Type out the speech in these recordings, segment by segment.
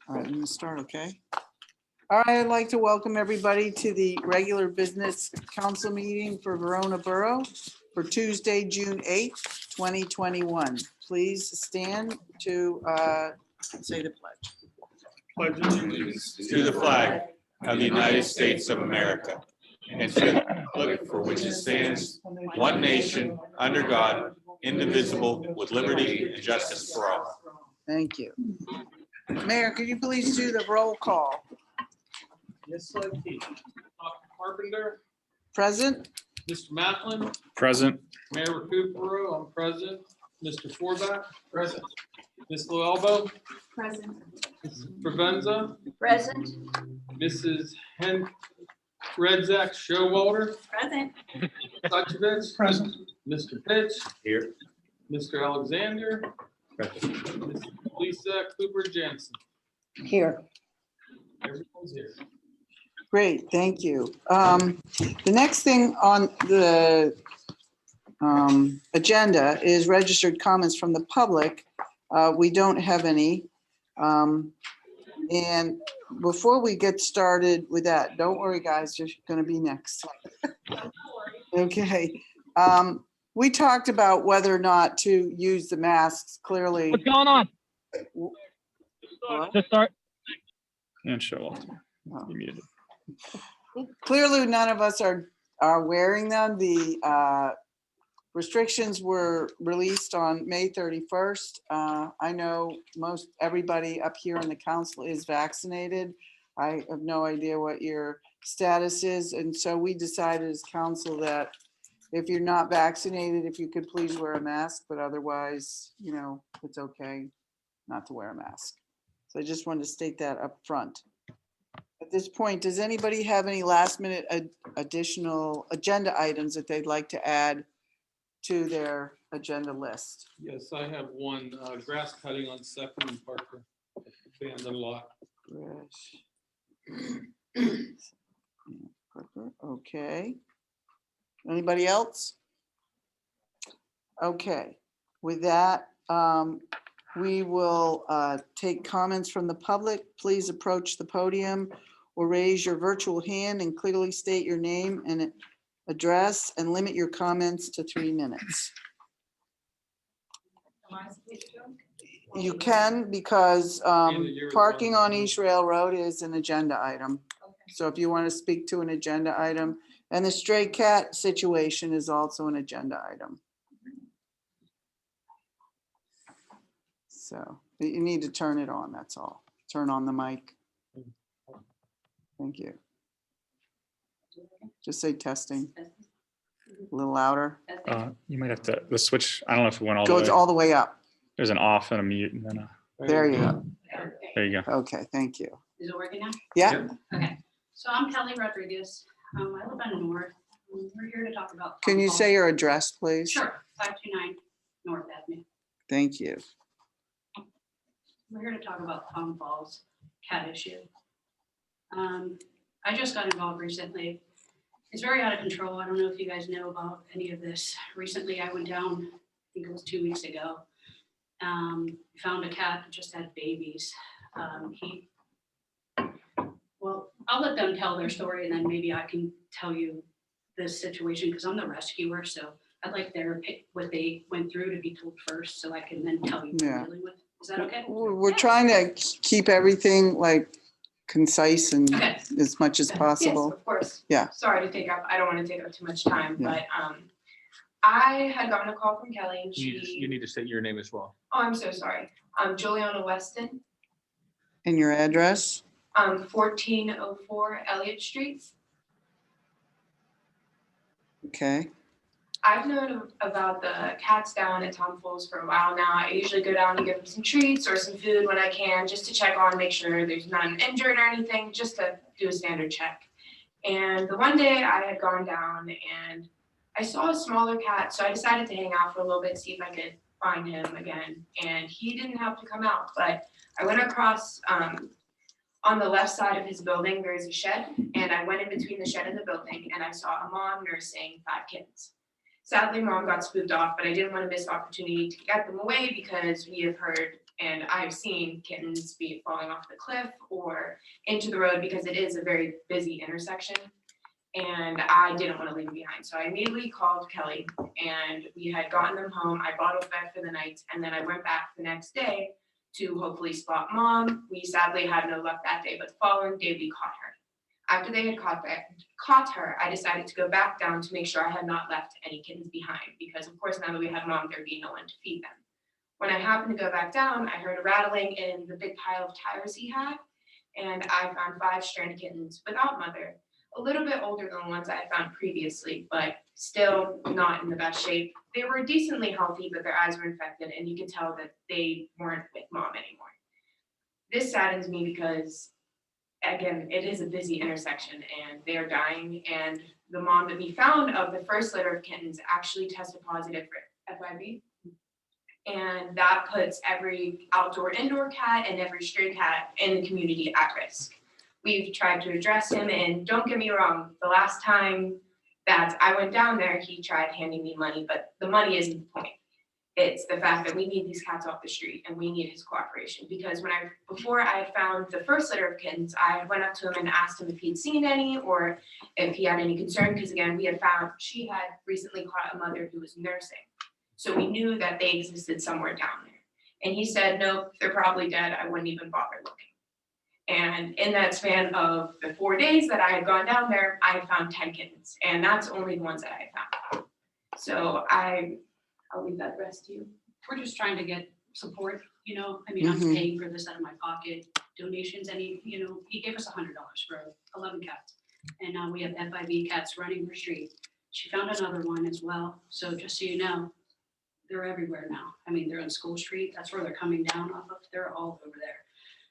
All right, I'm gonna start, okay? All right, I'd like to welcome everybody to the regular business council meeting for Verona Borough for Tuesday, June 8th, 2021. Please stand to say the pledge. Pledge allegiance to the flag of the United States of America and to the republic for which it stands, one nation, under God, indivisible, with liberty and justice for all. Thank you. Mayor, could you please do the roll call? Yes, I can. Dr. Carpenter, Present? Mr. Macklin, Present. Mayor Recupero, I'm present. Mr. Forback, present. Ms. Luelbo, Present. Ms. Provenza, Present. Mrs. Redzak Showalter, Present. Suchovich, Present. Mr. Pitch, Here. Mr. Alexander, Present. Ms. Lisa Cooper Jensen. Here. Everyone's here. Great, thank you. The next thing on the agenda is registered comments from the public. We don't have any. And before we get started with that, don't worry, guys, you're going to be next. Okay. We talked about whether or not to use the masks, clearly. What's going on? What? Just start. And show off. Oh. You muted. Clearly, none of us are wearing them. The restrictions were released on May 31st. I know most everybody up here in the council is vaccinated. I have no idea what your status is. And so we decided as council that if you're not vaccinated, if you could please wear a mask, but otherwise, you know, it's okay not to wear a mask. So I just wanted to state that up front. At this point, does anybody have any last minute additional agenda items that they'd like to add to their agenda list? Yes, I have one, grass cutting on Second and Parker, abandoned lot. Okay. Anybody else? Okay, with that, we will take comments from the public. Please approach the podium or raise your virtual hand and clearly state your name and address and limit your comments to 3 minutes. You can, because parking on East Railroad is an agenda item. So if you want to speak to an agenda item, and the stray cat situation is also an agenda item. So you need to turn it on, that's all. Turn on the mic. Thank you. Just say testing. A little louder. You might have to, the switch, I don't know if it went all the way. Goes all the way up. There's an off and a mute and then a, There you go. there you go. Okay, thank you. Is it working now? Yeah, Okay. So I'm Kelly Rodriguez. I live on North. We're here to talk about. can you Palm say Falls. your address, please? Sure, 529 North Avenue. Thank you. We're here to talk about Palm Falls cat issue. I just got involved recently. It's very out of control. I don't know if you guys know about any of this. Recently, I went down, I think it was 2 weeks ago. Found a cat that just had babies. Well, I'll let them tell their story and then maybe I can tell you this situation because I'm the rescuer. So I'd like what they went through to be told first so I can then tell you what Yeah. I'm dealing with. Is that okay? We're trying to keep everything like concise and Okay. as much as Yes, possible. of course. Yeah. Sorry to take up, I don't want to take up too much time, Yeah. but I had gotten a call from Kelly and You need to state your name as well. oh, I'm so sorry. Juliana Weston, And your address? 1404 Elliott Street. Okay, I've known about the cats down at Tom Falls for a while now. I usually go down and give them some treats or some food when I can, just to check on, make sure there's none injured or anything, just to do a standard check. And the one day I had gone down and I saw a smaller cat, so I decided to hang out for a little bit, see if I could find him again. And he didn't have to come out, but I went across on the left side of his building, there's a shed, and I went in between the shed and the building and I saw a mom nursing 5 kittens. Sadly, mom got spooked off, but I didn't want to miss the opportunity to get them away because we have heard And I've seen kittens be falling off the cliff or into the road because it is a very busy intersection. And I didn't want to leave them behind. So I immediately called Kelly and we had gotten them home. I bottle fed for the night and then I went back the next day to hopefully spot mom. We sadly had no luck that day, but the following day we caught her. After they had caught her, I decided to go back down to make sure I had not left any kittens behind because of course now that we had mom, there'd be no one to feed them. When I happened to go back down, I heard a rattling in the big pile of tires he had, and I found 5 stranded kittens without mother, a little bit older than the ones I had found previously, but still not in the best shape. They were decently healthy, but their eyes were infected, and you could tell that they weren't with mom anymore. This saddens me because, again, it is a busy intersection, and they are dying, and the mom that we found of the first litter of kittens actually tested positive for FIV. And that puts every outdoor indoor cat and every stray cat in the community at risk. We've tried to address him, and don't get me wrong, the last time that I went down there, he tried handing me money, but the money isn't the point. It's the fact that we need these cats off the street and we need his cooperation. Because before I had found the first litter of kittens, I went up to him and asked him if he'd seen any or if he had any concern, because again, we had found she had recently caught a mother who was nursing. So we knew that they existed somewhere down there. And he said, nope, they're probably dead. I wouldn't even bother looking. And in that span of the 4 days that I had gone down there, I had found 10 kittens. And that's only the ones that I had found. So I'll leave that rest to you. We're just trying to get support, you know, I mean, I'm paying for this out of my pocket, donations, and he gave us $100 for 11 cats. And now we have FIV cats running the street. She found another one as well. So just so you know, they're everywhere now. I mean, they're on School Street. That's where they're coming down off of. They're all over there.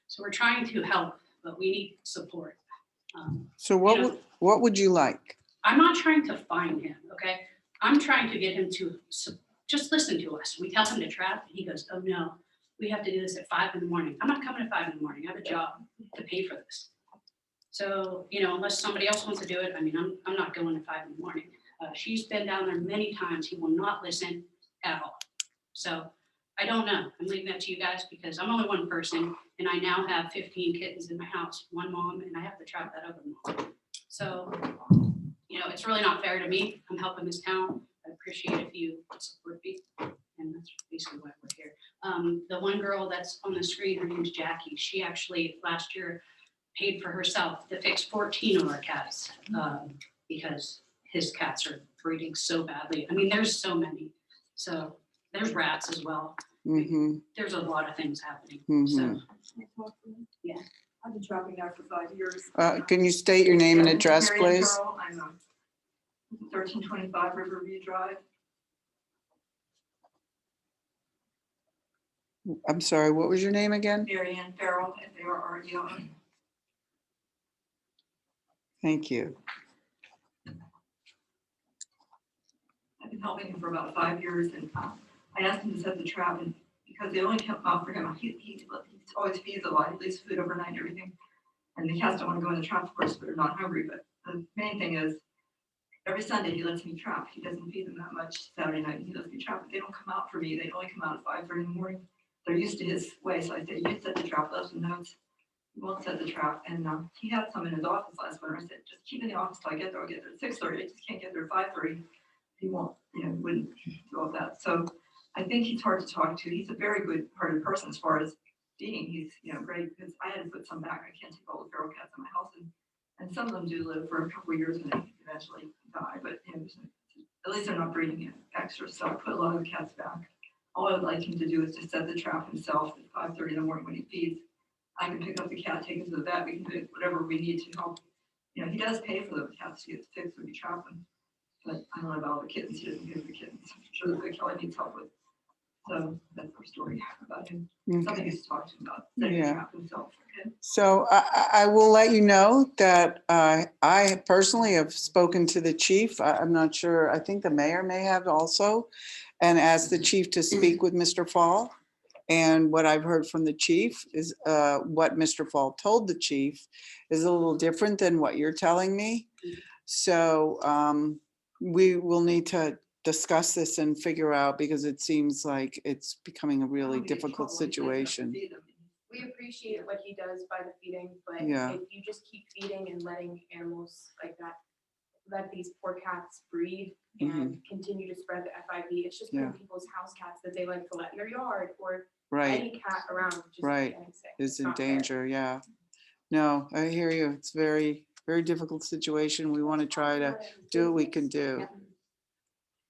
So we're trying to help, but we need support. So what would you like? I'm not trying to fine him, okay? I'm trying to get him to just listen to us. We tell him to trap, and he goes, oh no, we have to do this at 5 in the morning. I'm not coming at 5 in the morning. I have a job to pay for this. So, unless somebody else wants to do it, I mean, I'm not going at 5 in the morning. She's been down there many times. He will not listen at all. So I don't know. I'm leaving that to you guys because I'm only one person and I now have 15 kittens in my house, one mom, and I have to trap that other mom. So, it's really not fair to me. I'm helping this town. I appreciate if you support me. And that's basically why we're here. The one girl that's on the screen, her name's Jackie. She actually last year paid for herself to fix 14 of our cats because his cats are breeding so badly. I mean, there's so many. So there's rats as well. There's a lot of things happening. So yeah. I've been trapping now for 5 years. Can you state your name and address, Marianne please? Farrell. I'm 1325 Riverview Drive. I'm sorry, what was your name again? Marianne Farrell, Farrell. Thank you. I've been helping him for about 5 years, and I asked him to set the trap, and because they only come out for him, he always feeds a lot. He leaves food overnight and everything. And the cats don't want to go in the trap, of course, but they're not hungry. But the main thing is, every Sunday he lets me trap. He doesn't feed them that much. Saturday night he lets me trap, but they don't come out for me. They only come out at 5:30 in the morning. They're used to his way, so I said, you set the trap, left some notes. He won't set the trap. And he had some in his office last winter. I said, just keep in the office till I get there. I'll get there at 6:30. I just can't get there at 5:30. He won't, wouldn't do all that. So I think he's hard to talk to. He's a very good-hearted person as far as being. He's, great, because I had to put some back. I can't take all the feral cats in my house. And some of them do live for a couple of years and they eventually die. But at least they're not breeding extra. So I put a lot of the cats back. All I would like him to do is to set the trap himself at 5:30 in the morning when he feeds. I can pick up the cat, take him to the vet. We can do whatever we need to help. He does pay for the cats to get fixed when we trap them. But I don't know about all the kittens. He doesn't give the kittens. I'm sure that Kelly needs help with. So that's our story about him. Something he's talked to him about. Setting the trap himself. Okay? So I will let you know that I personally have spoken to the chief. I'm not sure. I think the mayor may have also, and asked the chief to speak with Mr. Fall. And what I've heard from the chief is what Mr. Fall told the chief is a little different than what you're telling me. So we will need to discuss this and figure out, because it seems like it's becoming a really difficult situation. We appreciate what he does by the feeding, but Yeah. if you just keep feeding and letting animals like that, let these poor cats breed and continue to spread the FIV, it's just putting people's house cats that they like to let in their yard or Right, any cat around. Just Right. getting sick. is It's in not fair. danger, yeah. No, I hear you. It's very, very difficult situation. We want to try to do what we can do.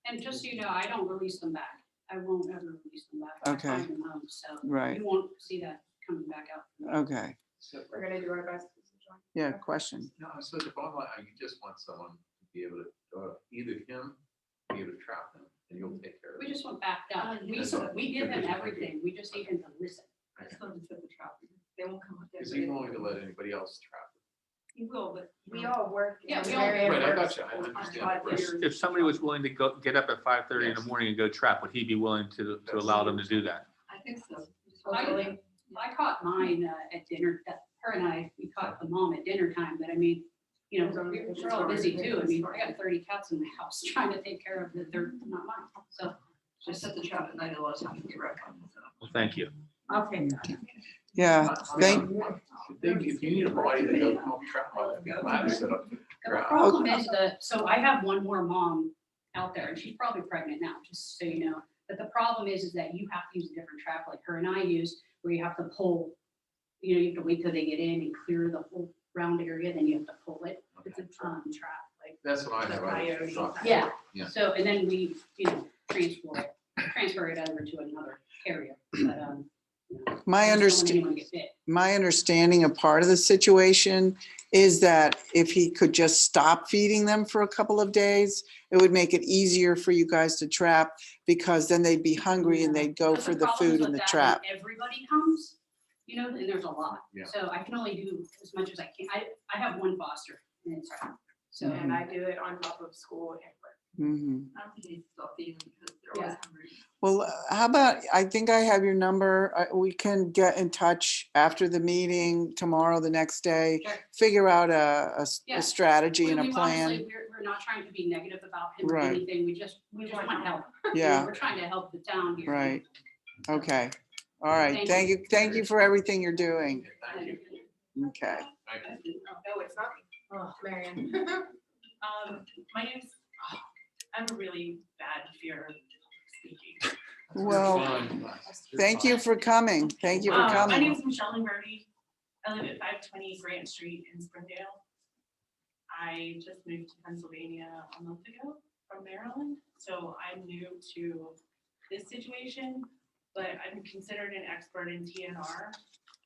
And just so you know, I don't release them back. I won't ever release them back. I Okay. find them home, so Right, you won't see that coming back out. okay. We're gonna do our best. Yeah, question. No, so the bottom line, you just want someone to be able to, either him, be able to trap him, and you'll take care of We it. just want backed up. We give them everything. We just need them to listen. I just wanted to set the trap. They won't come up there. Is he willing to let anybody else trap him? He will, but. We all work. Yeah, we in all very Right, I diverse- got you, I understand. five Right. years. If somebody was willing to go, get up at 5:30 in the Yes. morning and go trap, would he be willing to allow them to do that? I think so. I caught mine at dinner. Her and I, we caught the mom at dinner time, but I mean, you know, we're all busy too. I mean, I got 30 cats in my house trying to take care of that. They're not mine. So I set the trap at night a lot of times. You're right. Well, thank you. okay. Yeah, thank, If you need a body to go help trap, I'd be glad to set up. The problem is so I have one more mom out there and she's probably pregnant now, just so you know. But the problem is that you have to use a different trap like her and I use, where you have to pull, you know, you have to wait till they get in and clear the whole round area, then you have to pull it. It's a trap, like. That's what I have. I thought. Yeah, Yeah. so, and then we, you know, transfer it over to another area, but, you know, my I just don't want understanding. anyone to get bit. My understanding of part of the situation is that if he could just stop feeding them for a couple of days, it would make it easier for you guys to trap, because then they'd be hungry and they'd go But for the problem is food with in the that, trap. when everybody comes, you know, and there's a lot. Yeah. So I can only do as much as I can. I have one foster and it's her. So, And I do it on top of school and work. Mhm. I don't think he needs to stop feeding because they're always hungry. Well, how about, I think I have your number. We can get in touch after the meeting tomorrow, the next day, Sure. figure out a Yeah. strategy and a we plan. honestly, we're not trying to be negative about him or Right. anything. We just want help. Yeah, We're trying to help the town here. right. Okay. All right. Thank you. Thank you for everything you're doing. Thank you. Okay. Thank you. No, it's not me. Oh, Marion. My name's, I have a really bad fear of speaking. Well, thank you for coming. Thank you for My coming. name's Michelle Limberty. I live at 520 Grant Street in Springdale. I just moved to Pennsylvania a month ago from Maryland, so I'm new to this situation, but I'm considered an expert in TNR,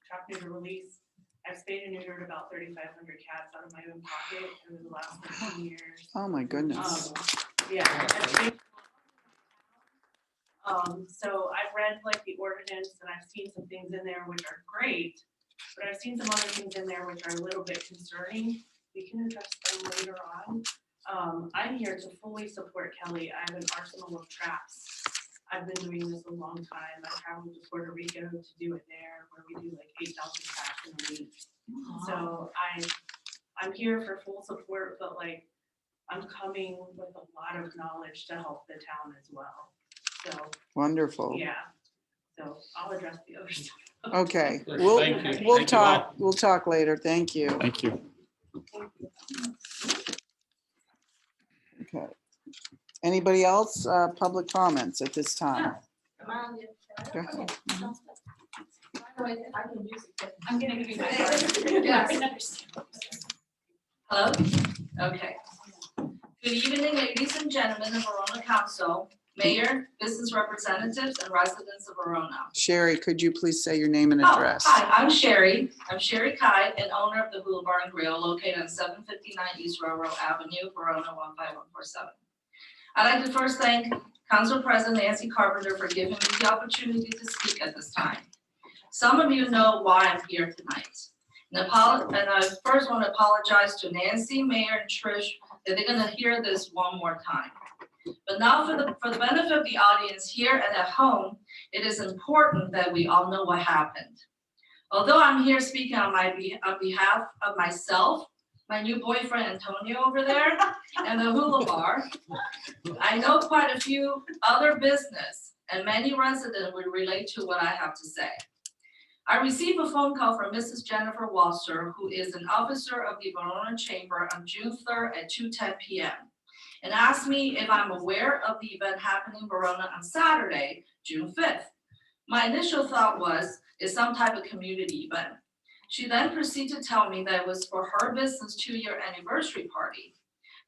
trap, neuter, release. I've spayed and neutered about 3,500 cats out of my own pocket over the last 15 years. Oh, my goodness. Yeah. So I've read like the ordinance and I've seen some things in there which are great, but I've seen some other things in there which are a little bit concerning. We can address them later on. I'm here to fully support Kelly. I have an arsenal of traps. I've been doing this a long time. I traveled to Puerto Rico to do it there, where we do like 8,000 traps in a week. So I'm here for full support, but like I'm coming with a lot of knowledge to help the town as well. So, Wonderful. yeah, so I'll address the other stuff. Okay. Thank We'll you. talk. We'll talk later. Thank you. Thank you. Okay. Anybody else, public comments at this time? Go ahead. I'm gonna give you my card. Yes. Hello? Okay. Good evening, ladies and gentlemen of Verona Council, Mayor, business representatives, and residents of Verona. Sherry, could you please say your name and Oh, address? hi, I'm Sherry Kai, and owner of the Hula Bar and Grill located on 759 East Railroad Avenue, Verona 15147. I'd like to first thank Council President Nancy Carpenter for giving me the opportunity to speak at this time. Some of you know why I'm here tonight. And I first want to apologize to Nancy, Mayor, and Trish that they're going to hear this one more time. But now for the benefit of the audience here and at home, it is important that we all know what happened. Although I'm here speaking on behalf of myself, my new boyfriend Antonio over there and the hula bar. I know quite a few other business and many residents will relate to what I have to say. I received a phone call from Mrs. Jennifer Wasser, who is an officer of the Verona Chamber on June 3rd at 2:10 p.m. and asked me if I'm aware of the event happening in Verona on Saturday, June 5th. My initial thought was, it's some type of community event. She then proceeded to tell me that it was for her business 2-year anniversary party.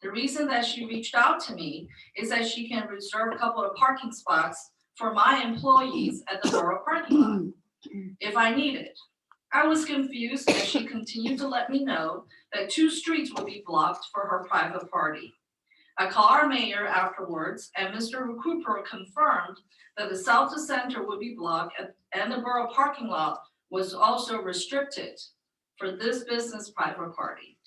The reason that she reached out to me is that she can reserve a couple of parking spots for my employees at the borough parking lot if I need it. I was confused as she continued to let me know that 2 streets would be blocked for her private party. I called our mayor afterwards and Mr. Cooper confirmed that the south to center would be blocked and the borough parking lot was also restricted for this business private party.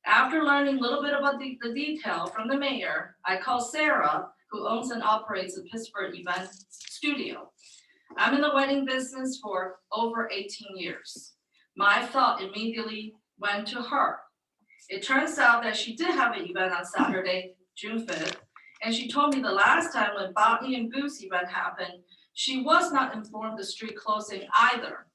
After learning a little bit about the detail from the mayor, I called Sarah, who owns and operates the Pittsburgh Event Studio. I'm in the wedding business for over 18 years. My thought immediately went to her. It turns out that she did have an event on Saturday, June 5th, and she told me the last time when Botany and Booze event happened, she was not informed the street closing either.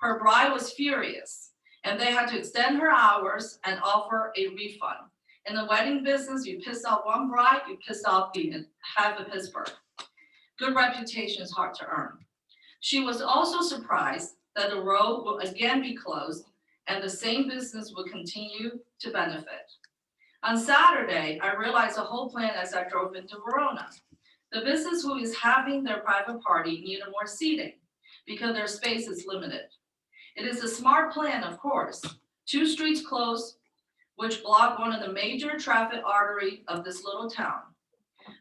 Her bride was furious, and they had to extend her hours and offer a refund. In the wedding business, you piss off one bride, you piss off half of Pittsburgh. Good reputation is hard to earn. She was also surprised that the road will again be closed and the same business will continue to benefit. On Saturday, I realized the whole plan as I drove into Verona. The business who is having their private party needed more seating because their space is limited. It is a smart plan, of course. 2 streets closed, which block one of the major traffic arteries of this little town.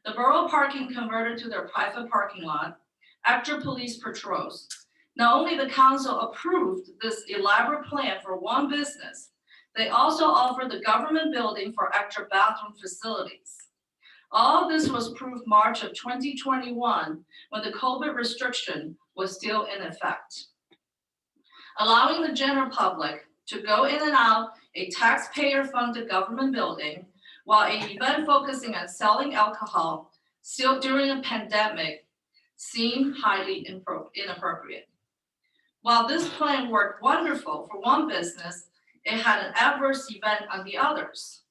The borough parking converted to their private parking lot after police patrols. Not only the council approved this elaborate plan for one business, they also offered the government building for extra bathroom facilities. All of this was approved March of 2021 when the COVID restriction was still in effect. Allowing the general public to go in and out a taxpayer-funded government building while an event focusing on selling alcohol still during a pandemic seemed highly inappropriate. While this plan worked wonderful for one business, it had an adverse event on the others.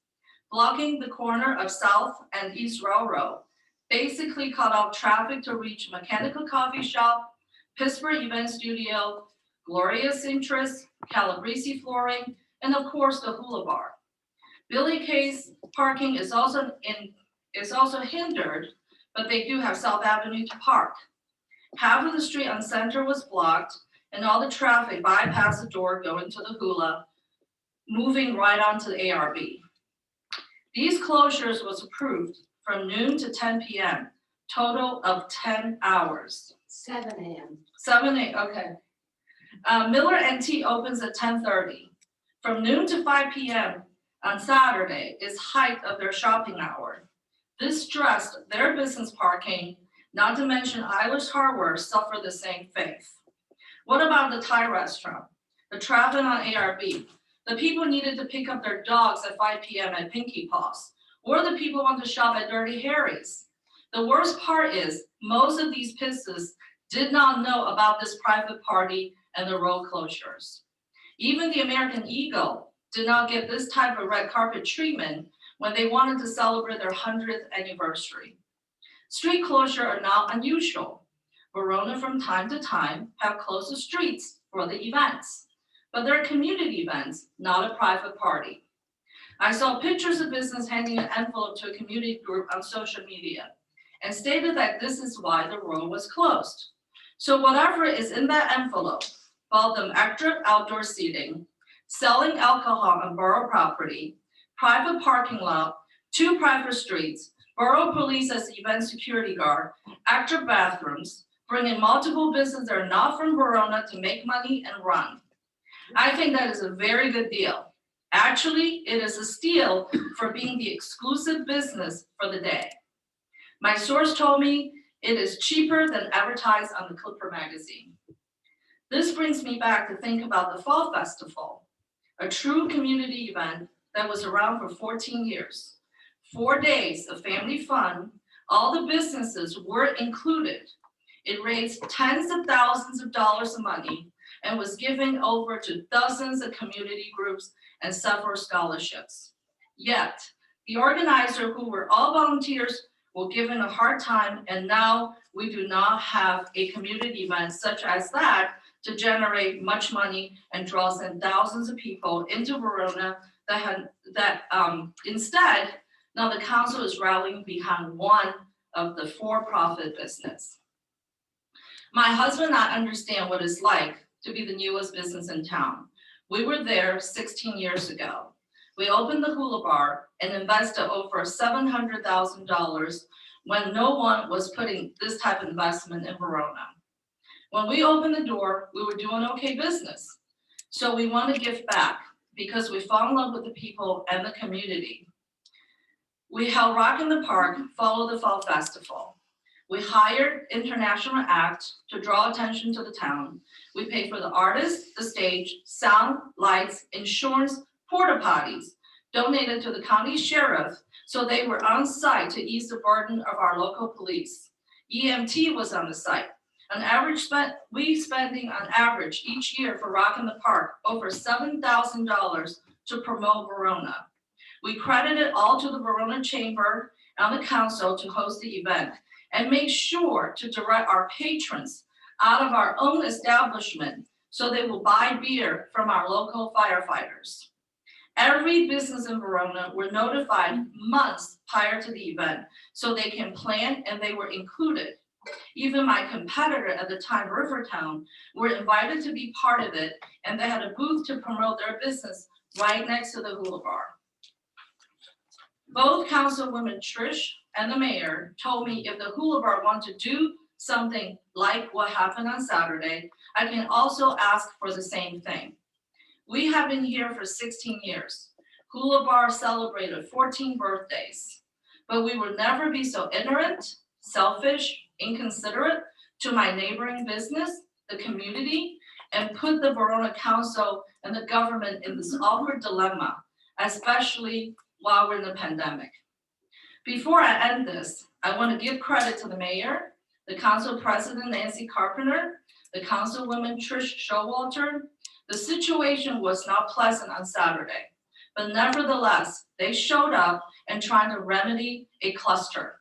Blocking the corner of South and East Railroad basically cut off traffic to reach Mechanical Coffee Shop, Pittsburgh Event Studio, Gloria's Interest, Calabrese Flooring, and of course the Hula Bar. Billy Kay's parking is also hindered, but they do have South Avenue to park. Half of the street on Center was blocked and all the traffic bypassed the door going to the Hula, moving right onto the ARB. These closures was approved from noon to 10 p.m., total of 10 hours. 7 a.m. 7 a.m., okay. Miller NT opens at 10:30. From noon to 5 p.m. on Saturday is height of their shopping hour. This stressed their business parking, not to mention Eilish Hardware suffered the same fate. What about the Thai restaurant? The traffic on ARB? The people needed to pick up their dogs at 5 p.m. at Pinky Paws, or the people want to shop at Dirty Harry's. The worst part is most of these businesses did not know about this private party and the road closures. Even the American Eagle did not get this type of red carpet treatment when they wanted to celebrate their 100th anniversary. Street closures are not unusual. Verona from time to time have closed the streets for the events, but they're community events, not a private party. I saw pictures of business handing an envelope to a community group on social media and stated that this is why the road was closed. So whatever is in that envelope, bought them extra outdoor seating, selling alcohol on borough property, private parking lot, 2 private streets, borough police as event security guard, extra bathrooms, bringing multiple businesses that are not from Verona to make money and run. I think that is a very good deal. Actually, it is a steal for being the exclusive business for the day. My source told me it is cheaper than advertised on the Clipper magazine. This brings me back to think about the Fall Festival, a true community event that was around for 14 years. 4 days of family fun, all the businesses were included. It raised tens of thousands of dollars of money and was given over to dozens of community groups and several scholarships. Yet, the organizer, who were all volunteers, were given a hard time, and now we do not have a community event such as that to generate much money and draws in thousands of people into Verona instead, now the council is rallying behind one of the for-profit business. My husband and I understand what it's like to be the newest business in town. We were there 16 years ago. We opened the Hula Bar and invested over $700,000 when no one was putting this type of investment in Verona. When we opened the door, we were doing okay business. So we want to give back because we fall in love with the people and the community. We held Rock in the Park, Follow the Fall Festival. We hired international act to draw attention to the town. We paid for the artists, the stage, sound, lights, insurance, porta potties, donated to the county sheriff so they were on site to ease the burden of our local police. EMT was on the site. We spending on average each year for Rock in the Park over $7,000 to promote Verona. We credit it all to the Verona Chamber and the council to host the event and make sure to direct our patrons out of our own establishment so they will buy beer from our local firefighters. Every business in Verona were notified months prior to the event so they can plan, and they were included. Even my competitor at the time, Rivertown, were invited to be part of it, and they had a booth to promote their business right next to the Hula Bar. Both Councilwoman Trish and the mayor told me if the Hula Bar want to do something like what happened on Saturday, I can also ask for the same thing. We have been here for 16 years. Hula Bar celebrated 14 birthdays, but we will never be so ignorant, selfish, inconsiderate to my neighboring business, the community, and put the Verona Council and the government in this awkward dilemma, especially while we're in the pandemic. Before I end this, I want to give credit to the mayor, the council president, Nancy Carpenter, the councilwoman, Trish Showalter. The situation was not pleasant on Saturday, but nevertheless, they showed up and tried to remedy a cluster.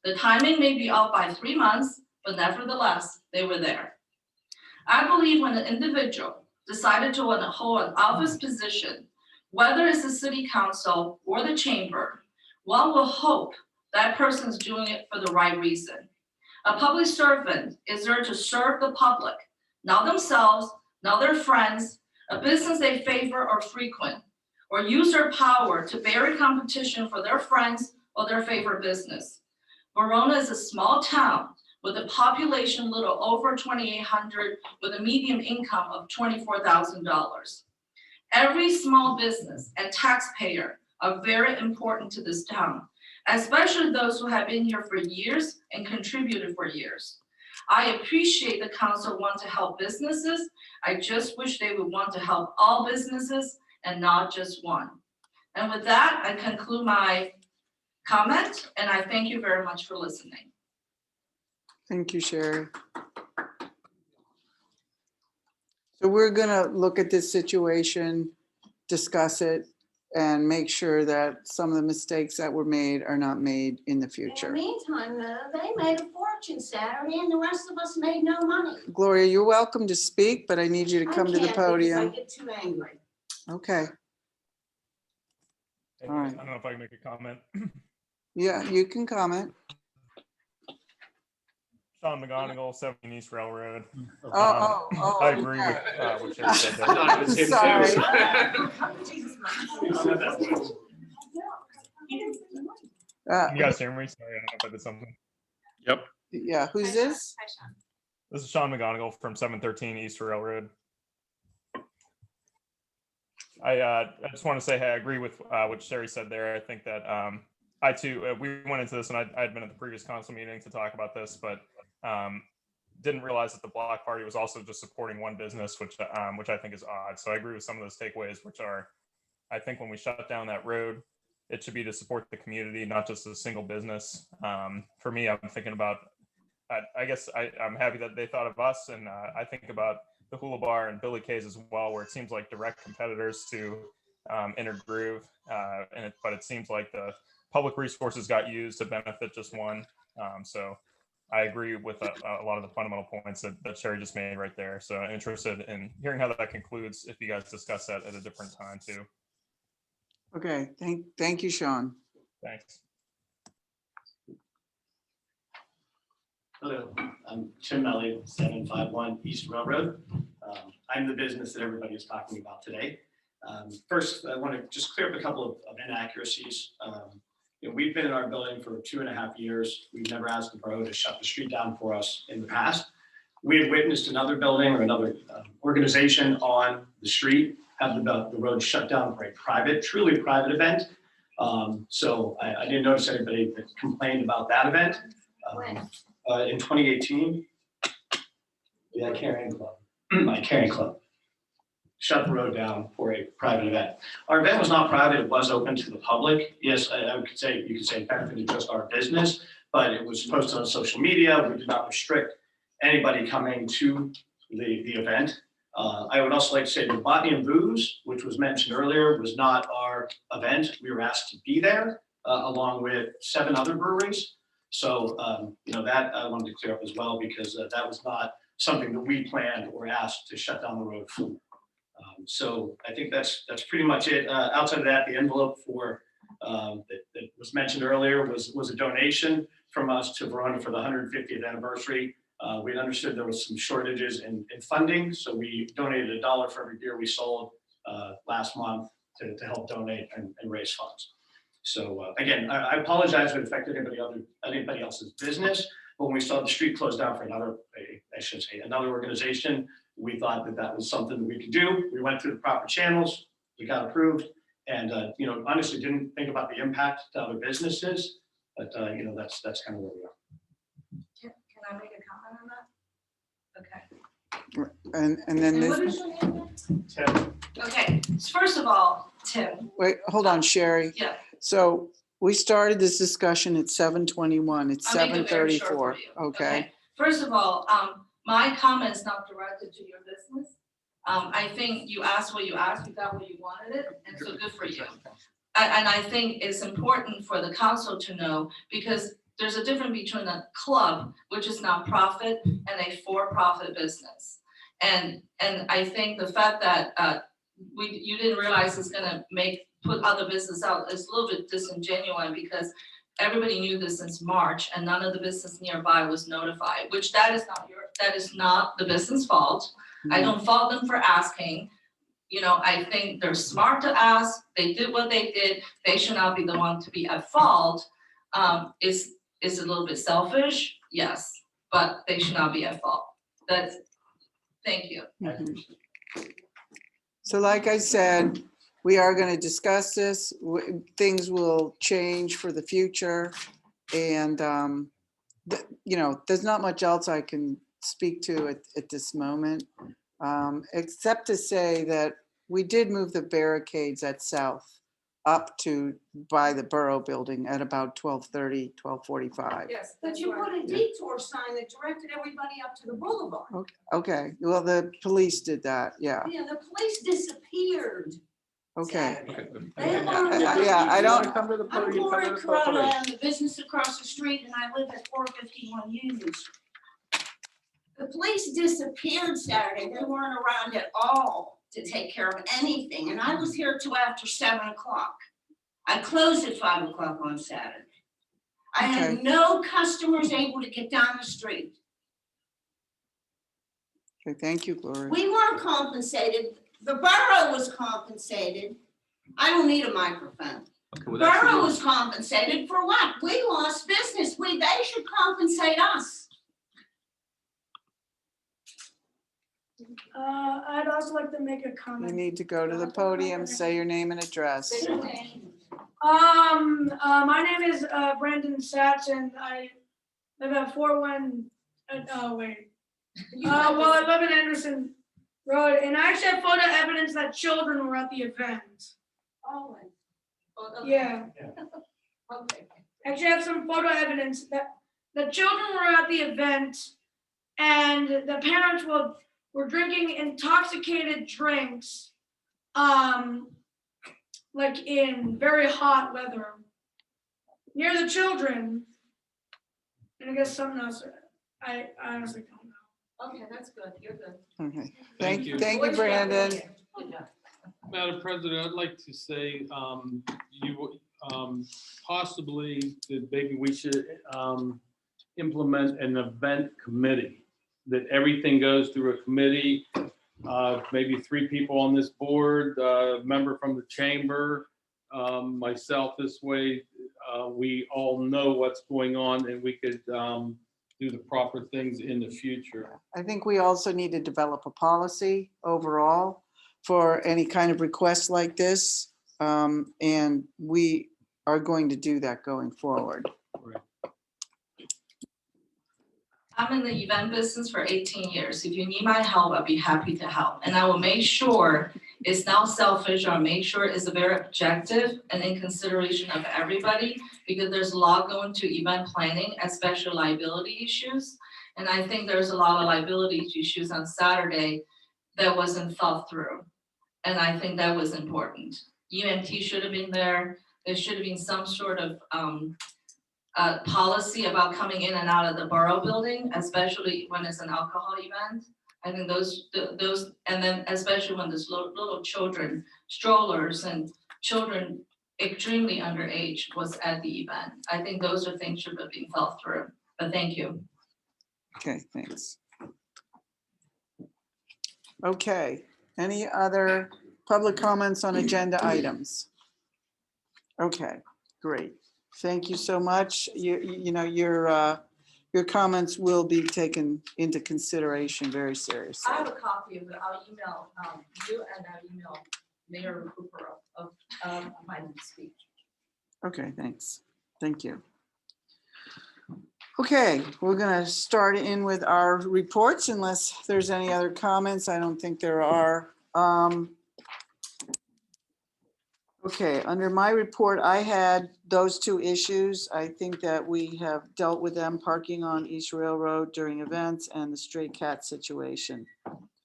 The timing may be off by 3 months, but nevertheless, they were there. I believe when an individual decided to want to hold an office position, whether it's the city council or the chamber, one will hope that person's doing it for the right reason. A public servant is there to serve the public, not themselves, not their friends, a business they favor or frequent, or use their power to bury competition for their friends or their favorite business. Verona is a small town with a population little over 2,800 with a median income of $24,000. Every small business and taxpayer are very important to this town, especially those who have been here for years and contributed for years. I appreciate the council want to help businesses. I just wish they would want to help all businesses and not just one. And with that, I conclude my comment, and I thank you very much for listening. Thank you, Sherry. So we're gonna look at this situation, discuss it, and make sure that some of the mistakes that were made are not made in the In the future. meantime, they made a fortune Saturday and the rest of us made no money. Gloria, you're welcome to speak, but I need you to come to the I can't because I podium. get too angry. Okay, all right. I don't know if I can make a comment. Yeah, you can comment. Sean McGonigal, 17 East Railroad. Oh, I agree yeah. with what Sherry said there. I thought it was him Sorry. Can you guys hear me? Sorry, I don't know if I did something. Yep. Yeah, who's this? Hi, Sean. This is Sean McGonigal from 713 East Railroad. I just want to say, hey, I agree with what Sherry said there. I think that I too, we went into this and I had been at the previous council meeting to talk about this, but didn't realize that the Block Party was also just supporting one business, which I think is odd. So I agree with some of those takeaways, which are I think when we shut down that road, it should be to support the community, not just a single business. For me, I'm thinking about, I guess I'm happy that they thought of us, and I think about the Hula Bar and Billy K's as well, where it seems like direct competitors to Inner Groove, but it seems like the public resources got used to benefit just one. So I agree with a lot of the fundamental points that Sherry just made right there. So I'm interested in hearing how that concludes, if you guys discuss that at a different time too. Okay, thank you, Sean. Thanks. Hello, I'm Tim Melly, 751 East Railroad. I'm the business that everybody is talking about today. First, I want to just clear up a couple of inaccuracies. We've been in our building for 2.5 years. We've never asked the borough to shut the street down for us in the past. We had witnessed another building or another organization on the street have the road shut down for a truly private event. So I didn't notice anybody that complained about that event. In 2018, the Carrying Club, my Carrying Club, shut the road down for a private event. Our event was not private, it was open to the public. Yes, you could say it benefited just our business, but it was posted on social media. We did not restrict anybody coming to the event. I would also like to say the Botany and Booze, which was mentioned earlier, was not our event. We were asked to be there along with 7 other breweries. So, that I wanted to clear up as well, because that was not something that we planned or asked to shut down the road for. So I think that's pretty much it. Outside of that, the envelope for that was mentioned earlier was a donation from us to Verona for the 150th anniversary. We had understood there was some shortages in funding, so we donated $1 for every beer we sold last month to help donate and raise funds. So again, I apologize if it affected anybody else's business, but when we saw the street closed down for another organization, we thought that was something that we could do. We went through the proper channels, we got approved, and honestly didn't think about the impact to other businesses, but that's kind of where we are. Can I make a comment on that? Okay. And then And this, what is your name? Tim. Okay, so first of all, Tim, wait, hold on, Sherry. yeah. So we started this discussion at 7:21. It's I'll make it very short 7:34. for you. Okay. First of all, my comment's not directed to your business. I think you asked what you asked, you got what you wanted it, and so good for you. And I think it's important for the council to know, because there's a difference between a club, which is nonprofit, and a for-profit business. And I think the fact that you didn't realize it's gonna put other business out is a little bit disingenuous, because everybody knew this since March and none of the business nearby was notified, which that is not the business fault. I don't fault them for asking. I think they're smart to ask. They did what they did. They should not be the one to be at fault. Is a little bit selfish, yes, but they should not be at fault. Thank you. Mhm. So like I said, we are going to discuss this. Things will change for the future. And, there's not much else I can speak to at this moment, except to say that we did move the barricades at South up to by the Borough Building at about 12:30, 12:45. Yes, But you put a detour sign that directed everybody up to the boulevard. Okay, well, the police did that, yeah, Yeah, the police disappeared. okay. Saturday. They weren't- Yeah, I don't, I'm Gloria Corona, I own the business across the street, and I live at 451 Union Street. The police disappeared Saturday. They weren't around at all to take care of anything, and I was here till after 7 o'clock. I closed at 5 o'clock on Saturday. I had Okay. no customers able to get down the street. okay, thank you, Gloria. We weren't compensated. The borough was compensated. I don't need a microphone. Borough was compensated for what? We lost business. They should compensate us. I'd also like to make a You comment. need to go to the podium, say your name and address. My name is Brandon Satz, and I live at 41. Well, I live in Anderson Road, and I actually have photo evidence that children were at the event. Yeah. Okay. Actually, I have some photo evidence that the children were at the event and the parents were drinking intoxicated drinks, like in very hot weather near the children. And I guess something else, I honestly don't know. Okay, that's good. You're good. Okay. Thank you. Thank you, Brandon. Good job. Madam President, I'd like to say, possibly that maybe we should implement an event committee, that everything goes through a committee, maybe 3 people on this board, a member from the chamber, myself this way, we all know what's going on and we could do the proper things in the future. I think we also need to develop a policy overall for any kind of request like this. And we are going to do that going forward. I'm in the event business for 18 years. If you need my help, I'll be happy to help. And I will make sure it's not selfish, or make sure it's a very objective and in consideration of everybody, because there's a lot going to event planning, especially liability issues. And I think there's a lot of liability issues on Saturday that wasn't thought through. And I think that was important. UMT should have been there. There should have been some sort of policy about coming in and out of the borough building, especially when it's an alcohol event. I think those, and then especially when there's little children, strollers and children extremely underage was at the event. I think those are things should have been thought through, but thank you. Okay, thanks. Okay, any other public comments on agenda items? Okay, great. Thank you so much. You know, your comments will be taken into consideration very seriously. I have a copy of it. I'll email you, and I'll email Mayor Cooper of my speech. Okay, thanks. Thank you. Okay, we're gonna start in with our reports unless there's any other comments. I don't think there are. Okay, under my report, I had those 2 issues. I think that we have dealt with them, parking on East Railroad during events and the stray cat situation.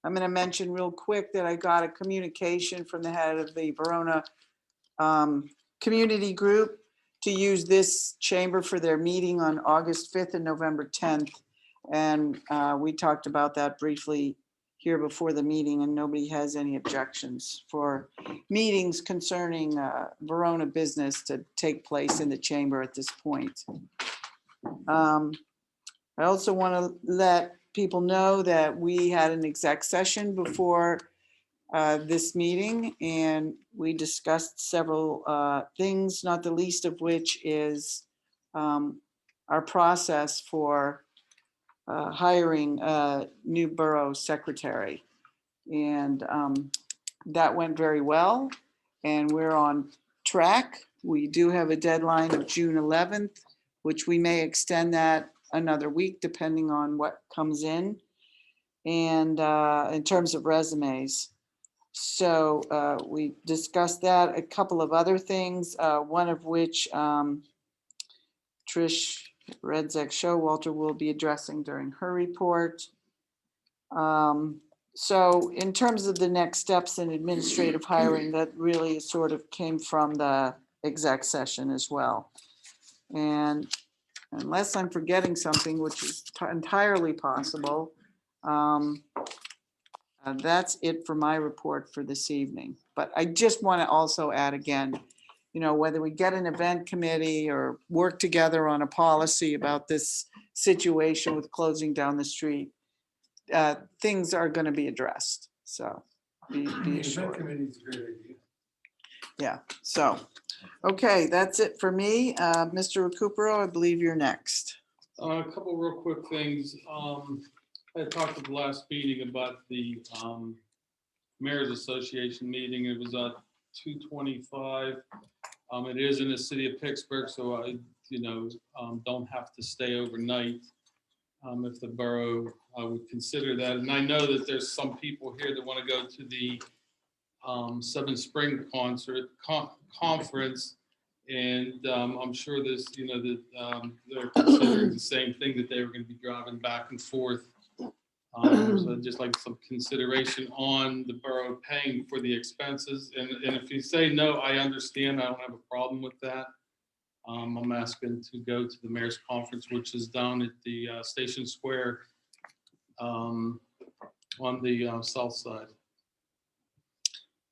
I'm gonna mention real quick that I got a communication from the head of the Verona community group to use this chamber for their meeting on August 5th and November 10th. And we talked about that briefly here before the meeting, and nobody has any objections for meetings concerning Verona business to take place in the chamber at this point. I also want to let people know that we had an exec session before this meeting, and we discussed several things, not the least of which is our process for hiring a new borough secretary. And that went very well, and we're on track. We do have a deadline of June 11th, which we may extend that another week depending on what comes in. And in terms of resumes. So we discussed that, a couple of other things, one of which Trish Redzek Showalter will be addressing during her report. So in terms of the next steps in administrative hiring, that really sort of came from the exec session as well. And unless I'm forgetting something, which is entirely possible, that's it for my report for this evening. But I just want to also add again, you know, whether we get an event committee or work together on a policy about this situation with closing down the street, things are going to be addressed. So be assured. Yeah, so, okay, that's it for me. Mr. Recupero, I believe you're next. A couple real quick things. I talked at the last meeting about the Mayor's Association meeting. It was at 2:25. It is in the city of Pittsburgh, so I, don't have to stay overnight if the borough would consider that. And I know that there's some people here that want to go to the Seven Spring conference. And I'm sure this, that they're considering the same thing, that they were going to be driving back and forth. So I'd just like some consideration on the borough paying for the expenses. And if you say no, I understand. I don't have a problem with that. I'm asking to go to the mayor's conference, which is down at the Station Square on the south side.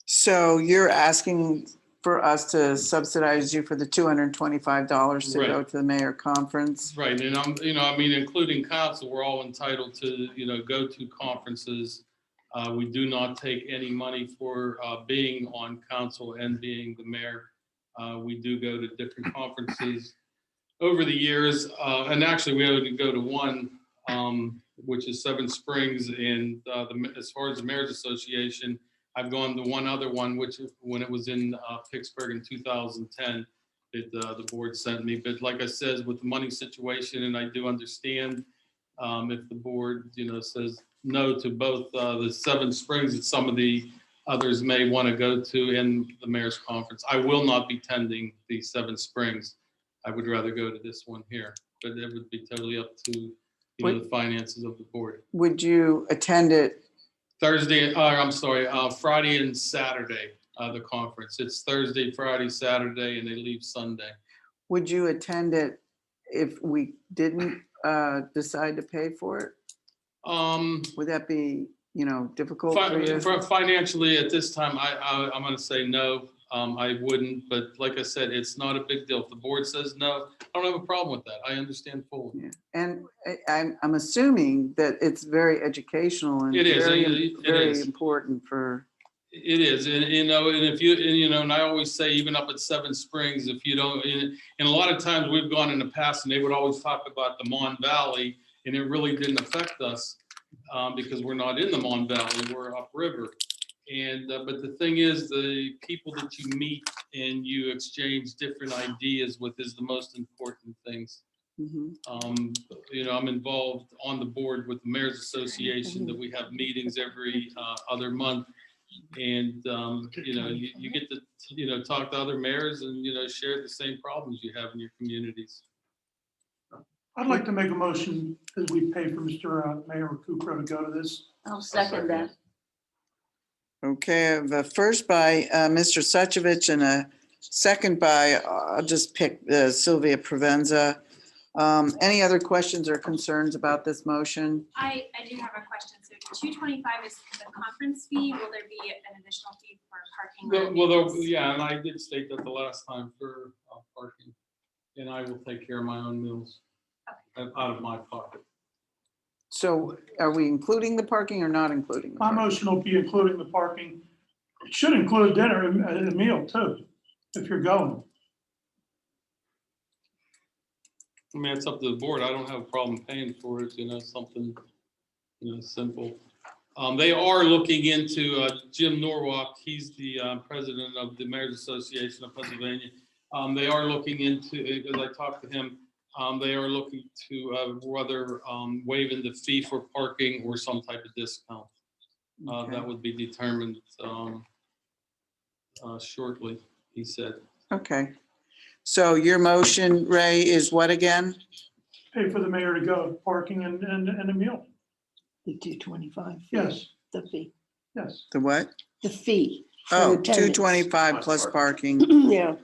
So you're asking for us to subsidize you for the $225 to go Right. to the mayor conference? Right, and including council, we're all entitled to, go to conferences. We do not take any money for being on council and being the mayor. We do go to different conferences over the years, and actually we only go to one, which is Seven Springs, and as far as the Mayor's Association, I've gone to one other one, which when it was in Pittsburgh in 2010, that the board sent me. But like I said, with the money situation, and I do understand if the board, says no to both the Seven Springs that some of the others may want to go to in the mayor's conference. I will not be attending the Seven Springs. I would rather go to this one here, but it would be totally up to the finances of the board. Would you attend it? Friday and Saturday, the conference. It's Thursday, Friday, Saturday, and they leave Sunday. Would you attend it if we didn't decide to pay for it? Would that be, difficult for you? Financially, at this time, I'm going to say no. I wouldn't, but like I said, it's not a big deal. If the board says no, I don't have a problem with that. I understand fully. Yeah. And I'm assuming that it's very educational and It is. very It is. important for. It is, and if you, and I always say, even up at Seven Springs, if you don't, and a lot of times we've gone in the past, and they would always talk about the Mon Valley, and it really didn't affect us because we're not in the Mon Valley, we're upriver. And but the thing is, the people that you meet and you exchange different ideas with is the most important things. Mm-hmm. I'm involved on the board with the Mayor's Association, that we have meetings every other month. And, you get to, talk to other mayors and, share the same problems you have in your communities. I'd like to make a motion that we pay for Mr. Mayor Kukrow to go to this. I'll second that. Okay, I have a first by Mr. Suchovich and a second by, I'll just pick Sylvia Provenza. Any other questions or concerns about this motion? I do have a question. So 225 is the conference fee. Will there be an additional fee for parking? And I did state that the last time for parking, and I will take care of my own meals out of my pocket. So are we including the parking or not including? My motion will be including the parking. It should include a dinner and a meal too, if you're going. I mean, it's up to the board. I don't have a problem paying for it, something, simple. They are looking into Jim Norwalk. He's the president of the Mayor's Association of Pennsylvania. They are looking into, as I talked to him, they are looking to whether waiving the fee for parking or some type of discount. That would be determined shortly, he said. Okay. So your motion, Ray, is what again? Pay for the mayor to go, parking and a meal. The 225. Yes, The fee. yes. The what? The fee. for Oh, attendance. 225 plus parking Yeah,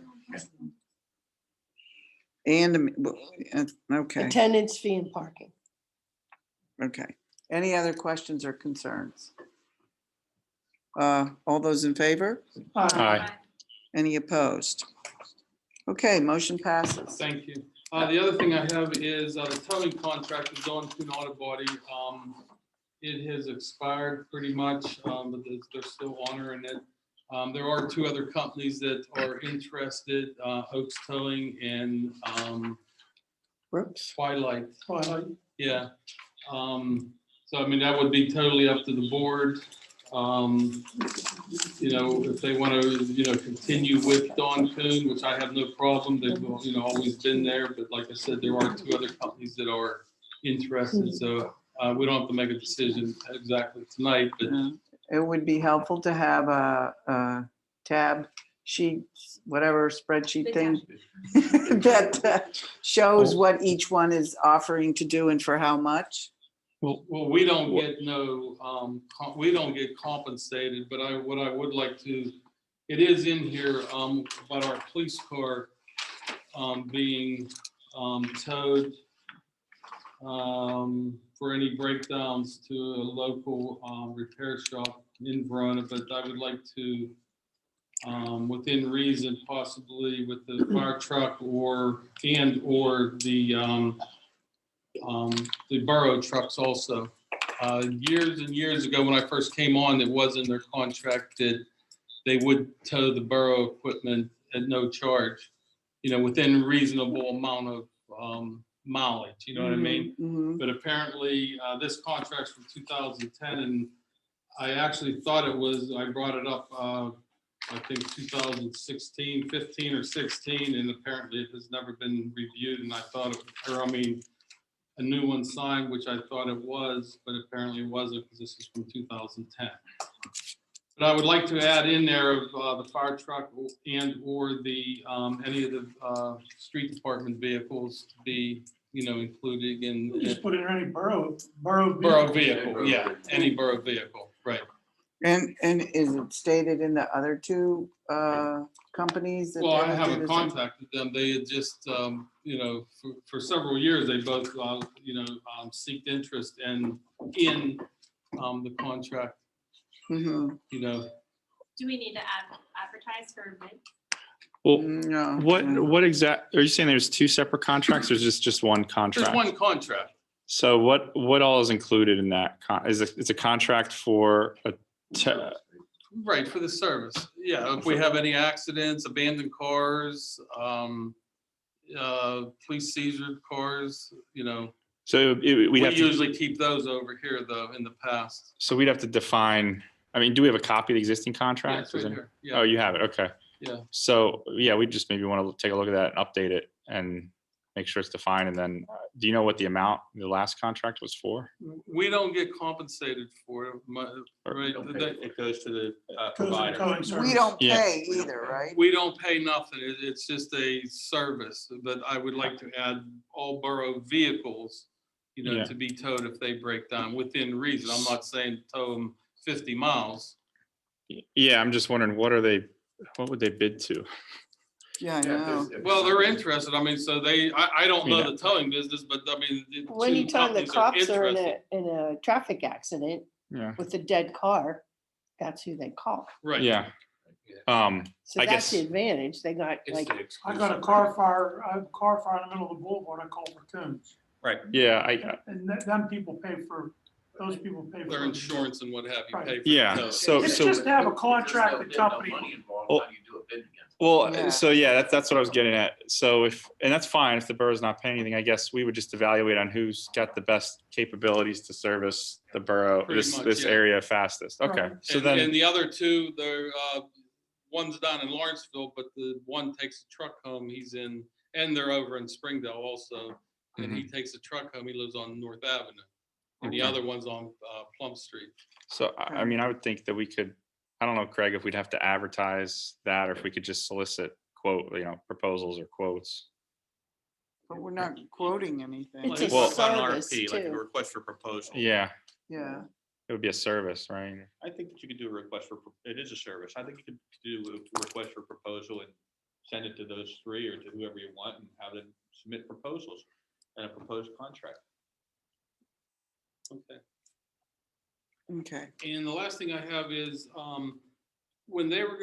and, okay, attendance fee and parking. okay. Any other questions or concerns? All those in favor? Aye. Any opposed? Okay, motion passes. Thank you. The other thing I have is the towing contract is going to an auto body. It has expired pretty much, but they're still honoring it. There are two other companies that are interested, Oaks Towing and Twilight. Yeah. So, I mean, that would be totally up to the board. If they want to, continue with Don Kuhn, which I have no problem. They've, always been there. But like I said, there are two other companies that are interested. So we don't have to make a decision exactly tonight. But it would be helpful to have a tab sheet, whatever spreadsheet The thing that shows what each one is offering to do and for how much. Well, we don't get we don't get compensated, but what I would like to, it is in here, about our police car, being, towed, for any breakdowns to a local, repair shop in Verona, but I would like to, within reason, possibly with the fire truck or the borough trucks also. Years and years ago, when I first came on, it was in their contract that they would tow the borough equipment at no charge, within reasonable amount of mileage, you know what I mean? Mhm. But apparently, this contract's from 2010, and I actually thought it was, I brought it up, I think 2016, 15 or 16, and apparently it has never been reviewed, and I thought, a new one signed, which I thought it was, but apparently it wasn't, because this is from 2010. But I would like to add in there of the fire truck and or the any of the street department vehicles to be, included in Just put in any borough vehicle, yeah, any borough vehicle, right. And is it stated in the other two companies? That Well, they I would do haven't the same? contacted them. They had just, for several years, they both, seeked interest in the contract, Mhm. Do we need to advertise for a bid? Well, No. what exact, are you saying there's two separate contracts or is this just one There's contract? one contract. So what all is included in that? It's a contract for Right, for the service. Yeah, if we have any accidents, abandoned cars, police seizure cars, so we we'd have to, usually keep those over here though in the past. so we'd have to define, do we have a copy of the existing Yeah, contract? it's right here. Yeah. Oh, you have it, okay. Yeah. So, yeah, we just maybe want to take a look at that and update it and make sure it's defined. And then, do you know what the amount the last contract was for? We don't get compensated for it. Right, It goes to the Goes to provider. towing service. We don't Yeah. pay either, right? we don't pay nothing. It's just a service, but I would like to add all borough vehicles, Yeah. to be towed if they break down within reason. I'm not saying tow them 50 miles. Yeah, I'm just wondering, what would they bid to? Yeah, I know. Well, they're interested. So I don't know Yeah. the towing business, but the When you two tell the companies cops are interested. in a traffic accident Yeah. with a dead car, that's who they call. Right. Yeah. So I that's guess, the advantage. They got It's like, the I exclusive. got a car fire in the middle of the boulevard, I call for Coons. yeah, And those people pay for. Their insurance and what have you pay for. Yeah, the tow. so- It's just to have a contract, the There's no company. money involved. Well- How do you do a bid against? well, Yeah. so yeah, that's what I was getting at. So and that's fine if the borough's not paying anything, I guess we would just evaluate on who's got the best capabilities to service the borough, Pretty this much, yeah. area fastest. Okay, Right. so And then, the other two, they're, one's down in Lawrenceville, but the one takes a truck home, and they're over in Springdale also. And he takes a truck home, he lives on North Avenue. And the Okay. other one's on Plum Street. so I would think that we could, I don't know, Craig, if we'd have to advertise that or if we could just solicit proposals or quotes. But we're not quoting anything. It's a Well- service Like a too. request for proposal. Yeah, Yeah. it would be a service, right? I think that you could do a request it is a service. I think you could do a request for proposal and send it to those three or to whoever you want and have them submit proposals and a proposed contract. Okay. Okay. And the last thing I have is, when they were,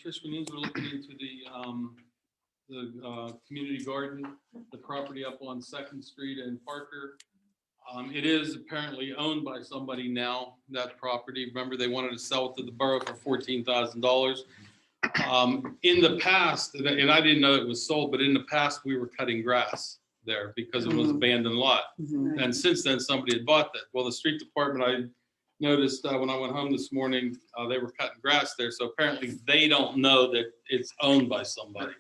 Trish Williams were looking into the community garden, the property up on Second Street in Parker. It is apparently owned by somebody now, that property. Remember, they wanted to sell it to the borough for $14,000. In the past, and I didn't know it was sold, but in the past, we were cutting grass there because it was abandoned lot. Mhm. And since then, somebody had bought that. Well, the street department, I noticed when I went home this morning, they were cutting grass there. So apparently they don't know that it's owned by somebody.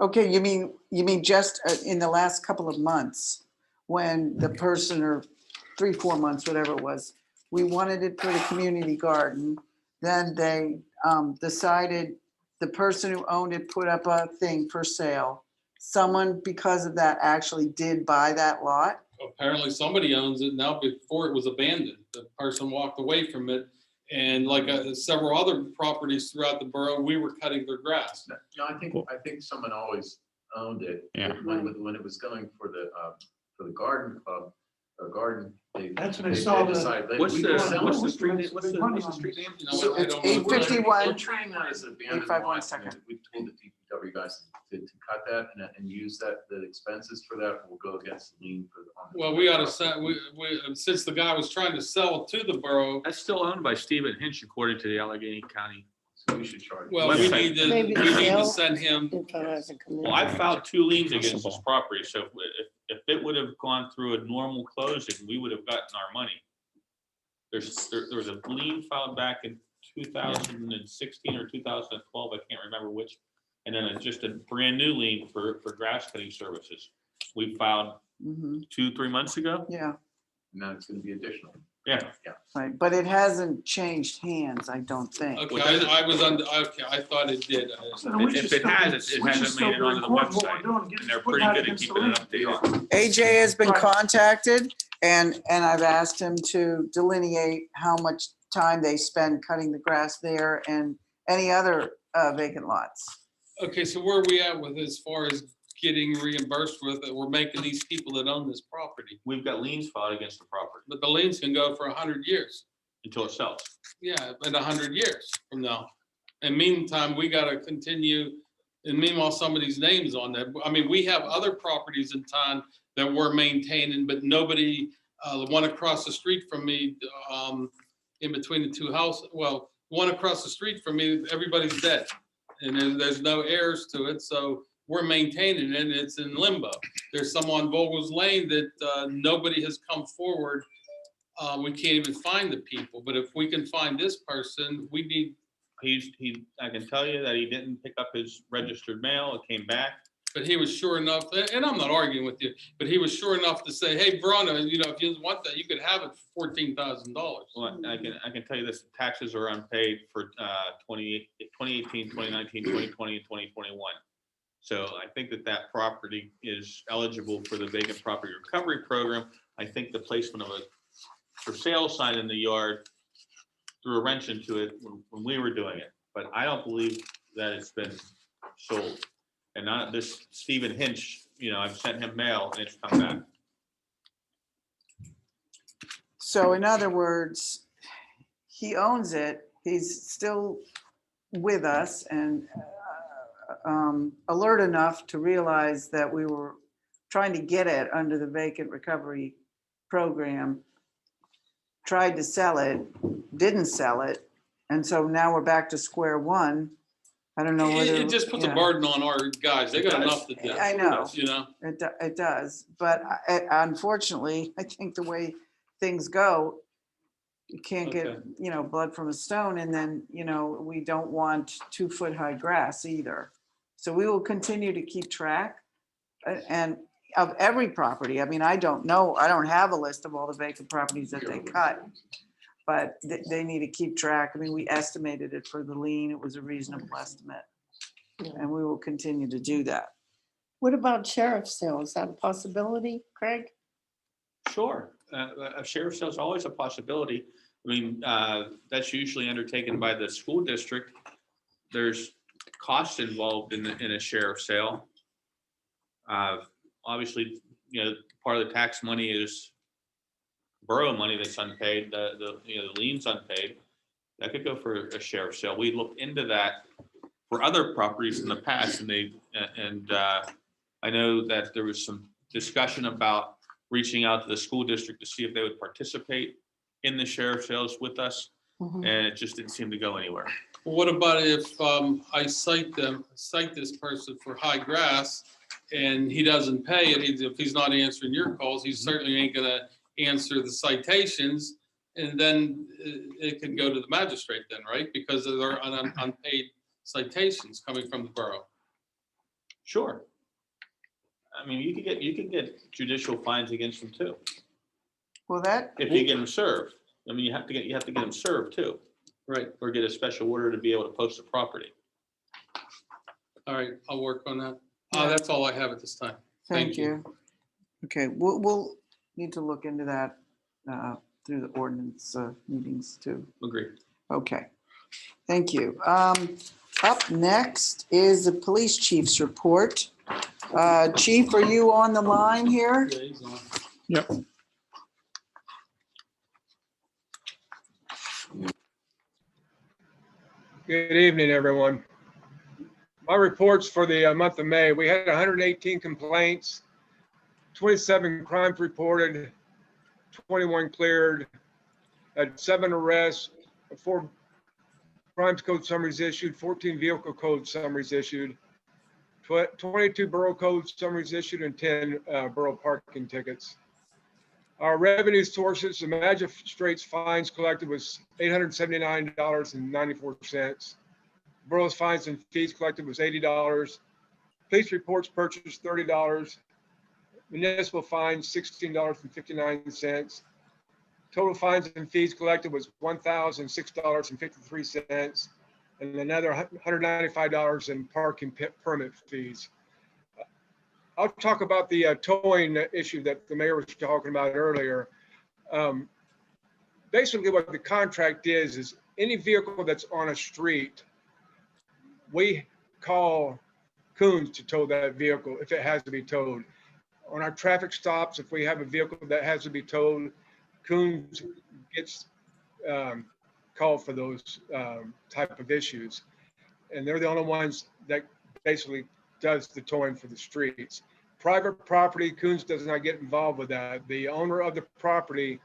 Okay, you mean just in the last couple of months when the person, or 3-4 months, whatever it was, We wanted it for the community garden. Then they decided the person who owned it put up a thing for sale. Someone, because of that, actually did buy that lot. Apparently somebody owns it now. Before it was abandoned, the person walked away from it. And like several other properties throughout the borough, we were cutting their grass. No, I think someone always owned it. Yeah. When it was going for the garden club, or garden. That's when they saw the- decided, What's we the- can sell what's it. the street name? What's the street name? You know So what, I it's don't know. 851. We're treating that as an abandoned 851 lot. second. We told the DPW guys to cut that and use that, the expenses for that will go against the lien for the. Well, we ought to send, since the guy was trying to sell it to the borough, That's still owned by Stephen Hinch according to the Allegheny County. So we should charge. well, we Website. need to, Maybe we need to sale. send him. Info hasn't come in. Well, I filed 2 liens against this property, so if it would have gone through a normal closing, we would have gotten our money. There was a lien filed back in 2016 or 2012, I can't remember which. And then just a brand new lien for grass cutting services. We filed 2-3 months ago. Yeah, Now it's gonna be additional. Yeah. right. But it hasn't changed hands, I don't think. Okay, I was under, okay, I thought it did. So we If should it still- has, it we should hasn't still made it onto the record what we're website. doing, get- And they're put pretty that good at against the keeping it lien. updated. AJ has been Right. contacted and I've asked him to delineate how much time they spend cutting the grass there and any other vacant lots. Okay, so where are we at with as far as getting reimbursed with it? We're making these people that own this property, We've got liens filed against the property but the liens can go for 100 years. until it sells. Yeah, in 100 years from now. And meantime, we gotta continue, and meanwhile, somebody's name's on there. I mean, we have other properties in town that we're maintaining, but nobody, the one across the street from me, in between the two houses, well, one across the street from me, everybody's dead. And there's no heirs to it, so we're maintaining it, and it's in limbo. There's some on Vogel's Lane that nobody has come forward. We can't even find the people, but if we can find this person, we need. I can tell you that he didn't pick up his registered mail. It came back. But he was sure enough, and I'm not arguing with you, but he was sure enough to say, hey, Verona, if you want that, you could have it for $14,000. Well, I can tell you this, taxes are unpaid for 2018, 2019, 2020, and 2021. So I think that property is eligible for the vacant property recovery program. I think the placement of a for sale sign in the yard threw a wrench into it when we were doing it, but I don't believe that it's been sold. And not this Stephen Hinch, I've sent him mail and it's come back. So in other words, he owns it. He's still with us and alert enough to realize that we were trying to get it under the vacant recovery program. Tried to sell it, didn't sell it. And so now we're back to square one. I don't know whether. It just puts a burden on our guys. They got enough to do. I know. It does, but unfortunately, I think the way things go, you can't get, blood from a stone, and then, we don't want 2-foot high grass either. So we will continue to keep track and of every property. I mean, I don't know, I don't have a list of all the vacant properties that they cut, but they need to keep track. I mean, we estimated it for the lien. It was a reasonable estimate. And we will continue to do that. What about sheriff's sale? Is that a possibility, Craig? Sure. A sheriff's sale is always a possibility. I mean, that's usually undertaken by the school district. There's costs involved in a sheriff's sale. Obviously, part of the tax money is borough money that's unpaid, the lien's unpaid. That could go for a sheriff's sale. We looked into that for other properties in the past, and I know that there was some discussion about reaching out to the school district to see if they would participate in the sheriff's sales with us, and it just didn't seem to go anywhere. Well, what about if I cite this person for high grass and he doesn't pay it? If he's not answering your calls, he certainly ain't gonna answer the citations, and then it can go to the magistrate then, right? Because there are unpaid citations coming from the borough. Sure. I mean, you could get judicial fines against them too, Well, that. if you get them served. I mean, you have to get them served too. Right. Or get a special order to be able to post the property. All right, I'll work on that. Yeah. That's all I have at this time. Thank you. Okay, we'll need to look into that through the ordinance meetings too. Agreed. Okay, thank you. Up next is the police chief's report. Chief, are you on the line here? Yeah, he's on. Yep. Good evening, everyone. My reports for the month of May, we had 118 complaints, 27 crimes reported, 21 cleared, had 7 arrests, 4 crimes code summaries issued, 14 vehicle code summaries issued, 22 borough code summaries issued, and 10 borough parking tickets. Our revenue sources, the magistrate's fines collected was $879.94. Borough's fines and fees collected was $80. Police reports purchased $30. Municipal fines $16.59. Total fines and fees collected was $1,006.53, and another $195 in parking permit fees. I'll talk about the towing issue that the mayor was talking about earlier. Basically, what the contract is any vehicle that's on a street, we call Coons to tow that vehicle if it has to be towed. On our traffic stops, if we have a vehicle that has to be towed, Coons gets called for those type of issues. And they're the only ones that basically does the towing for the streets. Private property, Coons does not get involved with that. The owner of the property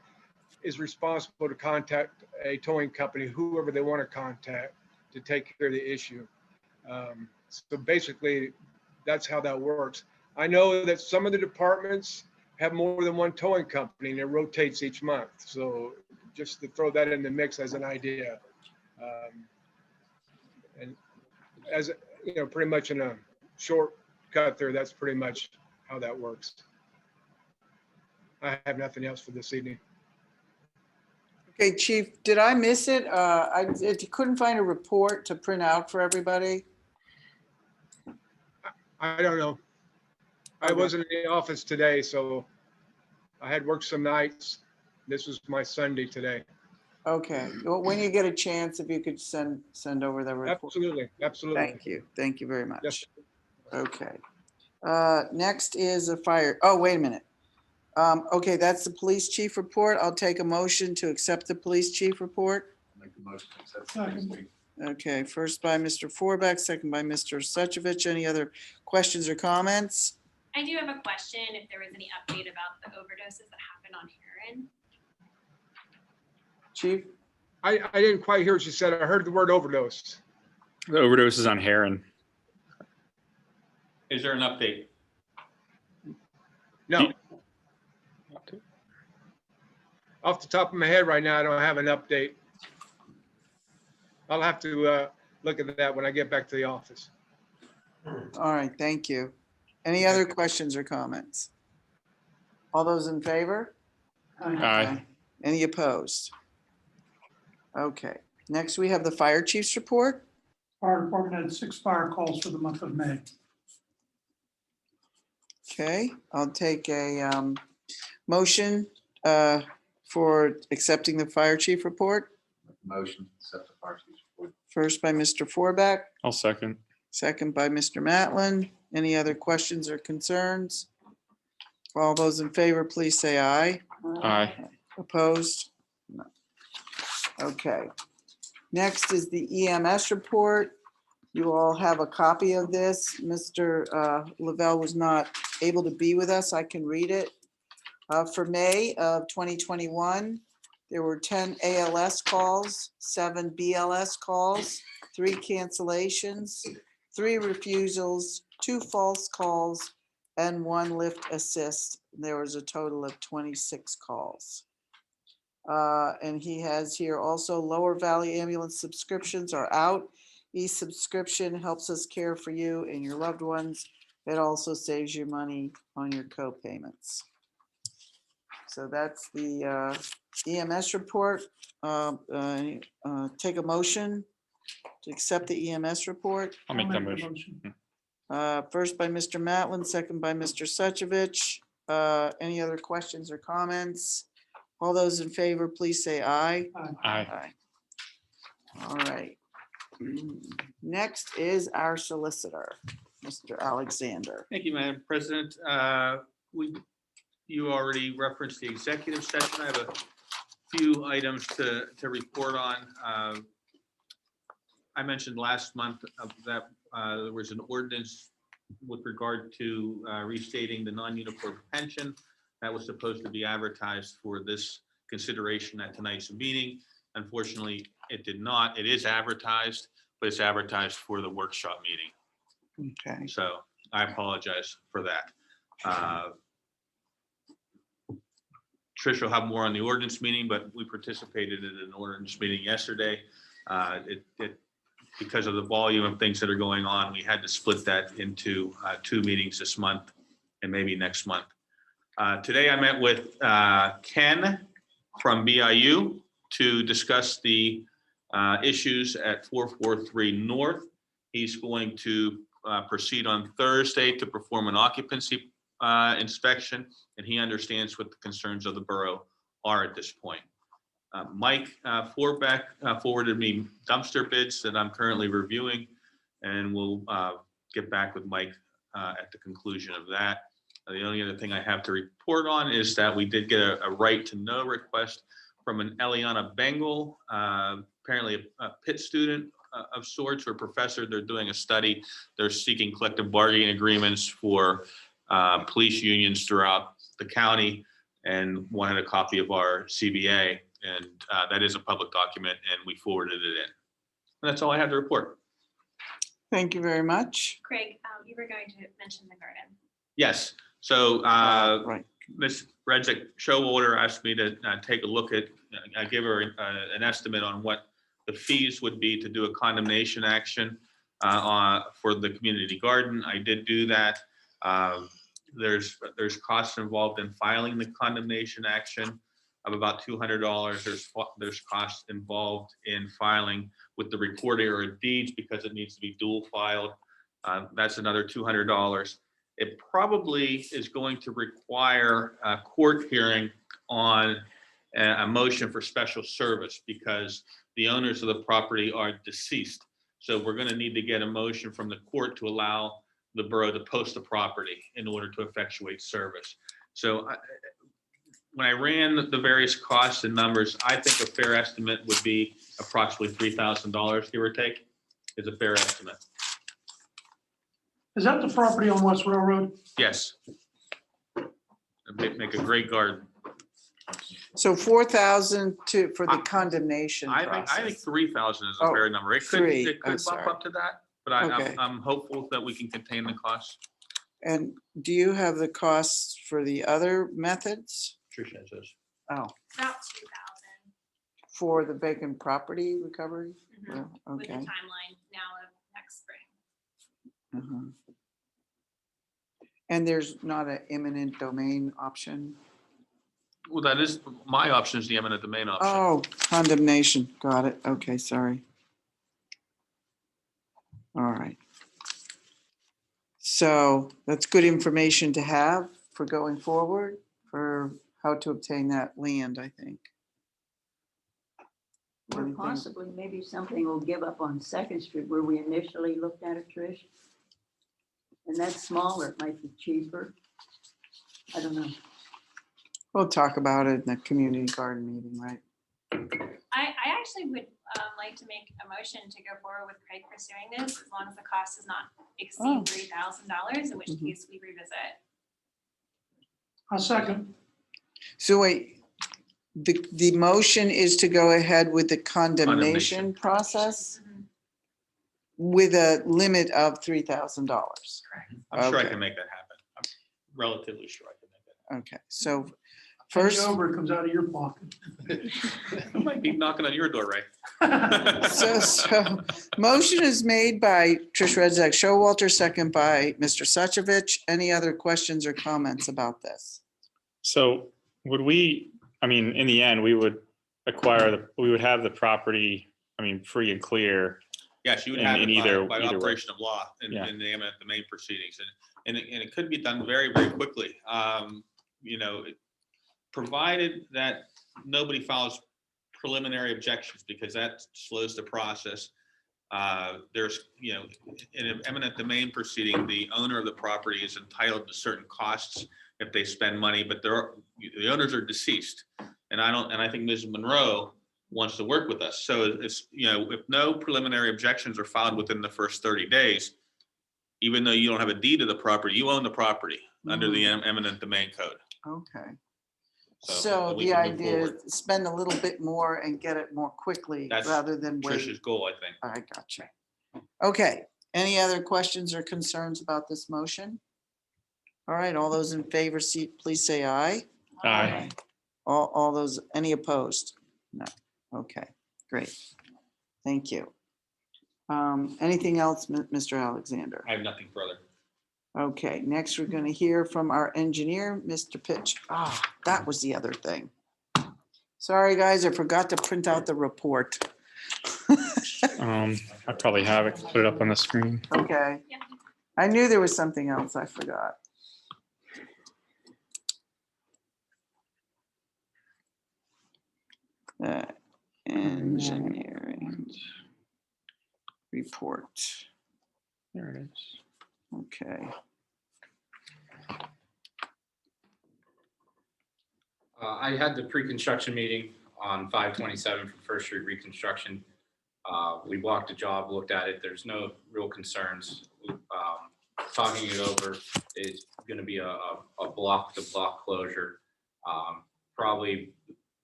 is responsible to contact a towing company, whoever they want to contact, to take care of the issue. So basically, that's how that works. I know that some of the departments have more than one towing company and it rotates each month. So just to throw that in the mix as an idea. And as you know, pretty much in a short cut there, that's pretty much how that works. I have nothing else for this evening. Okay, Chief, did I miss it? I couldn't find a report to print out for everybody. I don't know. I wasn't in the office today, so I had worked some nights. This was my Sunday today. Okay, well, when you get a chance, if you could send over the report. Absolutely, absolutely. Thank you very much. Yes. Okay. Next is a fire. Oh, wait a minute. Okay, that's the police chief report. I'll take a motion to accept the police chief report. Make the motion to accept the police chief. Okay, first by Mr. Forbeck, second by Mr. Suchovich. Any other questions or comments? I do have a question, if there was any update about the overdoses that happened on Heron. Chief? I didn't quite hear what you said. I heard the word overdose. The overdose is on Heron. Is there an update? No. Off the top of my head right now, I don't have an update. I'll have to look at that when I get back to the office. All right, thank you. Any other questions or comments? All those in favor? Aye. Any opposed? Okay, next we have the fire chief's report. Fire department had 6 fire calls for the month of May. Okay, I'll take a motion for accepting the fire chief report. Motion to accept the fire chief's report. First by Mr. Forbeck, I'll second. second by Mr. Matlin. Any other questions or concerns? All those in favor, please say aye. Aye. Opposed? No. Okay. Next is the EMS report. You all have a copy of this. Mr. Lavelle was not able to be with us. I can read it. For May of 2021, there were 10 ALS calls, 7 BLS calls, 3 cancellations, 3 refusals, 2 false calls, and 1 lift assist. There was a total of 26 calls. And he has here also lower value ambulance subscriptions are out. E-subscription helps us care for you and your loved ones. It also saves you money on your co-payments. So that's the EMS report. Take a motion to accept the EMS report. I'll make that motion. First by Mr. Matlin, second by Mr. Suchovich. Any other questions or comments? All those in favor, please say aye. Aye. All right. Next is our solicitor, Mr. Alexander. Thank you, Madam President. You already referenced the executive session. I have a few items to report on. I mentioned last month that there was an ordinance with regard to restating the non-uniform pension that was supposed to be advertised for this consideration at tonight's meeting. Unfortunately, it did not. It is advertised, but it's advertised for the workshop meeting. Okay. So I apologize for that. Trish will have more on the ordinance meeting, but we participated in an ordinance meeting yesterday. Because of the volume of things that are going on, we had to split that into 2 meetings this month and maybe next month. Today I met with Ken from BIU to discuss the issues at 443 North. He's going to proceed on Thursday to perform an occupancy inspection, and he understands what the concerns of the borough are at this point. Mike Forbeck forwarded me dumpster bids that I'm currently reviewing, and we'll get back with Mike at the conclusion of that. The only other thing I have to report on is that we did get a right to know request from an Eliana Bengal, apparently a Pitt student of sorts or professor. They're doing a study. They're seeking collective bargaining agreements for police unions throughout the county and wanted a copy of our CBA. And that is a public document, and we forwarded it in. And that's all I have to report. Thank you very much. Craig, you were going to mention the garden. Yes. So Right. Ms. Redzik Showalter asked me to take a look at, I give her an estimate on what the fees would be to do a condemnation action for the community garden. I did do that. There's costs involved in filing the condemnation action of about $200. There's costs involved in filing with the recorder of deeds because it needs to be dual filed. That's another $200. It probably is going to require a court hearing on a motion for special service because the owners of the property are deceased. So we're going to need to get a motion from the court to allow the borough to post the property in order to effectuate service. So when I ran the various costs and numbers, I think a fair estimate would be approximately $3,000, give or take, is a fair estimate. Is that the property on West Railroad? Yes. Make a great garden. So 4,000 for the condemnation I process. think 3,000 is a Oh, fair number. It could three. bump sorry. up to that, but Okay. I'm hopeful that we can contain the costs. And do you have the costs for the other methods? Tricia has those. Oh, About 2,000 for the vacant property recovery? with the Yeah, okay. timeline now of next spring. Uh-huh. And there's not an eminent domain option? Well, that is, my option is the eminent domain option. Oh, condemnation. Got it. Okay, sorry. All right. So that's good information to have for going forward, for how to obtain that land, I think. Or Anything? possibly maybe something will give up on Second Street where we initially looked at it, Trish. And that's smaller, it might be cheaper. I don't know. We'll talk about it in the community garden meeting, right? I actually would like to make a motion to go forward with Craig pursuing this, as long as the cost does not Oh. exceed $3,000, in which Mhm. case we revisit. A second. So wait, the motion is to go ahead with the condemnation process with a limit of $3,000. I'm sure I Okay. can make that happen. I'm relatively sure I can make that. Okay, so First first, over comes out of your pocket. I might be knocking on your door, Ray. so motion is made by Trish Redzak Showalter, second by Mr. Suchovich. Any other questions or comments about this? So would we, I mean, in the end, we would we would have the property, I mean, free and clear. Yes, you would In- have in it either- by either way. operation of law in Yeah. the eminent domain proceedings. And it could be done very, very quickly. You know, provided that nobody files preliminary objections, because that slows the process. There's, you know, in an eminent domain proceeding, the owner of the property is entitled to certain costs if they spend money, but the owners are deceased. And I think Ms. Monroe wants to work with us. So it's, you know, if no preliminary objections are filed within the first 30 days, even though you don't have a deed to the property, you own the property under the eminent domain code. Okay. So So we the can move idea forward. is spend a little bit more and get it more quickly That's rather than Trish's wait. goal, I think. I got you. Okay, any other questions or concerns about this motion? All right, all those in favor, please say aye. Aye. All those, any opposed? No. Okay, great. Thank you. Anything else, Mr. Alexander? I have nothing further. Okay, next we're going to hear from our engineer, Mr. Pitch. Ah, that was the other thing. Sorry, guys, I forgot to print out the report. I probably have it, put it up on the screen. Okay. I knew there was something else I forgot. Engineering report. There it is. Okay. I had the pre-construction meeting on 527 for First Street reconstruction. We walked the job, looked at it. There's no real concerns. Talking it over, it's going to be a block-to-block closure, probably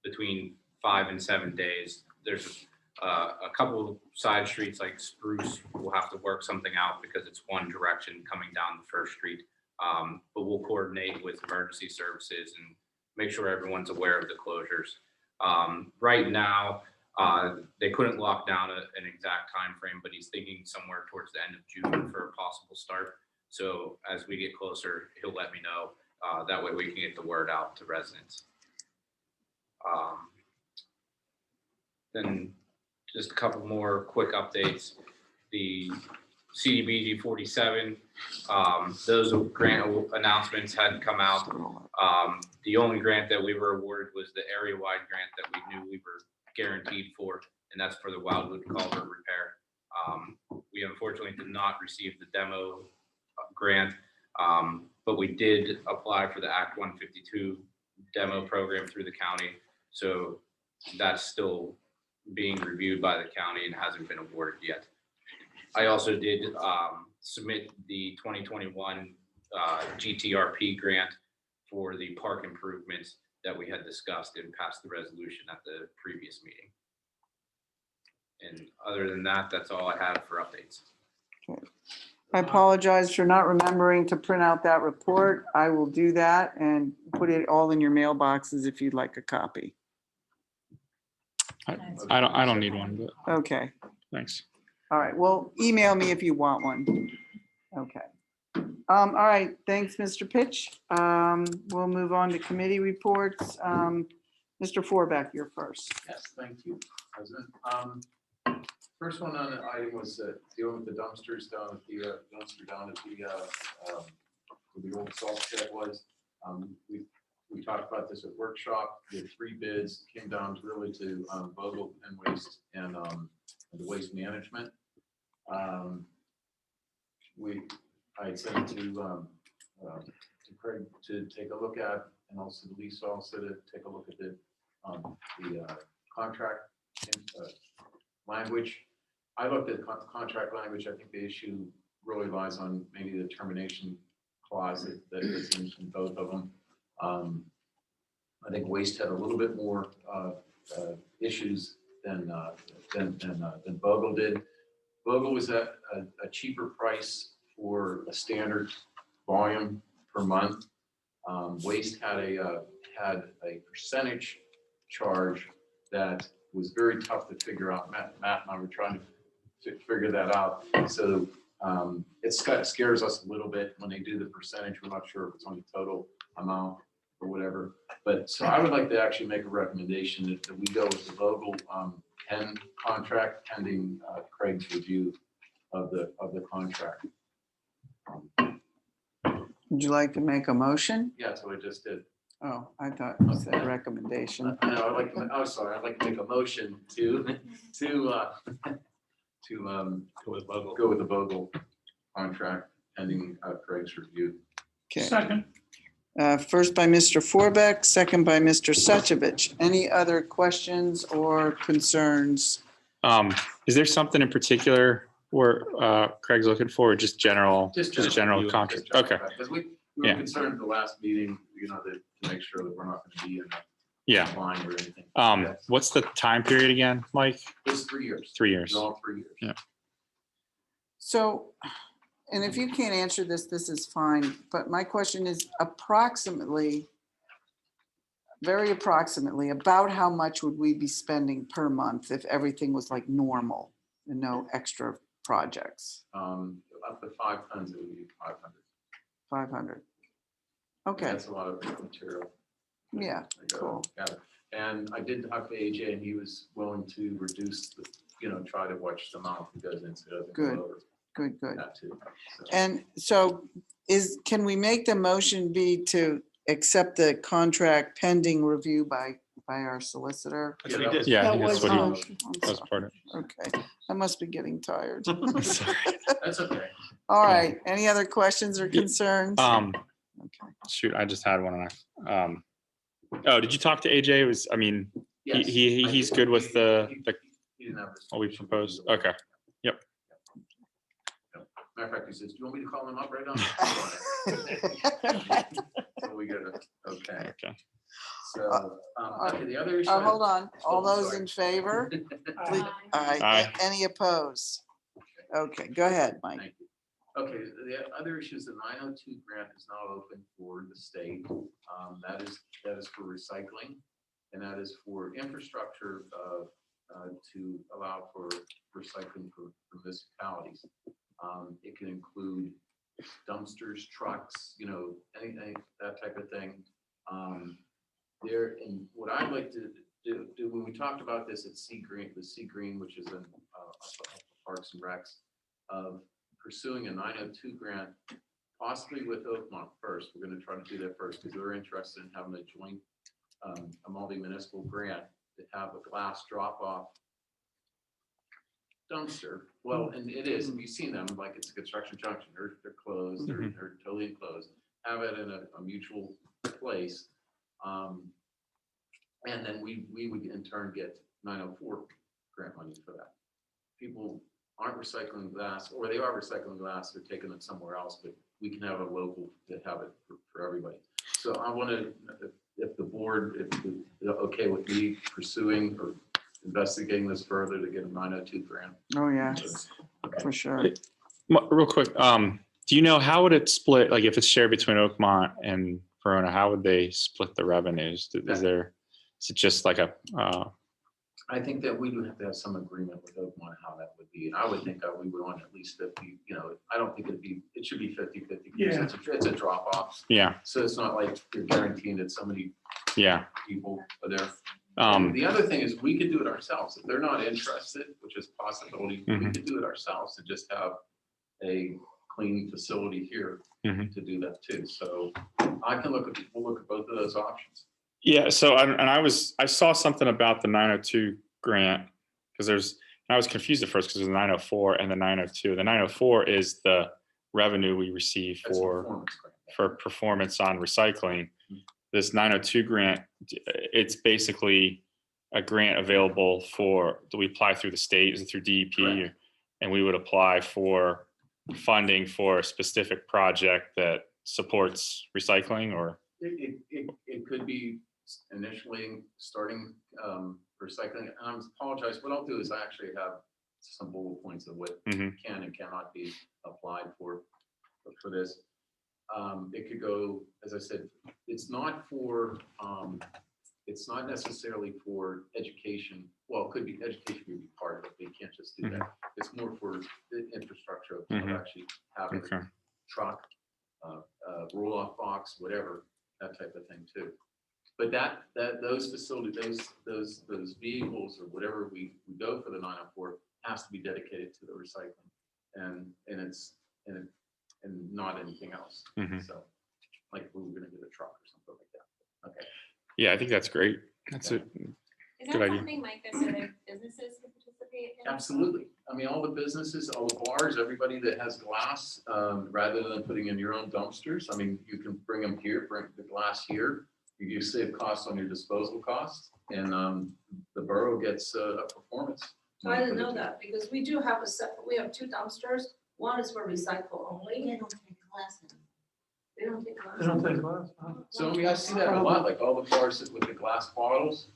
between 5 and 7 days. There's a couple of side streets like Spruce. We'll have to work something out because it's one direction coming down the First Street. But we'll coordinate with emergency services and make sure everyone's aware of the closures. Right now, they couldn't lock down an exact time frame, but he's thinking somewhere towards the end of June for a possible start. So as we get closer, he'll let me know. That way we can get the word out to residents. Then just a couple more quick updates. The CDBG 47, those grant announcements hadn't come out. The only grant that we were awarded was the area-wide grant that we knew we were guaranteed for, and that's for the Wildwood Culvert repair. We unfortunately did not receive the demo grant, but we did apply for the Act 152 demo program through the county. So that's still being reviewed by the county and hasn't been awarded yet. I also did submit the 2021 GTRP grant for the park improvements that we had discussed and passed the resolution at the previous meeting. And other than that, that's all I have for updates. I apologize for not remembering to print out that report. I will do that and put it all in your mailboxes if you'd like a copy. I don't need one, but Okay. thanks. All right. Well, email me if you want one. Okay. All right. Thanks, Mr. Pitch. We'll move on to committee reports. Mr. Forbeck, you're first. Yes, thank you, President. First one on the item was dealing with the dumpsters down at the dumpster down at where the old salt shed was. We talked about this at workshop. We had 3 bids, came down really to Vogel and Waste and the waste management. I sent it to Craig to take a look at, and also to Lisa also to take a look at the contract language. I looked at contract language. I think the issue really lies on maybe the termination clause that is in both of them. I think Waste had a little bit more issues than Vogel did. Vogel was at a cheaper price for a standard volume per month. Waste had a percentage charge that was very tough to figure out. Matt and I were trying to figure that out. So it scares us a little bit when they do the percentage. We're not sure if it's on the total amount, or whatever. But so I would like to actually make a recommendation that we go with the Vogel Penn contract pending Craig's review of the contract. Would you like to make a motion? Yeah, that's what I just did. Oh, I thought you said recommendation. No, I'd like, I'm sorry, I'd like to make a motion to go with the Vogel contract pending Craig's review. Okay. Second. First by Mr. Forbeck, second by Mr. Suchovich. Any other questions or concerns? Is there something in particular where Craig's looking for, or just general contract? Okay. Because we were concerned at the last meeting, to make sure that we're not going to be in Yeah. line or anything. What's the time period again, Mike? It's 3 years. 3 years. It's all 3 years. Yeah. So, and if you can't answer this, this is fine, but my question is approximately, very approximately, about how much would we be spending per month if everything was like normal and no extra projects? Up to 5 tons, it would be 500. 500. Okay, That's a lot of material. yeah, cool. Yeah. And I did talk to AJ, and he was willing to reduce the, try to watch the amount he goes into. Good. Good. That too. So, And so can we make the motion be to accept the contract pending review by our solicitor? That's what he did. Yeah, I think That that's was what the he, motion. I'm that was sorry. part of it. Okay, I must be getting tired. That's okay. All right, any other questions or concerns? Okay. Shoot, I just had one. Oh, did you talk to AJ? It was, Yes, he's good with the He didn't have this. what we proposed. Okay. Yep. Matter of fact, he says, do you want me to call him up right now? So we get it. Okay. Okay. So, okay, the other issue. Hold on, all Oh, those sorry. in favor? Please- Aye. Aye. Any opposed? Okay, go ahead, Mike. Thank you. Okay, the other issue is the 902 grant is now open for the state. That is for recycling, and that is for infrastructure to allow for recycling for municipalities. It can include dumpsters, trucks, anything, that type of thing. And what I'd like to do when we talked about this at Sea Green, which is in Parks and Recs, of pursuing a 902 grant, possibly with Oakmont first. We're going to try to do that first because we're interested in having a joint, a multi-municipal grant to have a glass drop-off dumpster. Well, and it is, if you've seen them, like it's a construction junction, they're closed, they're totally enclosed. Have it in a mutual place. And then we would in turn get 904 grant money for that. People aren't recycling glass, or they are recycling glass, they're taking it somewhere else, but we can have a local that have it for everybody. So I want to, if the board, if okay with me pursuing or investigating this further to get a 902 grant. Oh, yeah, for sure. Real quick, do you know how would it split? Like if it's shared between Oakmont and Verona, how would they split the revenues? Is it just like a? I think that we would have to have some agreement with Oakmont how that would be, and I would think that we would want at least 50. I don't think it should be 50-50. Yeah. It's a drop off. Yeah. So it's not like you're guaranteeing that so many people are there. The other thing is we could do it ourselves. If they're not interested, which is a possibility, we could do it ourselves to just have a clean facility here to do that too. So we'll look at both of those options. Yeah. So I saw something about the 902 grant because I was confused at first because there's a 904 and the 902. The 904 is the revenue we receive for performance on recycling. This 902 grant, it's basically a grant available do we apply through the state? Is it through DEP? And we would apply for funding for a specific project that supports recycling, or? It could be initially starting recycling. And I apologize. What I'll do is I actually have some bullet points of what can and cannot be applied for this. It could go, as I said, it's not necessarily for education. Well, it could be education could be part of it, but you can't just do that. It's more for the infrastructure of actually having a truck, roll-off box, whatever, that type of thing too. But those facilities, those vehicles or whatever we go for the 904 has to be dedicated to the recycling and not anything else. Mhm. So like we were gonna get a truck or something like that. Okay. Yeah, I think that's great. That's it. Is Good that idea. something like this other businesses can participate in? Absolutely. I mean, all the businesses, all the bars, everybody that has glass, rather than putting in your own dumpsters, I mean, you can bring them here, bring the glass here. You save costs on your disposal costs, and the borough gets a performance. So I didn't know that, because we do have we have 2 dumpsters. One is for recycle only. They don't take glass. They don't take glass. They don't take glass. So I mean, I see that a lot, like all the bars that with the glass bottles,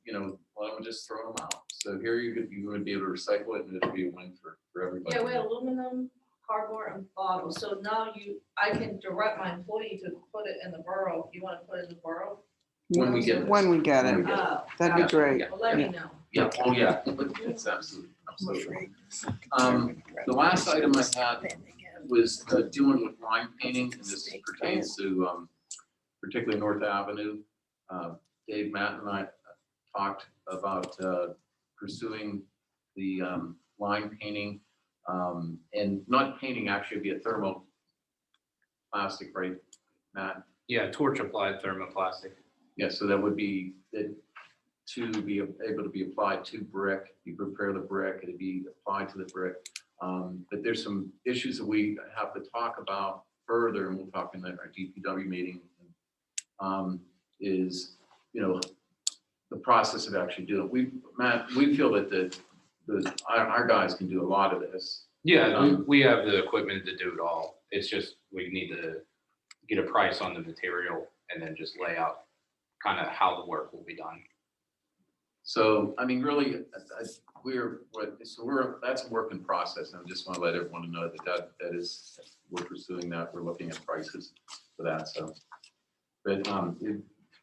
you know, why don't we just throw them out? So here you would be able to recycle it and it'd be a win for everybody. Yeah, we have aluminum, cardboard, and bottles. So now I can direct my employee to put it in the borough. You want to put it in the borough? When we get it. When we get it, Oh, that'd be gotcha. great. Well, let me know. Yeah, oh yeah, it's absolutely. The last item I had was dealing with line painting, and this pertains to particularly North Avenue. Dave, Matt, and I talked about pursuing the line painting, and not painting, actually be a thermoplastic, right, Matt? Yeah, torch applied thermoplastic. Yeah, so that would be to be able to be applied to brick. You prepare the brick, it'd be applied to the brick. But there's some issues that we have to talk about further, and we'll talk in our DPW meeting. Is, you know, the process of actually doing it. Matt, we feel that our guys can do a lot of this. Yeah, we have the equipment to do it all. It's just, we need to get a price on the material and then just lay out kind of how the work will be done. So, I mean, really, that's a work in process, and I just want to let everyone know that is, we're pursuing that. We're looking at prices for that, so. But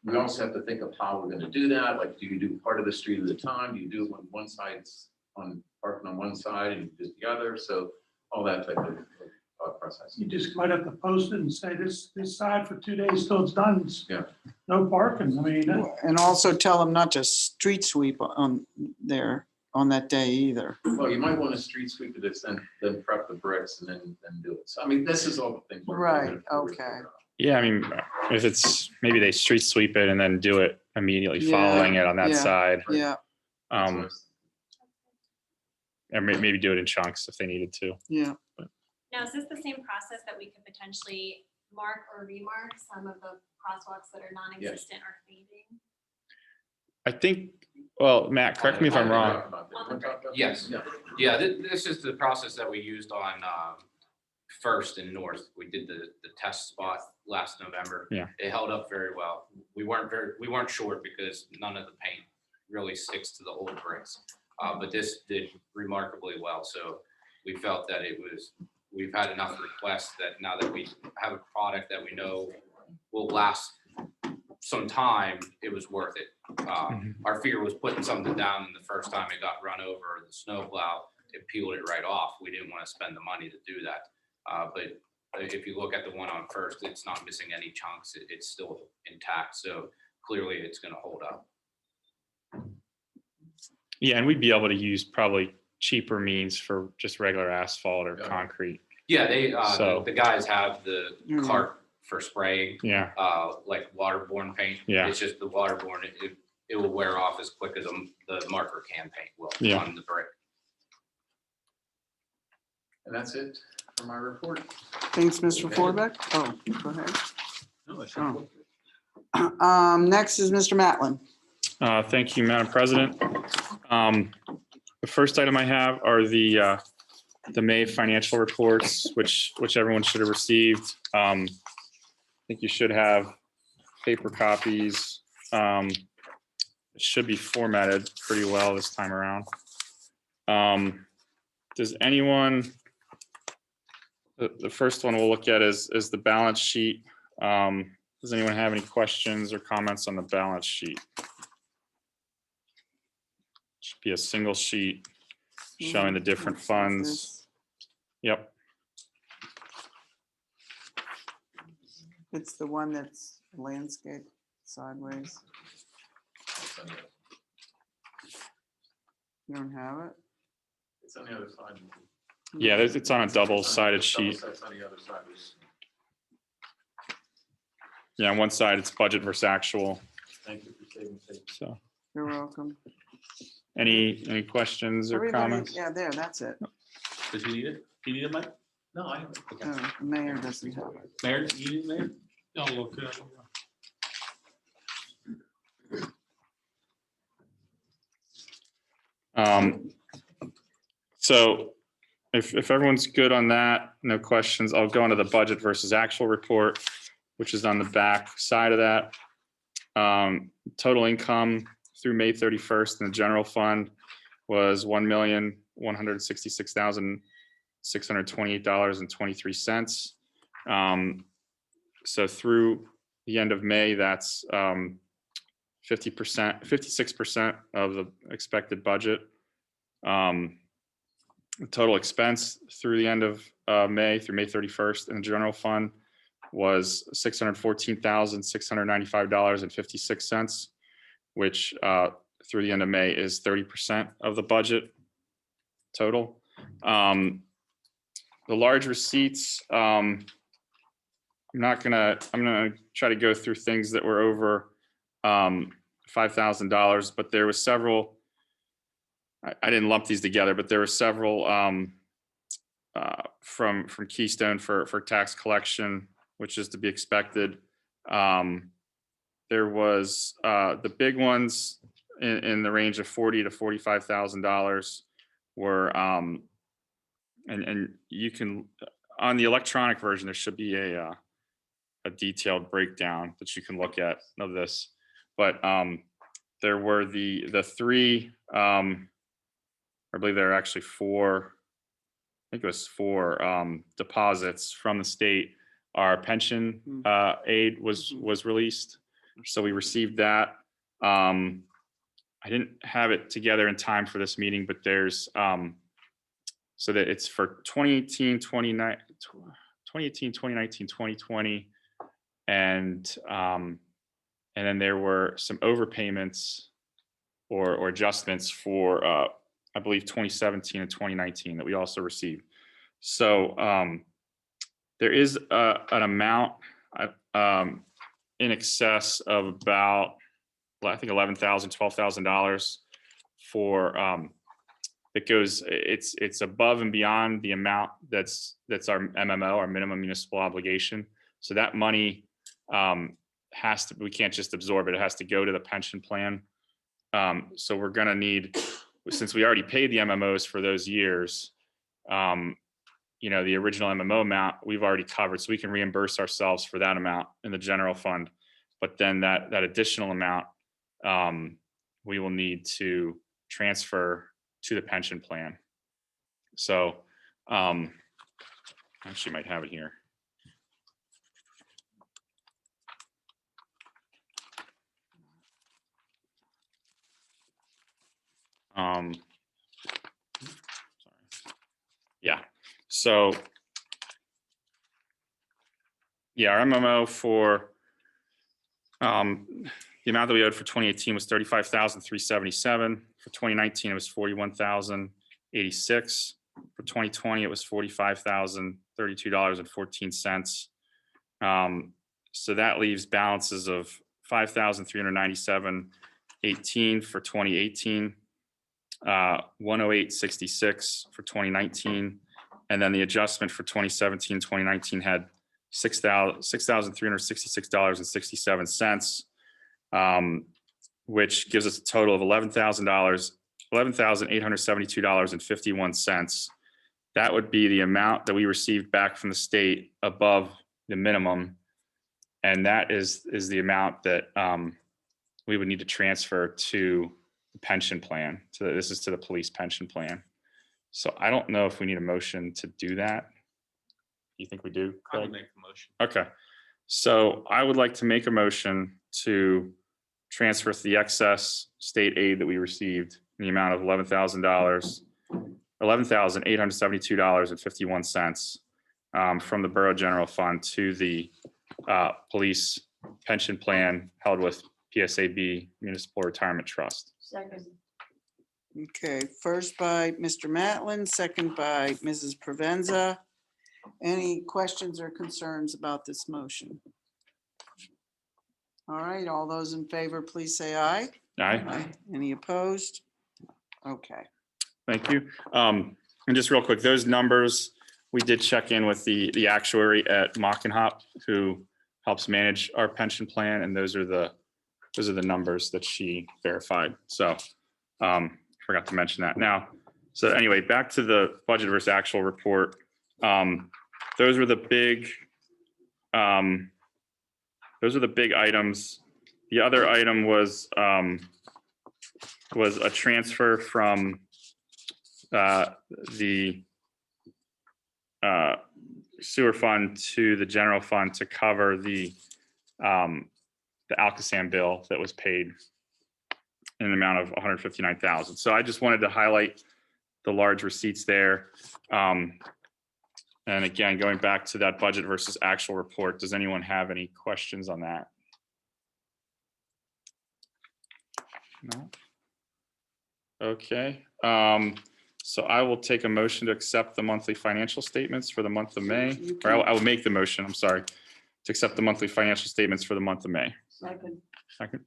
we also have to think of how we're gonna do that. Like, do you do part of the street at a time? Do you do it when one side's parking on one side and just the other? So all that type of thought process. You just might have to post it and say this side for 2 days till it's done. Yeah. No parking. I mean, And also tell them not to street sweep on there on that day either. Well, you might want to street sweep it, then prep the bricks and then do it. So I mean, this is all the things. Right, okay. Yeah, I mean, if it's, maybe they street sweep it and then do it immediately following it on that side. Yeah, And maybe do it in chunks if they needed to. yeah. Now, is this the same process that we could potentially mark or remark some of the crosswalks that are non-existent or fading? I think, well, Matt, correct me if I'm wrong. Yes, yeah, this is the process that we used on First and North. We did the test spot last November. Yeah. It held up very well. We weren't short because none of the paint really sticks to the old bricks. But this did remarkably well. So we felt that we've had enough requests that now that we have a product that we know will last some time, it was worth it. Our fear was putting something down, and the first time it got run over the snowplow, it peeled it right off. We didn't want to spend the money to do that. But if you look at the one on First, it's not missing any chunks. It's still intact. So clearly it's going to hold up. Yeah, and we'd be able to use probably cheaper means for just regular asphalt or concrete. Yeah, So- the guys have the cart for spraying, Yeah. like waterborne paint. Yeah. It's just the waterborne, it will wear off as quick as the marker can paint will Yeah. on the brick. And that's it for my report. Thanks, Mr. Forbeck. Oh, go ahead. No, that's Next is Mr. Matlin. Thank you, Madam President. The first item I have are the May financial reports, which everyone should have received. I think you should have paper copies. It should be formatted pretty well this time around. Does anyone, the first one we'll look at is the balance sheet. Does anyone have any questions or comments on the balance sheet? Should be a single sheet showing the different funds. Yep. It's the one that's landscape sideways. You don't have it? It's on the other side. Yeah, it's on a double-sided sheet. It's on the other side. Yeah, on one side, it's budget versus actual. Thank you for saving tape. So, You're welcome. any questions or Everybody, comments? yeah, there, that's it. Does he need it? Do you need it, Mike? No, I don't. Okay. No, the mayor doesn't have it. Mayor, you need it, Mayor? Oh, look. So if everyone's good on that, no questions, I'll go into the budget versus actual report, which is on the back side of that. Total income through May 31st in the general fund was $1,166,628.23. So through the end of May, that's 56% of the expected budget. The total expense through the end of May, through May 31st in the general fund was $614,695.56, which through the end of May is 30% of the budget total. The large receipts, I'm gonna try to go through things that were over $5,000, but there was several. I didn't lump these together, but there were several from Keystone for tax collection, which is to be expected. There was the big ones in the range of $40,000 to $45,000 were, and you can, on the electronic version, there should be a detailed breakdown that you can look at of this. But there were the three, I believe there are actually four, I think it was four deposits from the state. Our pension aid was released, so we received that. I didn't have it together in time for this meeting, but there's so that it's for 2018, 2019, 2020, and then there were some overpayments or adjustments for I believe 2017 and 2019 that we also received. So there is an amount in excess of about, I think $11,000, $12,000 for that goes. It's above and beyond the amount that's our MMO, our minimum municipal obligation. So that money has to. We can't just absorb it. It has to go to the pension plan. So we're gonna need, since we already paid the MMOs for those years, the original MMO amount we've already covered, so we can reimburse ourselves for that amount in the general fund. But then that additional amount, we will need to transfer to the pension plan. So actually might have it here. Sorry. Yeah. So yeah, our MMO for the amount that we owed for 2018 was $35,377. For 2019, it was $41,086. For 2020, it was $45,032.14. So that leaves balances of $5,397.18 for 2018. 108.66 for 2019, and then the adjustment for 2017, 2019 had $6,366.67, which gives us a total of $11,872.51. That would be the amount that we received back from the state above the minimum, and that is the amount that we would need to transfer to the pension plan. So this is to the police pension plan. So I don't know if we need a motion to do that. You think we do, I Craig? would make the motion. Okay. So I would like to make a motion to transfer the excess state aid that we received in the amount of $11,872.51 from the Borough General Fund to the police pension plan held with PSAB Municipal Retirement Trust. Second. Okay, first by Mr. Matlin, second by Mrs. Provenza. Any questions or concerns about this motion? All right, all those in favor, please say aye. Aye. Any opposed? Okay. Thank you. And just real quick, those numbers, we did check in with the actuary at Mockenhop who helps manage our pension plan, and those are the numbers that she verified. So forgot to mention that. Now, so anyway, back to the budget versus actual report. Those were the big items. The other item was a transfer from the sewer fund to the general fund to cover the Alcoasand bill that was paid in an amount of $159,000. So I just wanted to highlight the large receipts there. And again, going back to that budget versus actual report, does anyone have any questions on that? No? Okay. So I will take a motion to accept the monthly financial statements for the month of May. Or I will make the motion, I'm sorry, to accept the monthly financial statements for the month of May. Second. Second.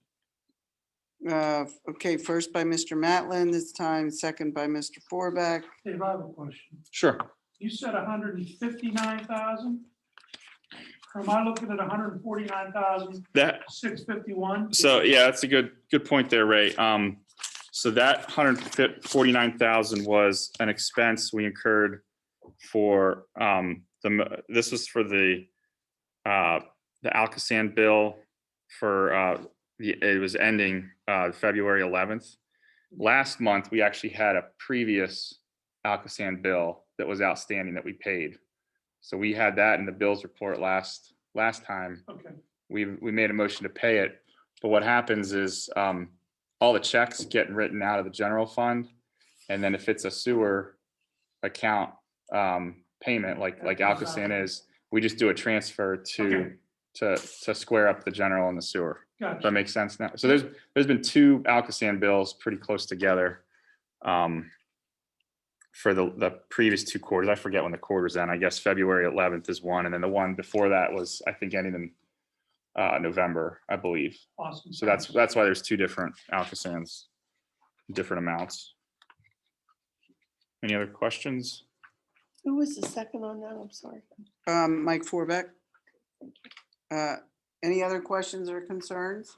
Okay, first by Mr. Matlin this time, second by Mr. Forbeck. Dave, I have a question. Sure. You said 159,000? Or am I looking at 149,651? So yeah, that's a good point there, Ray. So that 149,000 was an expense we incurred for this was for the Alcoasand bill for it was ending February 11th. Last month, we actually had a previous Alcoasand bill that was outstanding that we paid. So we had that in the bills report last time. Okay. We made a motion to pay it, but what happens is all the checks get written out of the general fund, and then if it's a sewer account payment like Alcoasand is, we just do a transfer to square up the general and the sewer. Gotcha. Does that make sense now? So there's been two Alcoasand bills pretty close together for the previous 2 quarters. I forget when the quarters end. I guess February 11th is one, and then the one before that was, I think, ending in November, I believe. Awesome. So that's why there's 2 different Alcoasands, different amounts. Any other questions? Who was the second on that? I'm sorry. Mike Forbeck. Any other questions or concerns?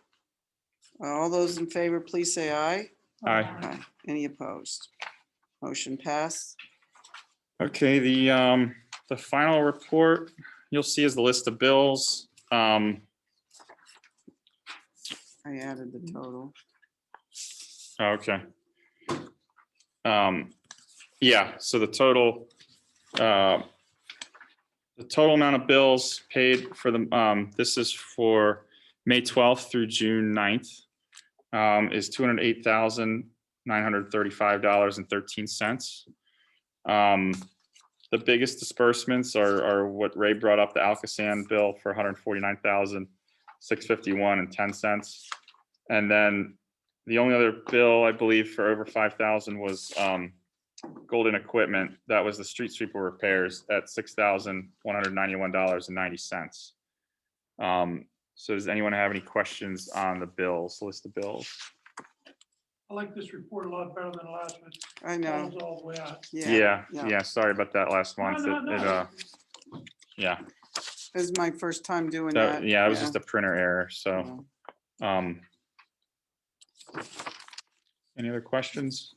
All those in favor, please say aye. Aye. Any opposed? Motion passed. Okay, the final report you'll see is the list of bills. I added the total. Okay. Yeah, so the total amount of bills paid for the this is for May 12th through June 9th is $208,935.13. The biggest disbursements are what Ray brought up, the Alcoasand bill for $149,651.10. And then the only other bill I believe for over 5,000 was Golden Equipment. That was the street sweeper repairs at $6,191.90. So does anyone have any questions on the bills, list of bills? I like this report a lot better than the last one. I know. It was all the way out. Yeah. Sorry about that last month. No. Yeah. This is my first time doing that. Yeah, it was just a printer error. So, any other questions?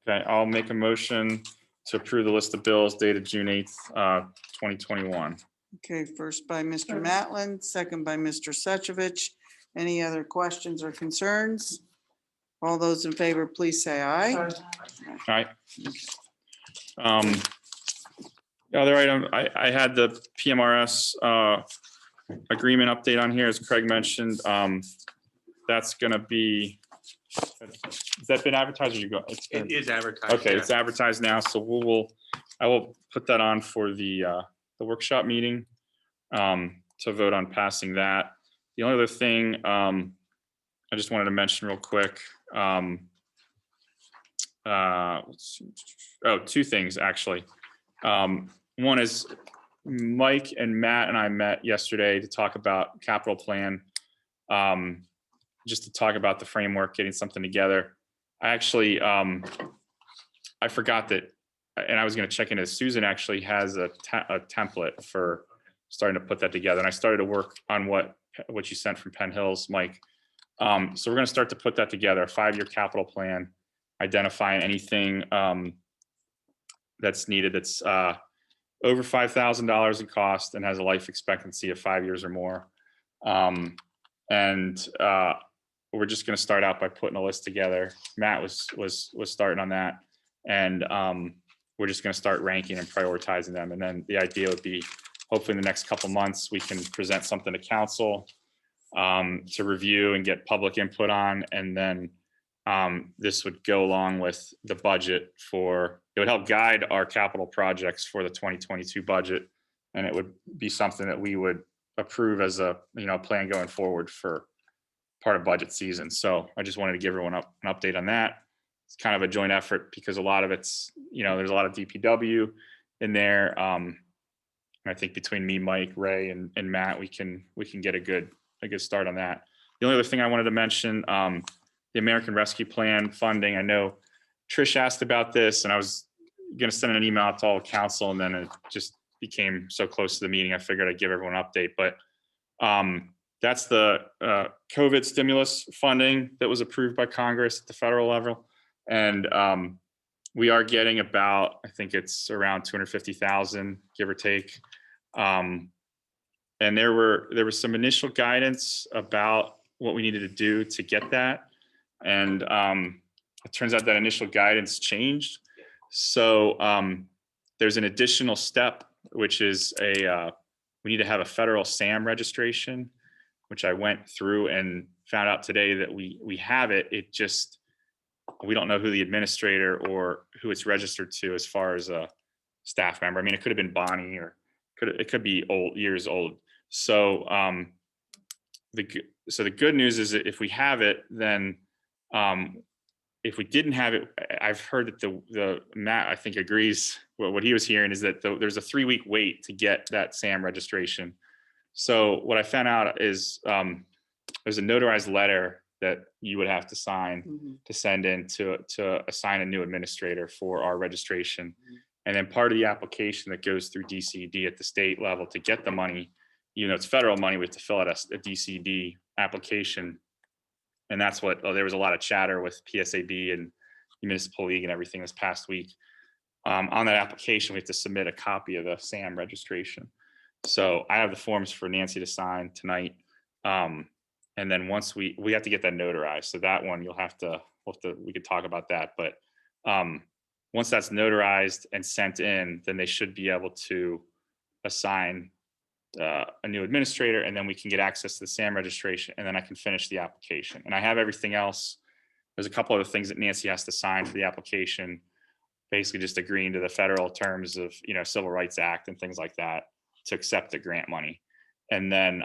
Okay, I'll make a motion to approve the list of bills dated June 8th, 2021. Okay, first by Mr. Matlin, second by Mr. Suchovich. Any other questions or concerns? All those in favor, please say aye. All right. The other item, I had the PMRS agreement update on here, as Craig mentioned. That's gonna be, has that been advertised or you go? It is advertised. Okay, yeah. it's advertised now, so I will put that on for the workshop meeting. to vote on passing that. The only other thing I just wanted to mention real quick. Let's see. Oh, two things actually. One is Mike and Matt and I met yesterday to talk about capital plan. Just to talk about the framework, getting something together. I actually, I forgot that, and I was going to check into. Susan actually has a template for starting to put that together, and I started to work on what you sent from Penn Hills, Mike. So we're going to start to put that together, a 5-year capital plan, identifying anything that's needed that's over $5,000 in cost and has a life expectancy of 5 years or more. We're just going to start out by putting a list together. Matt was starting on that, and we're just going to start ranking and prioritizing them. And then the idea would be, hopefully in the next couple months, we can present something to council to review and get public input on. And then this would go along with the budget it would help guide our capital projects for the 2022 budget. And it would be something that we would approve as a plan going forward for part of budget season. So I just wanted to give everyone an update on that. It's kind of a joint effort because a lot of it's, there's a lot of DPW in there. And I think between me, Mike, Ray, and Matt, we can get a good start on that. The only other thing I wanted to mention, the American Rescue Plan funding. I know Trish asked about this, and I was going to send an email out to all council, and then it just became so close to the meeting, I figured I'd give everyone an update. But that's the COVID stimulus funding that was approved by Congress at the federal level. And we are getting about, I think it's around 250,000, give or take. And there was some initial guidance about what we needed to do to get that. And it turns out that initial guidance changed. So there's an additional step, which is we need to have a federal SAM registration, which I went through and found out today that we have it. It just, we don't know who the administrator or who it's registered to as far as a staff member. I mean, it could have been Bonnie, or it could be years old. So the good news is that if we have it, then if we didn't have it, I've heard that the Matt, I think, agrees. What he was hearing is that there's a 3-week wait to get that SAM registration. So what I found out is there's a notarized letter that you would have to sign to send in to assign a new administrator for our registration. And then part of the application that goes through DCD at the state level to get the money, it's federal money, we have to fill out a DCD application. And that's what, there was a lot of chatter with PSAB and the Municipal League and everything this past week. On that application, we have to submit a copy of the SAM registration. So I have the forms for Nancy to sign tonight. And then once we have to get that notarized. So that one we could talk about that. But once that's notarized and sent in, then they should be able to assign a new administrator, and then we can get access to the SAM registration, and then I can finish the application. And I have everything else. There's a couple other things that Nancy has to sign for the application, basically just agreeing to the federal terms of, Civil Rights Act and things like that to accept the grant money. And then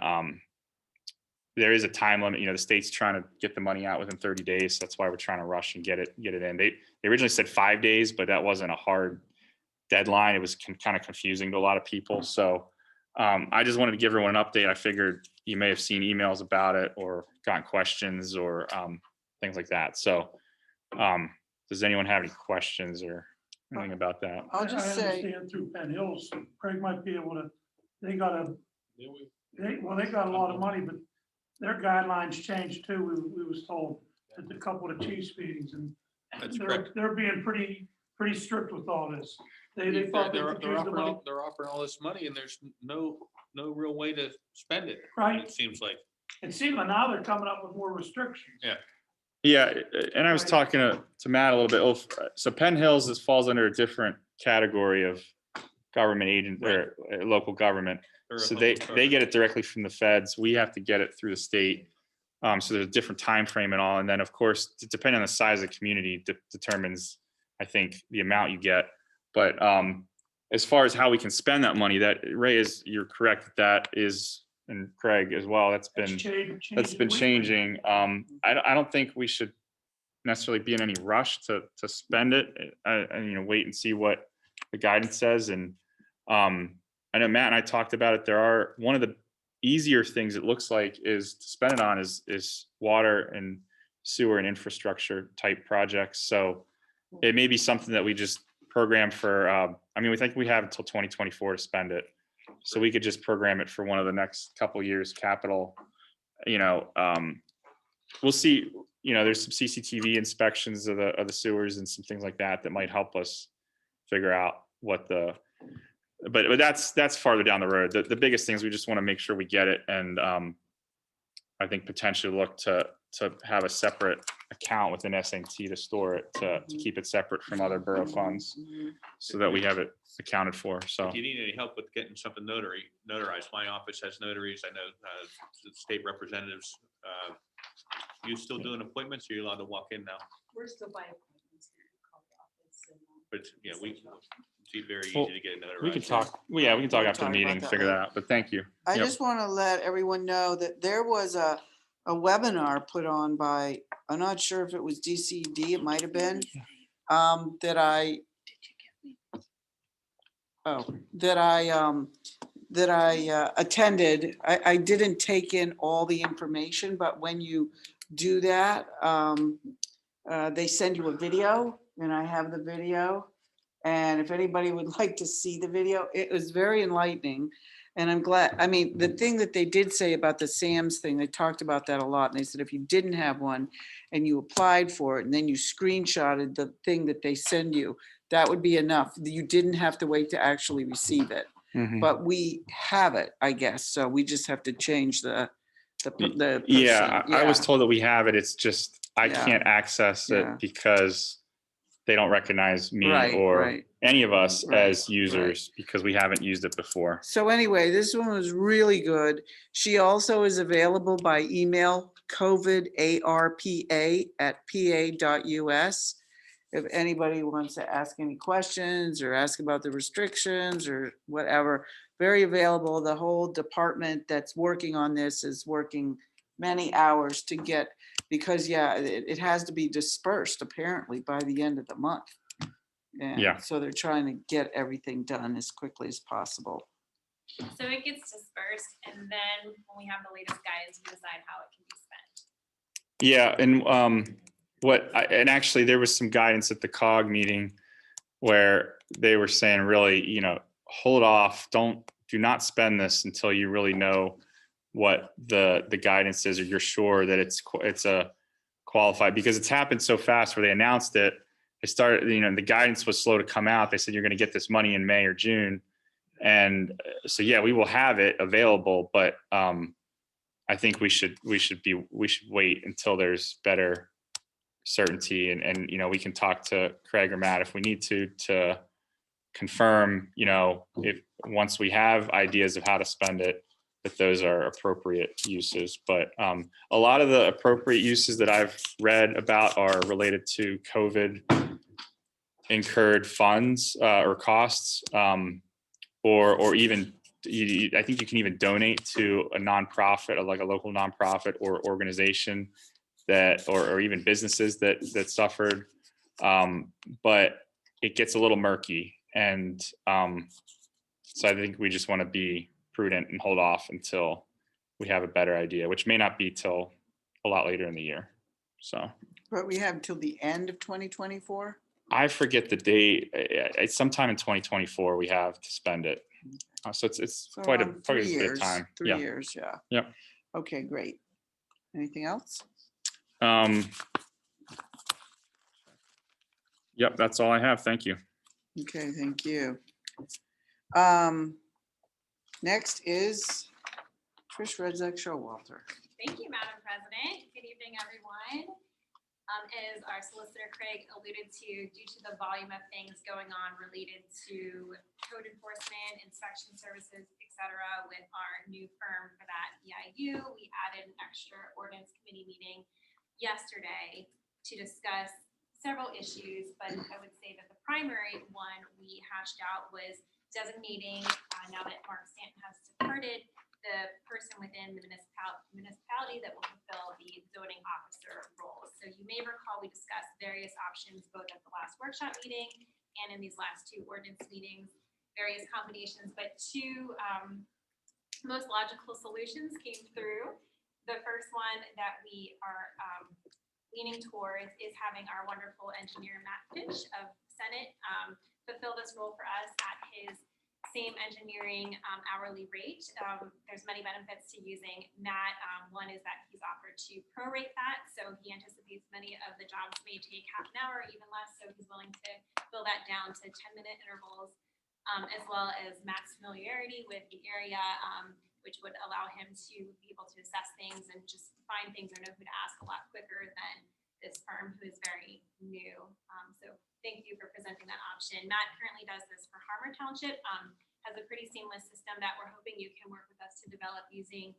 there is a time limit. The state's trying to get the money out within 30 days. So that's why we're trying to rush and get it in. They originally said 5 days, but that wasn't a hard deadline. It was kind of confusing to a lot of people. So I just wanted to give everyone an update. I figured you may have seen emails about it or gotten questions or things like that. So does anyone have any questions or anything about that? I understand through Penn Hills, Craig might be able to, they got a lot of money, but their guidelines changed too. We was told at a couple of chiefs meetings, and they're being pretty strict with all this. They thought they're offering all this money, and there's no real way to spend it. Right. It seems like. It seems like now they're coming up with more restrictions. Yeah, and I was talking to Matt a little bit. So Penn Hills falls under a different category of government agent or local government. So they get it directly from the feds. We have to get it through the state. So there's a different time frame and all. And then of course, depending on the size of the community, determines, I think, the amount you get. But as far as how we can spend that money, that Ray you're correct, that is, and Craig as well, that's been changing. I don't think we should necessarily be in any rush to spend it, and wait and see what the guidance says. And I know Matt and I talked about it. There are one of the easier things it looks like is to spend it on is water and sewer and infrastructure type projects. So it may be something that we just program for. We think we have until 2024 to spend it, so we could just program it for one of the next couple years capital. We'll see. There's some CCTV inspections of the sewers and some things like that might help us figure out what but that's farther down the road. The biggest thing is we just want to make sure we get it, and I think potentially look to have a separate account within SNT to store it, to keep it separate from other borough funds, so that we have it accounted for. So If you need any help with getting something notarized, my office has notaries. I know the state representatives. You still doing appointments? Or you're allowed to walk in now? We're still by appointments here. Call the office and, But yeah, it's very Well, easy to get it notarized. we can talk. We can talk after the meeting, figure that out. But thank you. I Yep. just want to let everyone know that there was a webinar put on by, I'm not sure if it was DCD, it might have been, that I attended. I didn't take in all the information, but when you do that, they send you a video, and I have the video. And if anybody would like to see the video, it was very enlightening. And I'm glad, the thing that they did say about the SAMS thing, they talked about that a lot. And they said, if you didn't have one and you applied for it, and then you screenshotted the thing that they send you, that would be enough. You didn't have to wait to actually receive it. Mhm. But we have it, I guess. So we just have to change the person. I was told that we have it. It's just, I Yeah. can't access Yeah. it because they don't recognize me Right, or right. any of us Right, as users because we haven't used it before. So anyway, this one was really good. She also is available by email, covidarpa@pa.us. If anybody wants to ask any questions or ask about the restrictions or whatever, very available. The whole department that's working on this is working many hours to get, because it has to be dispersed apparently by the end of the month. And Yeah. so they're trying to get everything done as quickly as possible. So it gets dispersed, and then when we have the latest guidance, we decide how it can be spent. Yeah, and and actually there was some guidance at the COG meeting where they were saying really, hold off, do not spend this until you really know what the guidance is, or you're sure that it's a qualified, because it's happened so fast where they announced it. They started, the guidance was slow to come out. They said, you're going to get this money in May or June. And so, yeah, we will have it available, but I think we should wait until there's better certainty, and we can talk to Craig or Matt if we need to confirm, if once we have ideas of how to spend it, that those are appropriate uses. But a lot of the appropriate uses that I've read about are related to COVID incurred funds or costs, or even I think you can even donate to a nonprofit, like a local nonprofit or organization that, or even businesses that suffered. But it gets a little murky, and so I think we just want to be prudent and hold off until we have a better idea, which may not be till a lot later in the year. So, But we have till the end of 2024. I forget the date. It's sometime in 2024 we have to spend it. So it's So quite a around bit 3 of years, time. 3 Yeah. years, yeah. Yep. Okay, great. Anything else? Yep, that's all I have. Thank you. Okay, thank you. Next is Trish Redzak Showalter. Thank you, Madam President. Good evening, everyone. As our solicitor Craig alluded to, due to the volume of things going on related to code enforcement, inspection services, et cetera, with our new firm for that EIU, we added an extra ordinance committee meeting yesterday to discuss several issues, but I would say that the primary one we hashed out was designating, now that Mark Stanton has departed, the person within the municipality that will fulfill the zoning officer role. So you may recall we discussed various options both at the last workshop meeting and in these last two ordinance meetings, various combinations, but two most logical solutions came through. The first one that we are leaning towards is having our wonderful engineer Matt Fish of Senate fulfill this role for us at his same engineering hourly rate. There's many benefits to using Matt. One is that he's offered to prorate that, so he anticipates many of the jobs may take half an hour, even less, so he's willing to fill that down to 10-minute intervals, as well as Matt's familiarity with the area, which would allow him to be able to assess things and just find things or know who to ask a lot quicker than this firm who is very new. So thank you for presenting that option. Matt currently does this for Harmer Township, has a pretty seamless system that we're hoping you can work with us to develop using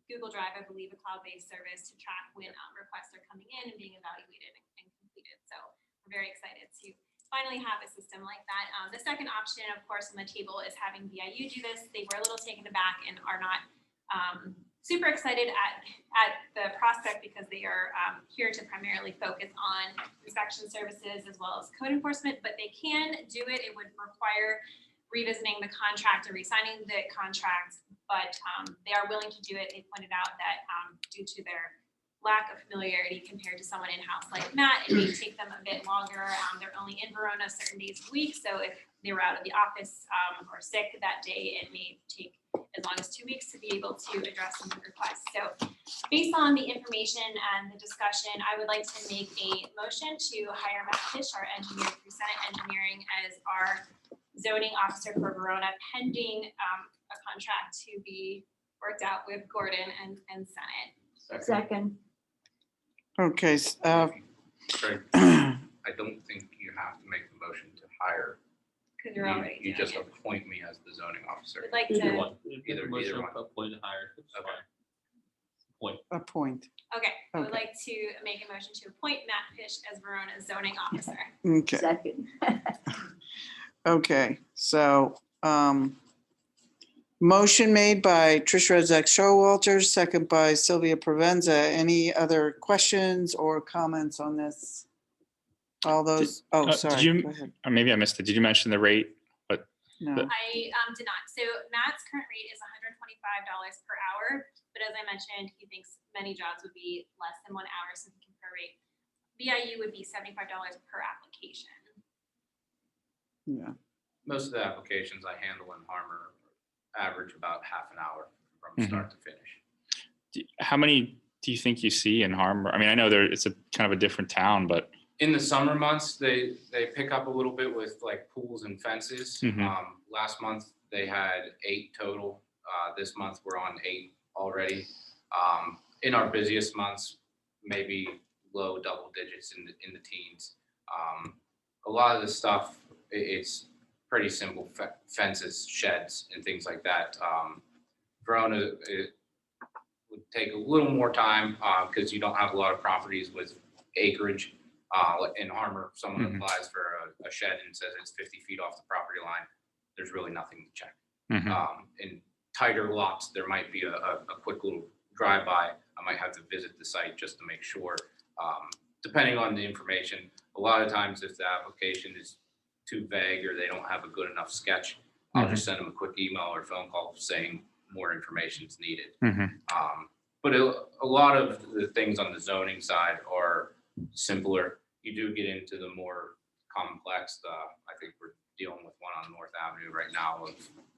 Google Drive, I believe, a cloud-based service to track when requests are coming in and being evaluated and completed. So we're very excited to finally have a system like that. The second option, of course, on the table is having VIU do this. They were a little taken aback and are not super excited at the prospect because they are here to primarily focus on inspection services as well as code enforcement, but they can do it. It would require revisiting the contract or re-signing the contract, but they are willing to do it. They pointed out that due to their lack of familiarity compared to someone in-house like Matt, it may take them a bit longer. They're only in Verona certain days a week, so if they were out of the office or sick that day, it may take as long as 2 weeks to be able to address some requests. So based on the information and the discussion, I would like to make a motion to hire Matt Fish, our engineer through Senate Engineering, as our zoning officer for Verona, pending a contract to be worked out with Gordon and Senate. Second. Okay. Craig, I don't think you have to make the motion to hire. Because you're already You doing just it. appoint me as the zoning officer. Would like Either to- one. Either Motion one. appoint and hire. It's Okay. fine. Appoint. Appoint. Okay, I would Okay. like to make a motion to appoint Matt Fish as Verona's zoning officer. Okay. Second. Okay, so, motion made by Trish Rozak Showalter, second by Sylvia Provenza. Any other questions or comments on this? All those, oh, Did sorry, you, go ahead. or maybe I missed it. Did you mention the rate? But No. I did not. So Matt's current rate is $125 per hour, but as I mentioned, he thinks many jobs would be less than 1 hour, so he can prorate. VIU would be $75 per application. Yeah. Most of the applications I handle in Harmer average about half an hour from start to finish. how many do you think you see in Harmer? I mean, I know it's a kind of a different town, but In the summer months, they pick up a little bit with like pools and fences. Last month, they had 8 total. This month, we're on 8 already. In our busiest months, maybe low double digits in the teens. A lot of the stuff, it's pretty simple fences, sheds, and things like that. Verona, it would take a little more time because you don't have a lot of properties with acreage. In Harmer, someone applies for a shed and says it's 50 feet off the property line. There's really nothing to check. In tighter lots, there might be a quick little drive-by. I might have to visit the site just to make sure. Depending on the information, a lot of times if the application is too vague or they don't have a good enough sketch, I'll just send them a quick email or phone call saying more information is needed. But a lot of the things on the zoning side are simpler. You do get into the more complex. I think we're dealing with one on North Avenue right now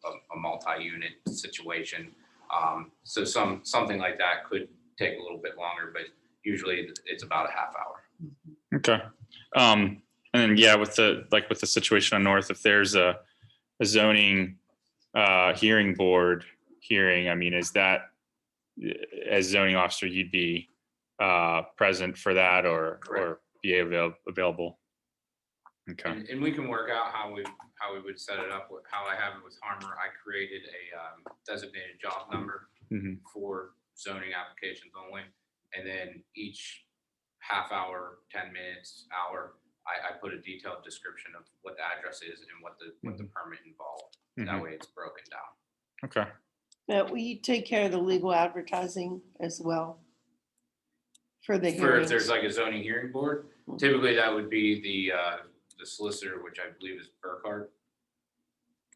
of a multi-unit situation. So something like that could take a little bit longer, but usually it's about a half hour. okay. And then, yeah, with the situation on North, if there's a zoning hearing board hearing, I mean, is that as zoning officer, you'd be present for that or be available? Okay. And we can work out how we would set it up. How I have it with Harmer, I created a designated job number for zoning applications only. And then each half hour, 10 minutes, hour, I put a detailed description of what the address is and what the permit involved. That Mhm. way it's broken down. Okay. Now, will you take care of the legal advertising as well? For the For if there's hearings? like a zoning hearing board, typically that would be the solicitor, which I believe is Burkhardt.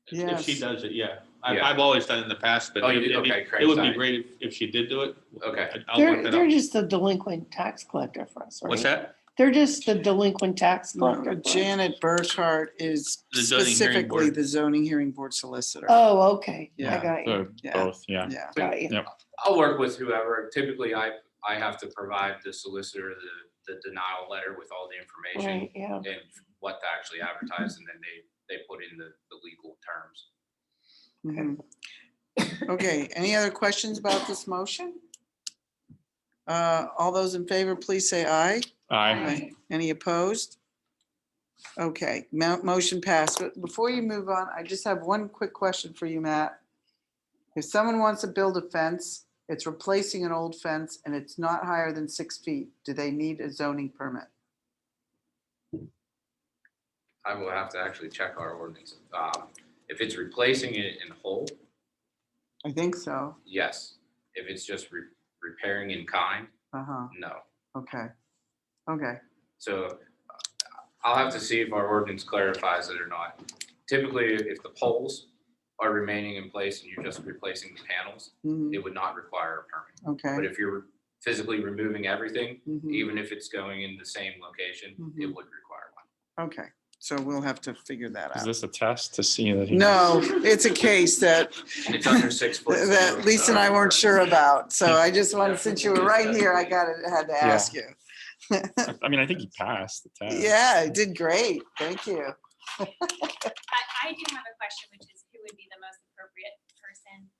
If she does it, yeah. Yeah. I've always done it in the past, but Oh, you it did? would be- Okay, it Craig's would be done it. great if she did do it. Okay. I'll look that They're up. just a delinquent tax collector for us, right? What's that? They're just the delinquent tax collector. for us. Janet Burkhart is The zoning hearing specifically board. the zoning hearing board solicitor. Oh, okay. I Yeah. got you. So Yeah. both, yeah. Yeah. Got you. Yep. I'll work with whoever. Typically, I have to provide the solicitor the denial letter with all the information Right, yeah. and what to actually advertise, and then they put in the legal terms. Mhm. Okay, any other questions about this motion? All those in favor, please say aye. Aye. Any opposed? Okay, motion passed. But before you move on, I just have one quick question for you, Matt. If someone wants to build a fence, it's replacing an old fence and it's not higher than 6 feet, do they need a zoning permit? I will have to actually check our ordinance. If it's replacing it in whole, I think so. yes. If it's just repairing in kind, Uh-huh, no. okay. Okay, So I'll have to see if our ordinance clarifies it or not. Typically, if the poles are remaining in place and you're just replacing the panels, mhm, it would not require a permit. But okay. if you're physically removing everything, Mhm. even if it's going in the same location, it Mhm. would require one. Okay, so we'll have to figure that Is out. this a test to see that? No, it's a case that And it's under 6 foot. so that Lisa and I weren't sure about. So I just wanted, since you were right here, I had to ask you. I mean, I think you passed the test. Yeah, you did great. Thank you. I do have a question, which is who would be the most appropriate person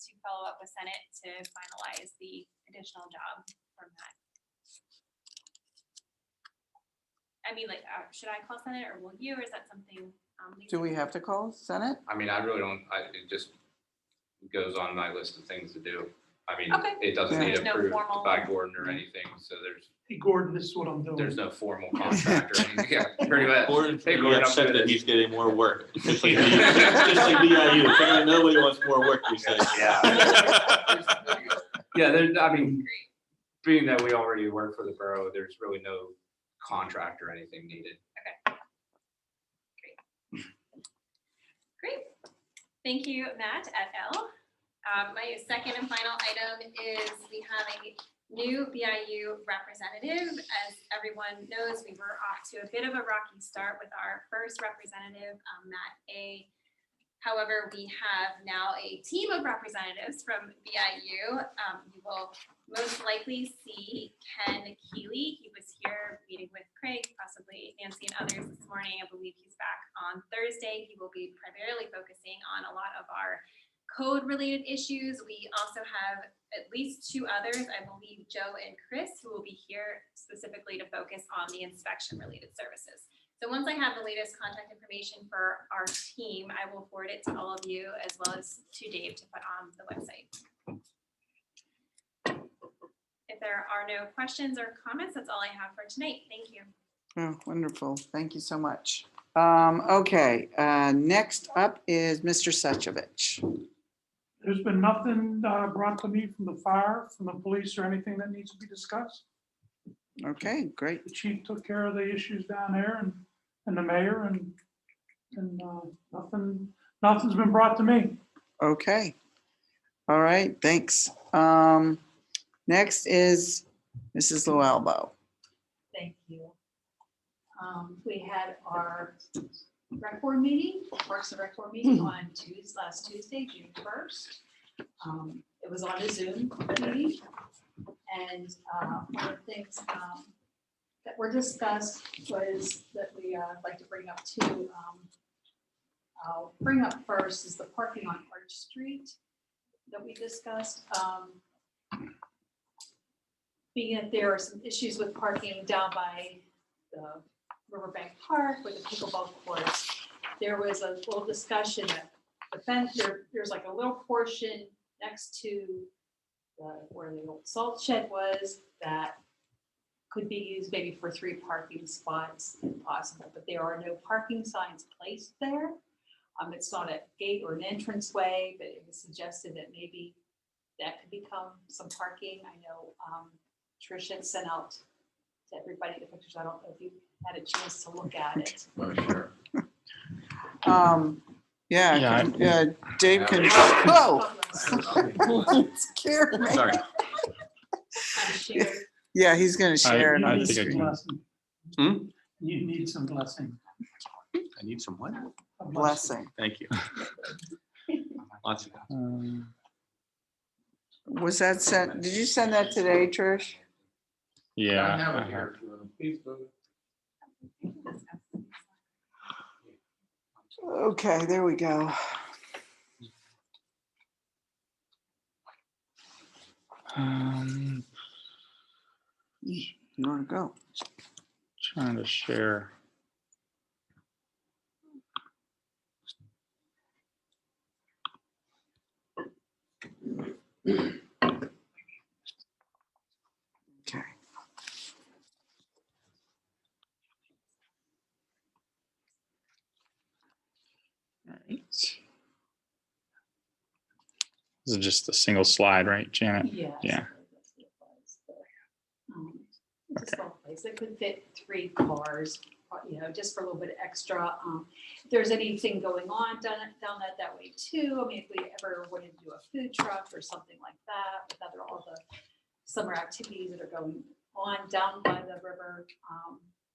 to follow up with Senate to finalize the additional job from that? I mean, like, should I call Senate or will you, or is that something? Do we have to call Senate? I mean, I really don't, it just goes on my list of things to do. I mean, Okay. it doesn't Yeah. need There's no approved formal- by Gordon or anything, so Hey, Gordon, this is what I'm doing. there's no formal contract or anything. Yeah, pretty much. Gordon's Hey, pretty Gordon, I'm upset doing that this. he's getting more work. It's just like BIU. Apparently nobody wants more work these days. Yeah. Yeah, there's, I mean, being that we already work for the borough, there's really no contract or anything needed. Great. Thank you, Matt at L. My second and final item is we have a new BIU representative. As everyone knows, we were off to a bit of a rocky start with our first representative, Matt A. However, we have now a team of representatives from BIU. You will most likely see Ken Keeley. He was here meeting with Craig, possibly Nancy and others this morning. I believe he's back on Thursday. He will be primarily focusing on a lot of our code-related issues. We also have at least 2 others, I believe Joe and Chris, who will be here specifically to focus on the inspection-related services. So once I have the latest contact information for our team, I will forward it to all of you as well as to Dave to put on the website. If there are no questions or comments, that's all I have for tonight. Thank you. Oh, wonderful. Thank you so much. Okay, next up is Mr. Sečovic. There's been nothing brought to me from the fire, from the police, or anything that needs to be discussed. Okay, great. The chief took care of the issues down there and the mayor and nothing's been brought to me. Okay. All right, thanks. Next is Mrs. Loalbo. Thank you. We had our rec board meeting, Parks and Rec board meeting on last Tuesday, June 1st. It was on a Zoom meeting. And one of the things that were discussed was that we like to bring up too. I'll bring up first is the parking on Arch Street that we discussed. Being that there are some issues with parking down by the Riverbank Park with the pickleball courts, there was a little discussion that the fence, there's like a little portion next to where the old salt shed was that could be used maybe for 3 parking spots if possible, but there are no parking signs placed there. It's not a gate or an entranceway, but it was suggested that maybe that could become some parking. I know Trish had sent out to everybody the pictures. I don't know if you had a chance to look at it. Oh, sure. Yeah, Dave can, whoa. Scared me. Sorry. Yeah, he's gonna share it on the screen. You need some blessing. I need some what? A Blessing. Thank you. Lots of Was that sent, did you send that today, Trish? Yeah. I have it here. Okay, there we go. You wanna go? Trying to share. Okay. Right. This is just a single slide, right, Janet? Yeah. Yeah. It's a small place that could fit 3 cars, just for a little bit extra. If there's anything going on down that way too, I mean, if we ever wanted to do a food truck or something like that, with all the summer activities that are going on down by the river,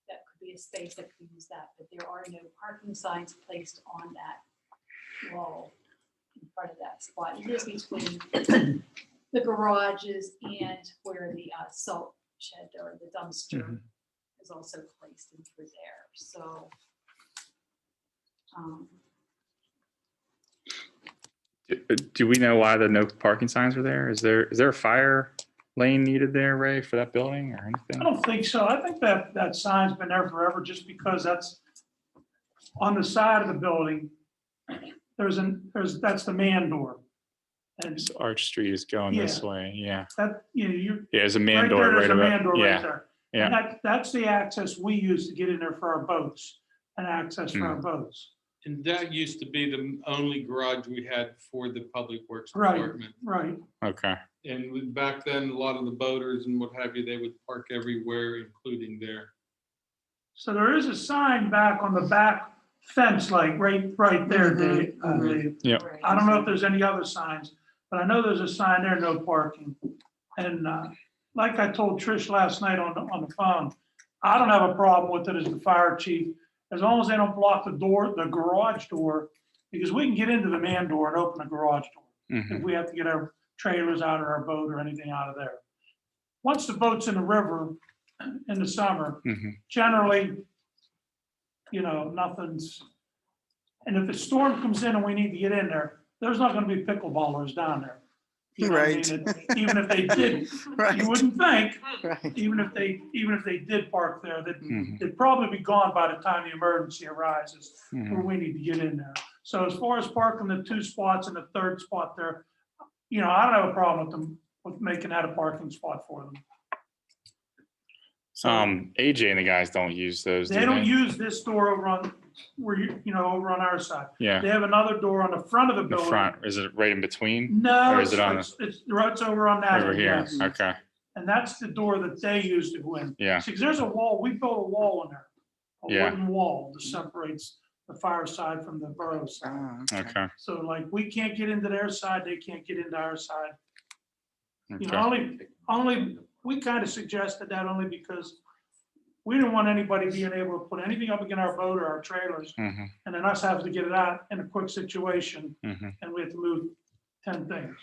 that could be a space that could use that, but there are no parking signs placed on that wall in front of that spot. It is between the garages and where the salt shed or the dumpster is also placed in through there. So Do we know why the no parking signs are there? Is there a fire lane needed there, Ray, for that building or I anything? don't think so. I think that sign's been there forever, just because that's on the side of the building. That's the man door. And So Arch Street is going this way. Yeah. that, Yeah, there's a man right door there, there's right a about. man door right Yeah. there. Yeah. And that's the access we use to get in there for our boats and access for our boats. And that used to be the only garage we had for the Public Works Right, Department. right. Okay. And back then, a lot of the boaters and what have you, they would park everywhere, including there. So there is a sign back on the back fence, like right there, Dave. Dave. Yeah. I don't know if there's any other signs, but I know there's a sign there, no parking. And like I told Trish last night on the phone, I don't have a problem with it as the fire chief, as long as they don't block the door, the garage door, because we can get into the man door and open the garage door if we have to get our trailers out or our boat or anything out of there. Once the boat's in the river in the summer, generally, nothing's, and if a storm comes in and we need to get in there, there's not gonna be pickleballers down there. You know what I mean? Even if they did, you wouldn't think, even if they did park there, they'd probably be gone by the time the emergency arises where we need to get in there. So as far as parking the 2 spots and the 3rd spot there, I don't have a problem with making that a parking spot for them. AJ and the guys don't use those. They don't use this door over on over on our side. Yeah. They have another door on the front of the The building. front, is it right in between? No, Or is it on it's over on that. over end, here? yes. Okay. And that's the door that they use to go in. Yeah. See, 'cause there's a wall, we built a wall in there. A Yeah. wooden wall that separates the fire side from the borough side. Okay. So like, we can't get into their side, they can't get into our side. Okay. Only, we kind of suggested that only because we didn't want anybody being able to put anything up against our boat or our trailers, and then us having to get it out in a quick situation, and we have to move 10 things.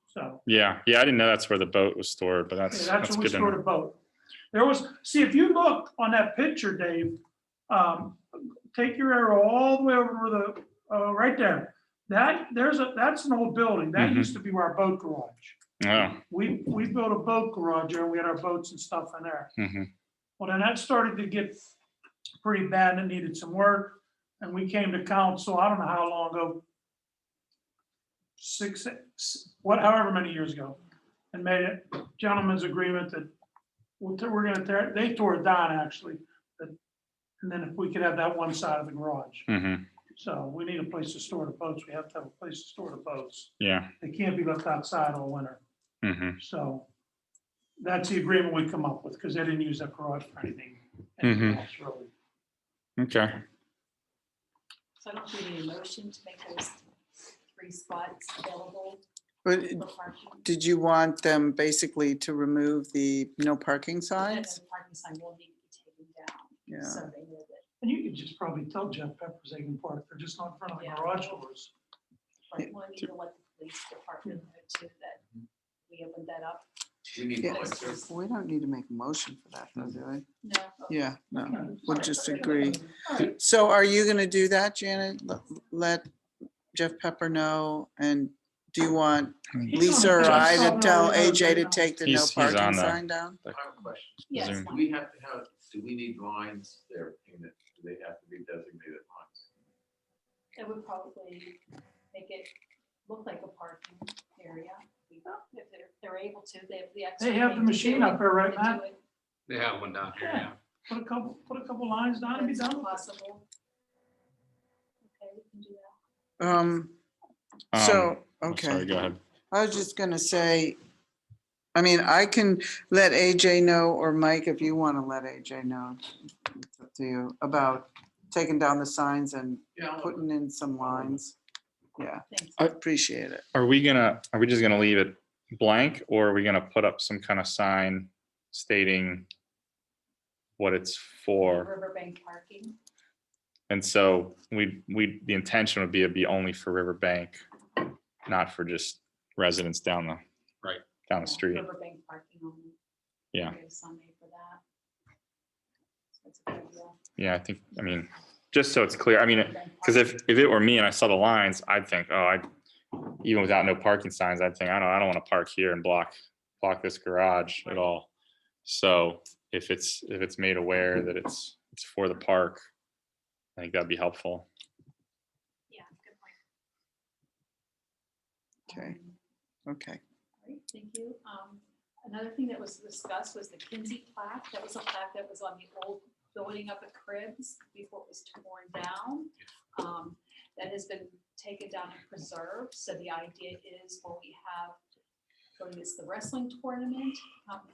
So. Yeah. I didn't know that's where the boat was stored, but that's That's when we good to stored know. a boat. There was, see, if you look on that picture, Dave, take your arrow all the way over the, right there. That's an old building. That used to be our boat garage. Oh. We built a boat garage there, and we had our boats and stuff in there. Well, then that started to get pretty bad and it needed some work. And we came to council, I don't know how long ago, however many years ago, and made a gentleman's agreement that we're gonna tear, they tore it down actually. And then if we could have that one side of the garage. Mm-hmm. So we need a place to store the boats. We have to have a place to store the boats. Yeah. They can't be left outside all winter. Mm-hmm. So that's the agreement we come up with, because they didn't use that garage for anything Mhm. else really. Okay. So I don't think we need a motion to make those 3 spots available But for parking. did you want them basically to remove the no parking And signs? the parking sign will need to be taken down. Yeah. So they know that. And you could just probably tell Jeff Peppers they can park, they're just not in front of the garage doors. Right, well, I need to let the police department know too that we opened that up. We need Yeah, lights. we don't need to make a motion for that, though, do we? No. Yeah, no, Okay. we'll just agree. All right. So are you gonna do that, Janet? Let Jeff Pepper know, and do you want Lisa or I to tell AJ to take the no He's on parking the- sign down? I have a question. Yes. Zoom. Do we have to have, do we need lines there in it? Do they have to be designated lines? It would probably make it look like a parking area. If they're able to, they have the. They have the extra thing to machine do up it, there right to now. do it. They have one down here, yeah. Put a couple lines down and be That's done with it. possible. Okay, we can do that. So, oh, okay. Sorry, go ahead. I was just gonna say, I mean, I can let AJ know, or Mike, if you want to let AJ know, it's up to you, about taking down the signs and putting in some lines. Yeah, Thanks. I appreciate it. Are we just gonna leave it blank, or are we gonna put up some kind of sign stating what it's for? Riverbank parking. And so the intention would be it'd be only for Riverbank, not for just residents down the down the street. Riverbank parking only. Yeah. There's Sunday for that. That's a good idea. Yeah, I mean, just so it's clear, I mean, because if it were me and I saw the lines, I'd think, even without no parking signs, I'd think, I don't want to park here and block this garage at all. So if it's made aware that it's for the park, I think that'd be helpful. Yeah, good point. Okay, okay. Great, thank you. Another thing that was discussed was the Kinsey plaque. That was a plaque that was on the old building up at Cribs before it was torn down. That has been taken down and preserved. So the idea is when we have, it's the wrestling tournament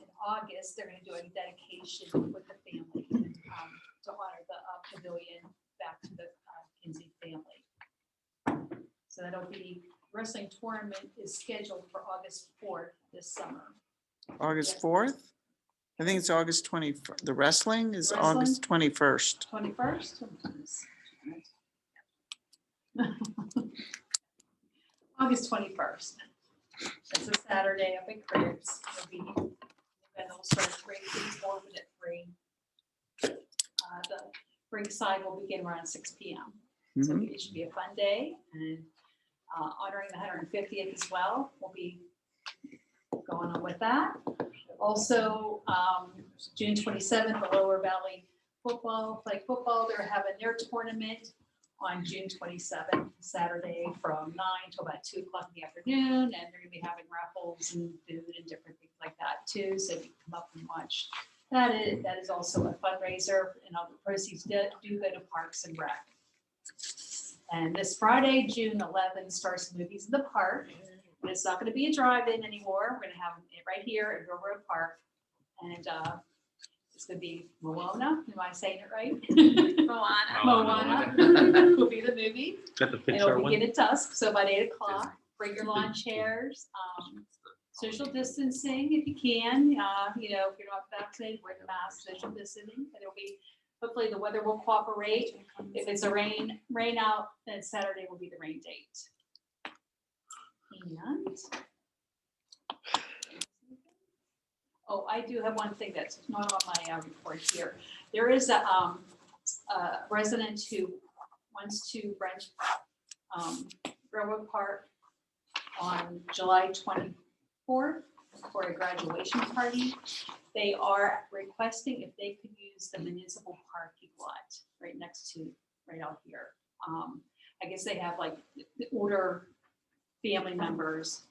in August, they're going to do a dedication with the family to honor the pavilion back to the Kinsey family. So that'll be, wrestling tournament is scheduled for August 4th this summer. August 4th? I think it's August 21st. The wrestling is Wrestling? August 21st. 21st? August 21st. It's a Saturday up at Cribs. And it'll start at 3, please open at 3. The ringside will begin around 6 p.m. So Mhm. it should be a fun day, and honoring the 150th as well. We'll be going on with that. Also, June 27th, the Lower Valley flag football, they're having their tournament on June 27th, Saturday from 9 till about 2 o'clock in the afternoon. And they're gonna be having raffles and food and different things like that too. So you can come up and watch. That is also a fundraiser, and all the proceeds do go to Parks and Rec. And this Friday, June 11th, starts Movies in the Park. But it's not gonna be a drive-in anymore. We're gonna have it right here at Railroad Park. And it's gonna be Moana, am I saying it right? Moana will be the movie. Got the And picture it'll one? begin at dusk, so by 8 o'clock, bring your lawn chairs. Social distancing if you can, if you're not vaccinated, wear the mask, social distancing. And it'll be, hopefully the weather will cooperate. If it's a rain out, then Saturday will be the rain date. And I do have one thing that's not on my report here. There is a resident who wants to rent Railroad Park on July 24th for a graduation party. They are requesting if they could use the municipal parking lot right out here. I guess they have like the older family members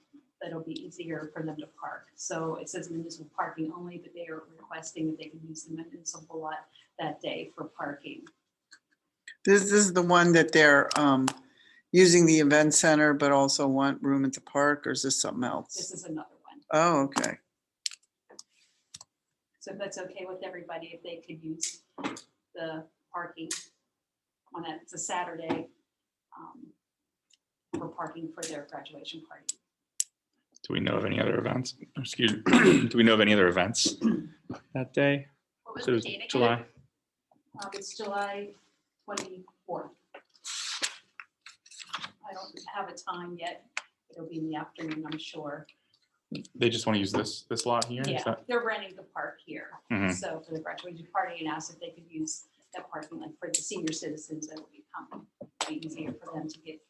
that'll be easier for them to park. So it says municipal parking only, but they are requesting that they can use the municipal lot that day for parking. This is the one that they're using the event center, but also want room at the park, or is this something This else? is another one. Oh, okay. So if that's okay with everybody, if they could use the parking on that, it's a Saturday for parking for their graduation party. Do we know of any other events? Excuse me. Do we know of any other events that day? What was So it the was date again? July. It's July 24th. I don't have a time yet. It'll be in the afternoon, I'm sure. They just want to use this lot here? Is Yeah, that- they're renting the park here. Mhm. So for the graduation party, and asked if they could use that parking, like for the senior citizens, that would be easier for them to get,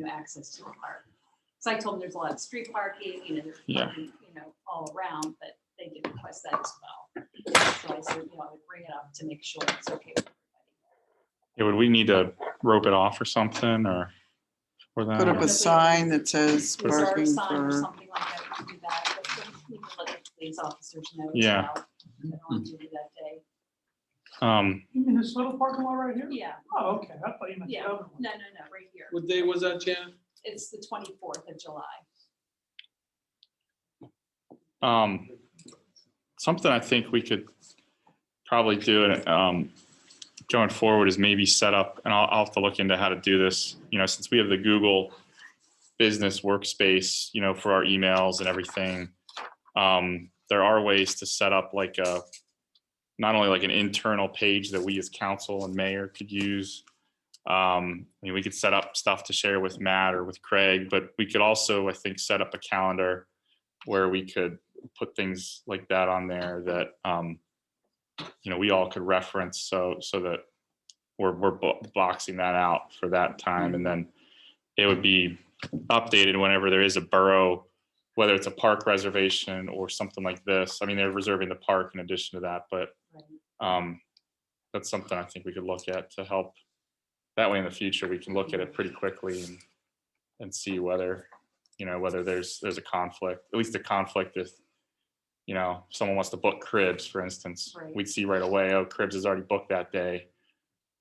access to the park. So I told them there's a lot of street parking, there's Yeah. parking, all around, but they did request that as well. So I said, I would bring it up to make sure it's okay with Yeah, would we need to rope it off or something or for that? Put up a sign that says reserve parking sign or for, something like that, we can do that, but we can let the police officers know as Yeah. well, that on duty that day. You mean this little parking lot right here? Yeah, Oh, okay, I thought you meant the yeah, other one. no, right here. What day was that, Janet? It's the 24th of July. Something I think we could probably do going forward is maybe set up, and I'll have to look into how to do this, since we have the Google business workspace, for our emails and everything. There are ways to set up not only like an internal page that we as council and mayor could use. We could set up stuff to share with Matt or with Craig, but we could also, I think, set up a calendar where we could put things like that on there that, we all could reference so that we're boxing that out for that time. And then it would be updated whenever there is a borough, whether it's a park reservation or something like this. I mean, they're reserving the park in addition to that, but that's something I think we could look at to help. That way in the future, we can look at it pretty quickly and see whether there's a conflict, at least a conflict if, someone wants to book Cribs, for instance, Right. we'd see right away, oh, Cribs is already booked that day,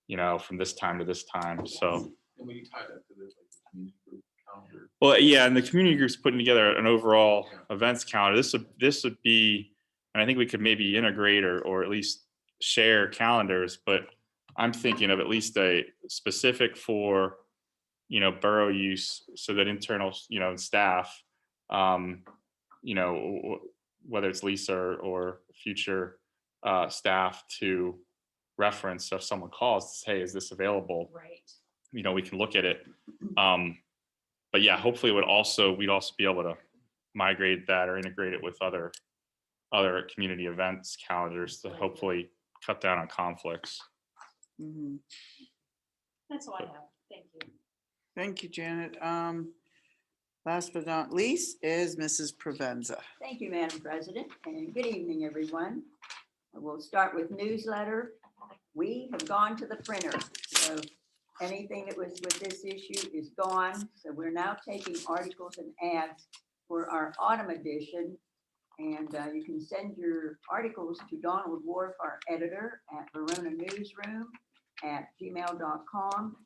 from this time to this time. So, And we tie that to this, like, community group calendar. well, yeah, and the community group's putting together an overall events calendar. This would be, and I think we could maybe integrate or at least share calendars, but I'm thinking of at least a specific for, borough use so that internal, staff, whether it's Lisa or future staff to reference. So if someone calls, hey, is this available? Right. We can look at it. But yeah, hopefully we'd also be able to migrate that or integrate it with other community events calendars to hopefully cut down on conflicts. Mhm. That's all I have. Thank you. Thank you, Janet. Last but not least is Mrs. Provenza. Thank you, Madam President, and good evening, everyone. We'll start with newsletter. We have gone to the printer, so anything that was with this issue is gone. So we're now taking articles and ads for our autumn edition. And you can send your articles to Donald Wharf, our editor, at veronanewsroom@gmail.com.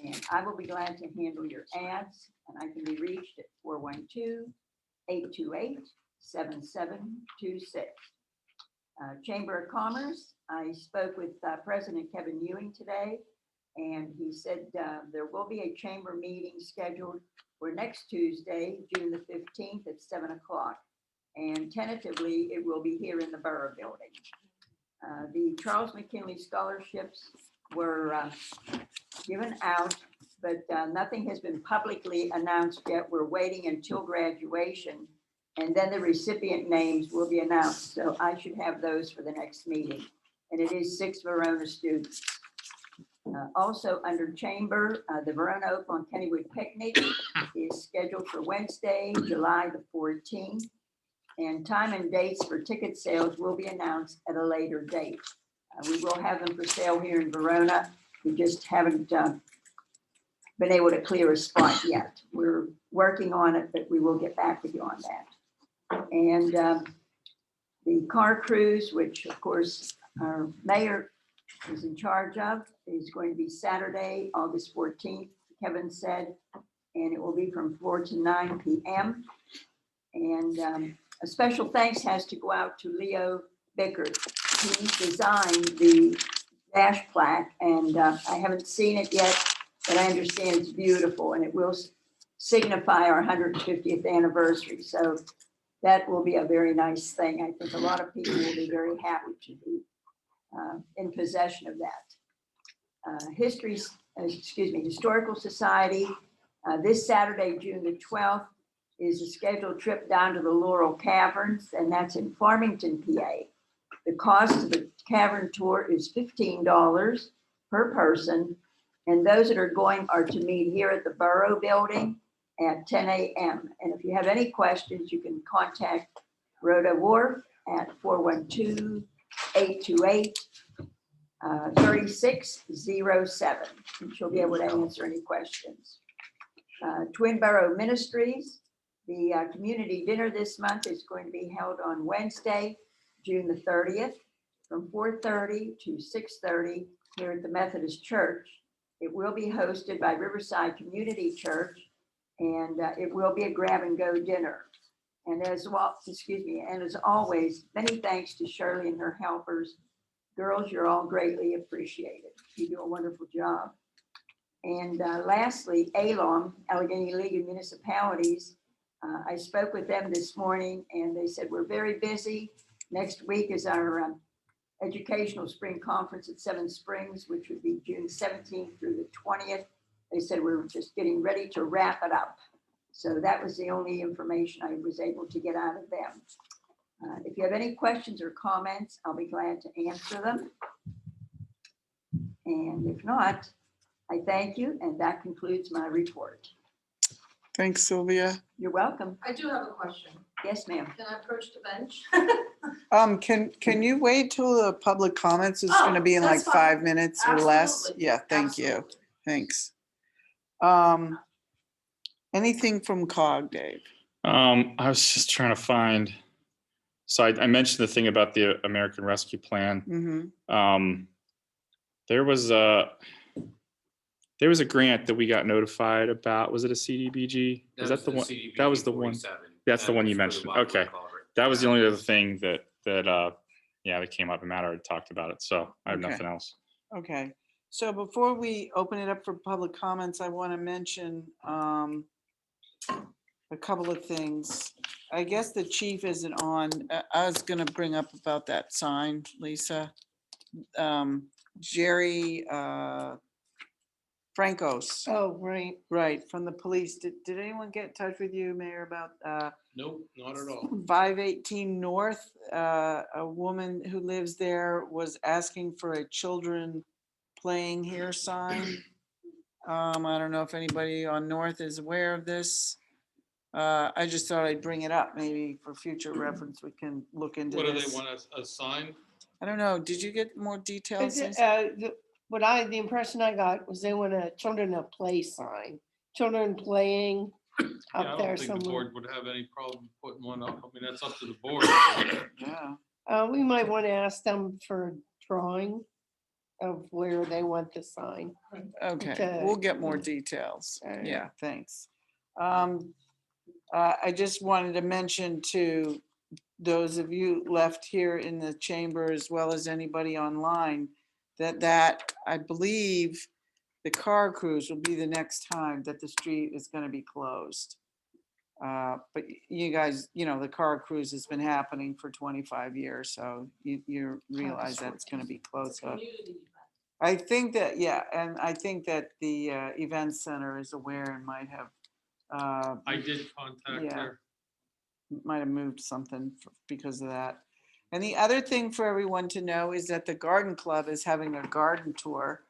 And I will be glad to handle your ads, and I can be reached at 412-828-7726. Chamber of Commerce, I spoke with President Kevin Ewing today, and he said there will be a chamber meeting scheduled for next Tuesday, June the 15th at 7 o'clock. And tentatively, it will be here in the Borough Building. The Charles McKinley scholarships were given out, but nothing has been publicly announced yet. We're waiting until graduation, and then the recipient names will be announced. So I should have those for the next meeting. And it is 6 Verona students. Also under chamber, the Verona Oak on Kennywood picnic is scheduled for Wednesday, July the 14th. And time and dates for ticket sales will be announced at a later date. We will have them for sale here in Verona. We just haven't been able to clear a spot yet. We're working on it, but we will get back with you on that. And the car cruise, which of course our mayor is in charge of, is going to be Saturday, August 14th, Kevin said, and it will be from 4 to 9 p.m. And a special thanks has to go out to Leo Bickert. He designed the dash plaque, and I haven't seen it yet, but I understand it's beautiful, and it will signify our 150th anniversary. So that will be a very nice thing. I think a lot of people will be very happy to be in possession of that. Historical Society, this Saturday, June the 12th, is a scheduled trip down to the Laurel Caverns, and that's in Farmington, PA. The cost of the cavern tour is $15 per person, and those that are going are to meet here at the Borough Building at 10 a.m. And if you have any questions, you can contact Rhoda Wharf at 412-828-3607, and she'll be able to answer any questions. Twin Borough Ministries, the community dinner this month is going to be held on Wednesday, June the 30th, from 4:30 to 6:30 here at the Methodist Church. It will be hosted by Riverside Community Church, and it will be a grab and go dinner. And as well, and as always, many thanks to Shirley and her helpers. Girls, you're all greatly appreciated. You do a wonderful job. And lastly, ALOM, Allegheny League of Municipalities. I spoke with them this morning, and they said we're very busy. Next week is our educational spring conference at Seven Springs, which would be June 17th through the 20th. They said we're just getting ready to wrap it up. So that was the only information I was able to get out of them. If you have any questions or comments, I'll be glad to answer them. And if not, I thank you, and that concludes my report. Thanks, Sylvia. You're welcome. I do have a question. Yes, ma'am. Can I approach the bench? Can you wait till the public comments is Oh, going to be in like that's fine. 5 minutes or less? Absolutely. Yeah, thank you. Absolutely. Thanks. Anything from COG, Dave? I was just trying to find, so I mentioned the thing about the American Rescue Plan. Mm-hmm. There was a grant that we got notified about. Was it a CDBG? Was that the one? That was the one. That's the one you mentioned. Okay. That was the only other thing that came up. Matt already talked about it, so I have Okay. nothing else. Okay. So before we open it up for public comments, I want to mention a couple of things. I guess the chief isn't on. I was going to bring up about that sign, Lisa. Jerry Francos. Oh, right. Right, from the police. Did anyone get in touch with you, Mayor, about Nope, not at all. 518 North? A woman who lives there was asking for a children playing here sign. I don't know if anybody on North is aware of this. I just thought I'd bring it up, maybe for future reference, we can look into What do this. they want, a sign? I don't know, did you get more details? Is it, Lisa? the impression I got was they want a children to play sign, children playing Yeah, I up there don't think the somewhere. board would have any problem putting one up. I mean, that's up to the board. Yeah. We might want to ask them for a drawing of where they want the sign. Okay, we'll get more details. Yeah, thanks. I just wanted to mention to those of you left here in the chamber, as well as anybody online, that I believe the car cruise will be the next time that the street is going to be closed. But you guys, the car cruise has been happening for 25 years, so you realize that it's going to be closed. So I think that, yeah, and I think that the event center is aware and might have. I did contact her. Might have moved something because of that. And the other thing for everyone to know is that the Garden Club is having a garden tour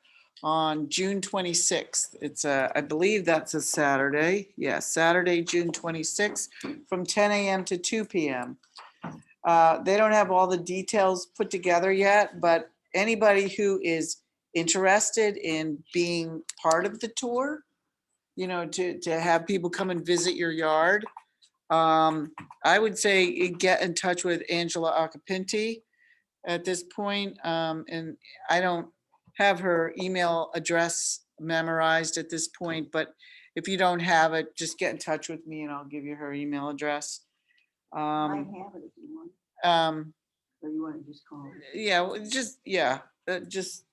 on June 26th. It's I believe that's a Saturday. Yes, Saturday, June 26th from 10 a.m. to 2 p.m. They don't have all the details put together yet, but anybody who is interested in being part of the tour to have people come and visit your yard. I would say get in touch with Angela Acapinti at this point. And I don't have her email address memorized at this point, but if you don't have it, just get in touch with me and I'll give you her email address. I have it if you want, or you want to just call. Yeah, just,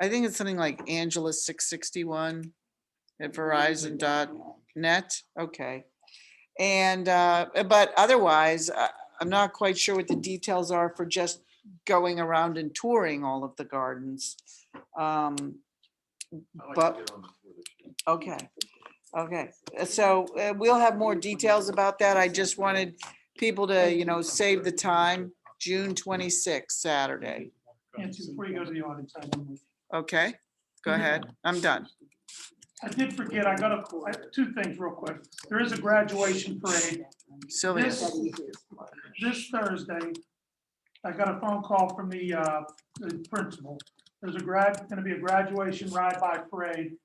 I think it's something like Angela661@verizon.net. Okay. And, but otherwise, I'm not quite sure what the details are for just going around and touring all of the gardens. I'd like to But, get on the tour this year. okay, okay. So we'll have more details about that. I just wanted people to, save the time, June 26th, Saturday. Nancy, before you go to the audience, I have one more. Okay, go ahead. I'm done. I did forget, I got two things real quick. There is a graduation parade. Sylvia. This Thursday, I got a phone call from the principal. There's gonna be a graduation ride-by parade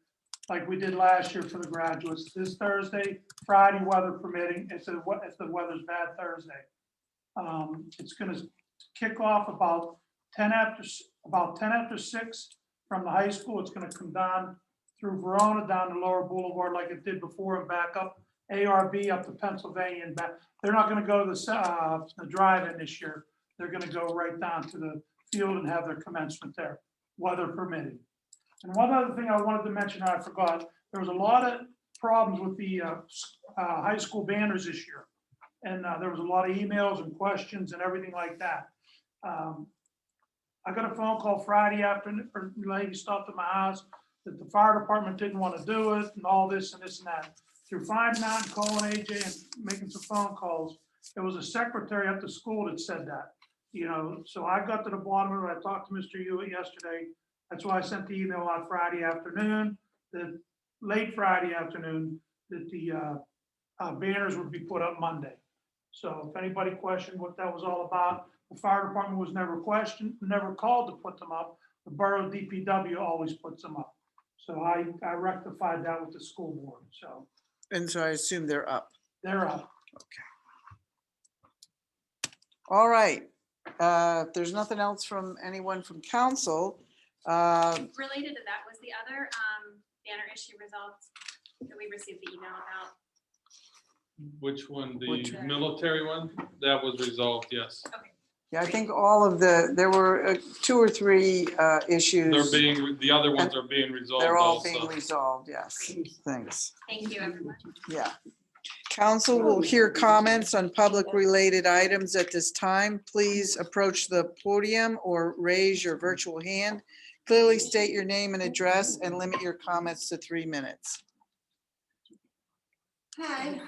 like we did last year for the graduates. This Thursday, Friday, weather permitting, if the weather's bad Thursday. It's gonna kick off about 10 after 6 from the high school. It's gonna come down through Verona, down to Lower Boulevard like it did before, and back up ARB up to Pennsylvania and back. They're not gonna go to the drive-in this year. They're gonna go right down to the field and have their commencement there, weather permitting. And one other thing I wanted to mention, I forgot, there was a lot of problems with the high school banners this year. And there was a lot of emails and questions and everything like that. I got a phone call Friday afternoon, or a lady stopped at my house that the fire department didn't want to do it and all this and this and that. Through finding out and calling AJ and making some phone calls, there was a secretary at the school that said that. So I got to the bottom of it. I talked to Mr. Hewitt yesterday. That's why I sent the email on Friday afternoon, that late Friday afternoon, that the banners would be put up Monday. So if anybody questioned what that was all about, the fire department was never called to put them up. The borough DPW always puts them up. So I rectified that with the school board. So. And so I assume they're up. They're up. Okay. All right. If there's nothing else from anyone from council. Related to that was the other banner issue results that we received the email about. Which one? Which The military one? That was resolved, yes. Okay. Yeah, I think all of there were 2 or 3 issues. The other ones are being resolved They're all also. being resolved, yes. Thanks. Thank you, everyone. Yeah. Council will hear comments on public related items at this time. Please approach the podium or raise your virtual hand. Clearly state your name and address and limit your comments to 3 minutes. Hi,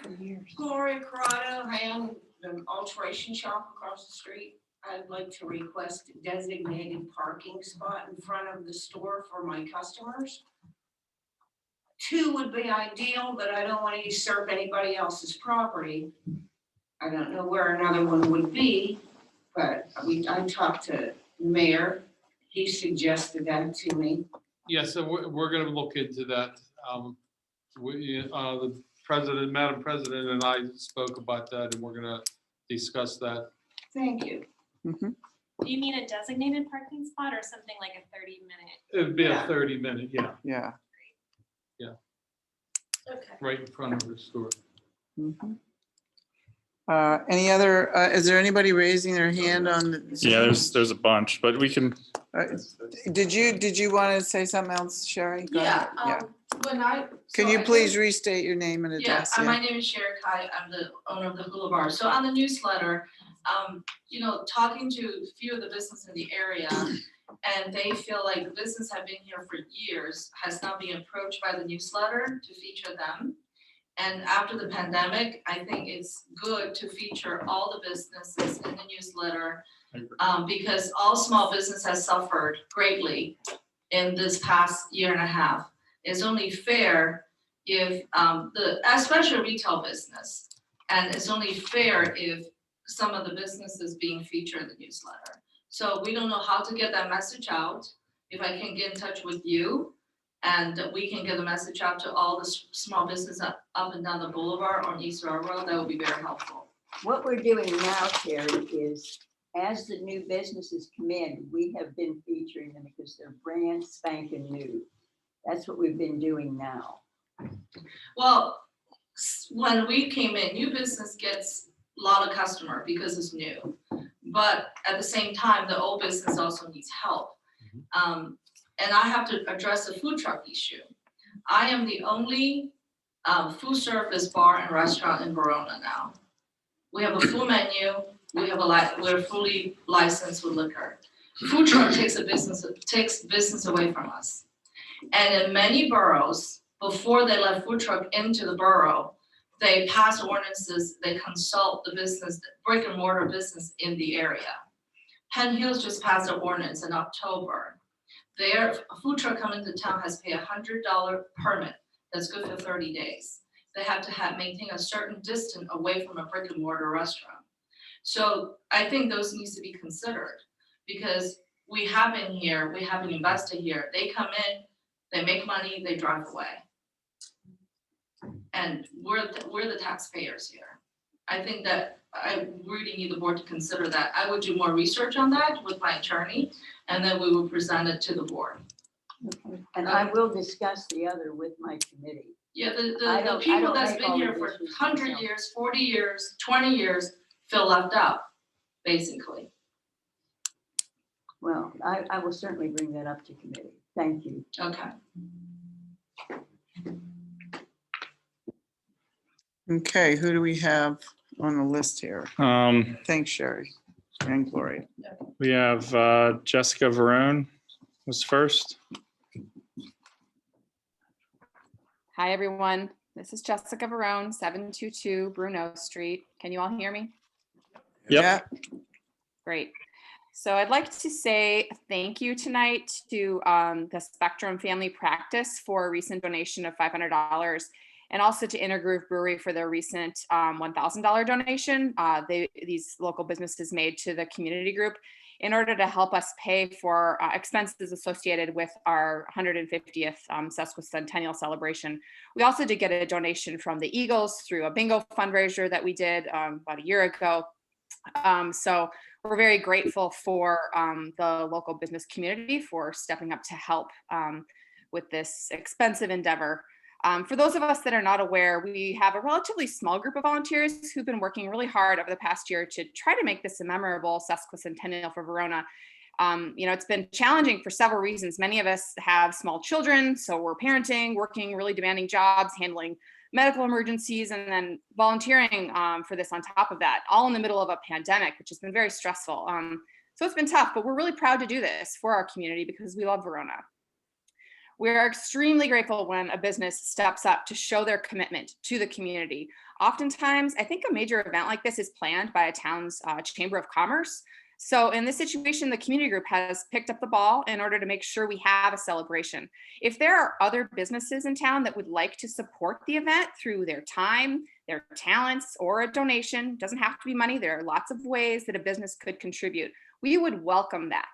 Gloria Corrado. I own the alteration shop across the street. I'd like to request a designated parking spot in front of the store for my customers. 2 would be ideal, but I don't want to usurp anybody else's property. I don't know where another one would be, but I talked to the mayor. He suggested that to me. Yeah, so we're gonna look into that. The president, Madam President, and I spoke about that, and we're gonna discuss that. Thank you. Mhm. Do you mean a designated parking spot or something like a 30-minute? It'd be a 30-minute, yeah, Yeah. Okay. right in front of the store. Mhm. Any other, is there anybody raising their hand on? Yeah, there's a bunch, but we can. Did you want to say something else, Sherry? Go ahead. Yeah, when I. Can so you I please did- restate your name and Yeah, address? my name is Sherry Kai. I'm the owner of the Hula Bar. So on the newsletter, talking to a few of the businesses in the area, and they feel like the business have been here for years, has not been approached by the newsletter to feature them. And after the pandemic, I think it's good to feature all the businesses in the newsletter, because all small business has suffered greatly in this past year and a half. It's only fair if especially retail business, and it's only fair if some of the businesses being featured in the newsletter. So we don't know how to get that message out. If I can get in touch with you, and we can get a message out to all the small business up and down the boulevard on East Railroad, that would be very helpful. What we're doing now, Terry, is as the new businesses come in, we have been featuring them because they're brand spanking new. That's what we've been doing now. Well, when we came in, new business gets a lot of customer because it's new. But at the same time, the old business also needs help. And I have to address the food truck issue. I am the only food service bar and restaurant in Verona now. We have a full menu. We're fully licensed with liquor. Food truck takes business away from us. And in many boroughs, before they let food truck into the borough, they pass ordinances, they consult the business, brick and mortar business in the area. Penn Hills just passed an ordinance in October. Their food truck coming to town has to pay $100 permit that's good for 30 days. They have to maintain a certain distance away from a brick and mortar restaurant. So I think those needs to be considered because we have been here, we have an investor here. They come in, they make money, they drive away. And we're the taxpayers here. I think that I really need the board to consider that. I would do more research on that with my attorney, and then we will present it to the board. And I will discuss the other with my committee. Yeah, the people that's been here for 100 years, 40 years, 20 years feel left out, basically. Well, I will certainly bring that up to committee. Thank you. Okay. Okay, who do we have on the list here? Thanks, Sherry and Gloria. We have Jessica Verone was first. Hi, everyone. This is Jessica Verone, 722 Bruno Street. Can you all hear me? Yep. Great. So I'd like to say thank you tonight to the Spectrum Family Practice for a recent donation of $500 and also to Intergroove Brewery for their recent $1,000 donation these local businesses made to the community group in order to help us pay for expenses associated with our 150th sesquicentennial celebration. We also did get a donation from the Eagles through a bingo fundraiser that we did about a year ago. So we're very grateful for the local business community for stepping up to help with this expensive endeavor. For those of us that are not aware, we have a relatively small group of volunteers who've been working really hard over the past year to try to make this a memorable sesquicentennial for Verona. It's been challenging for several reasons. Many of us have small children, so we're parenting, working really demanding jobs, handling medical emergencies, and then volunteering for this on top of that, all in the middle of a pandemic, which has been very stressful. So it's been tough, but we're really proud to do this for our community because we love Verona. We are extremely grateful when a business steps up to show their commitment to the community. Oftentimes, I think a major event like this is planned by a town's Chamber of Commerce. So in this situation, the community group has picked up the ball in order to make sure we have a celebration. If there are other businesses in town that would like to support the event through their time, their talents, or a donation, doesn't have to be money, there are lots of ways that a business could contribute. We would welcome that.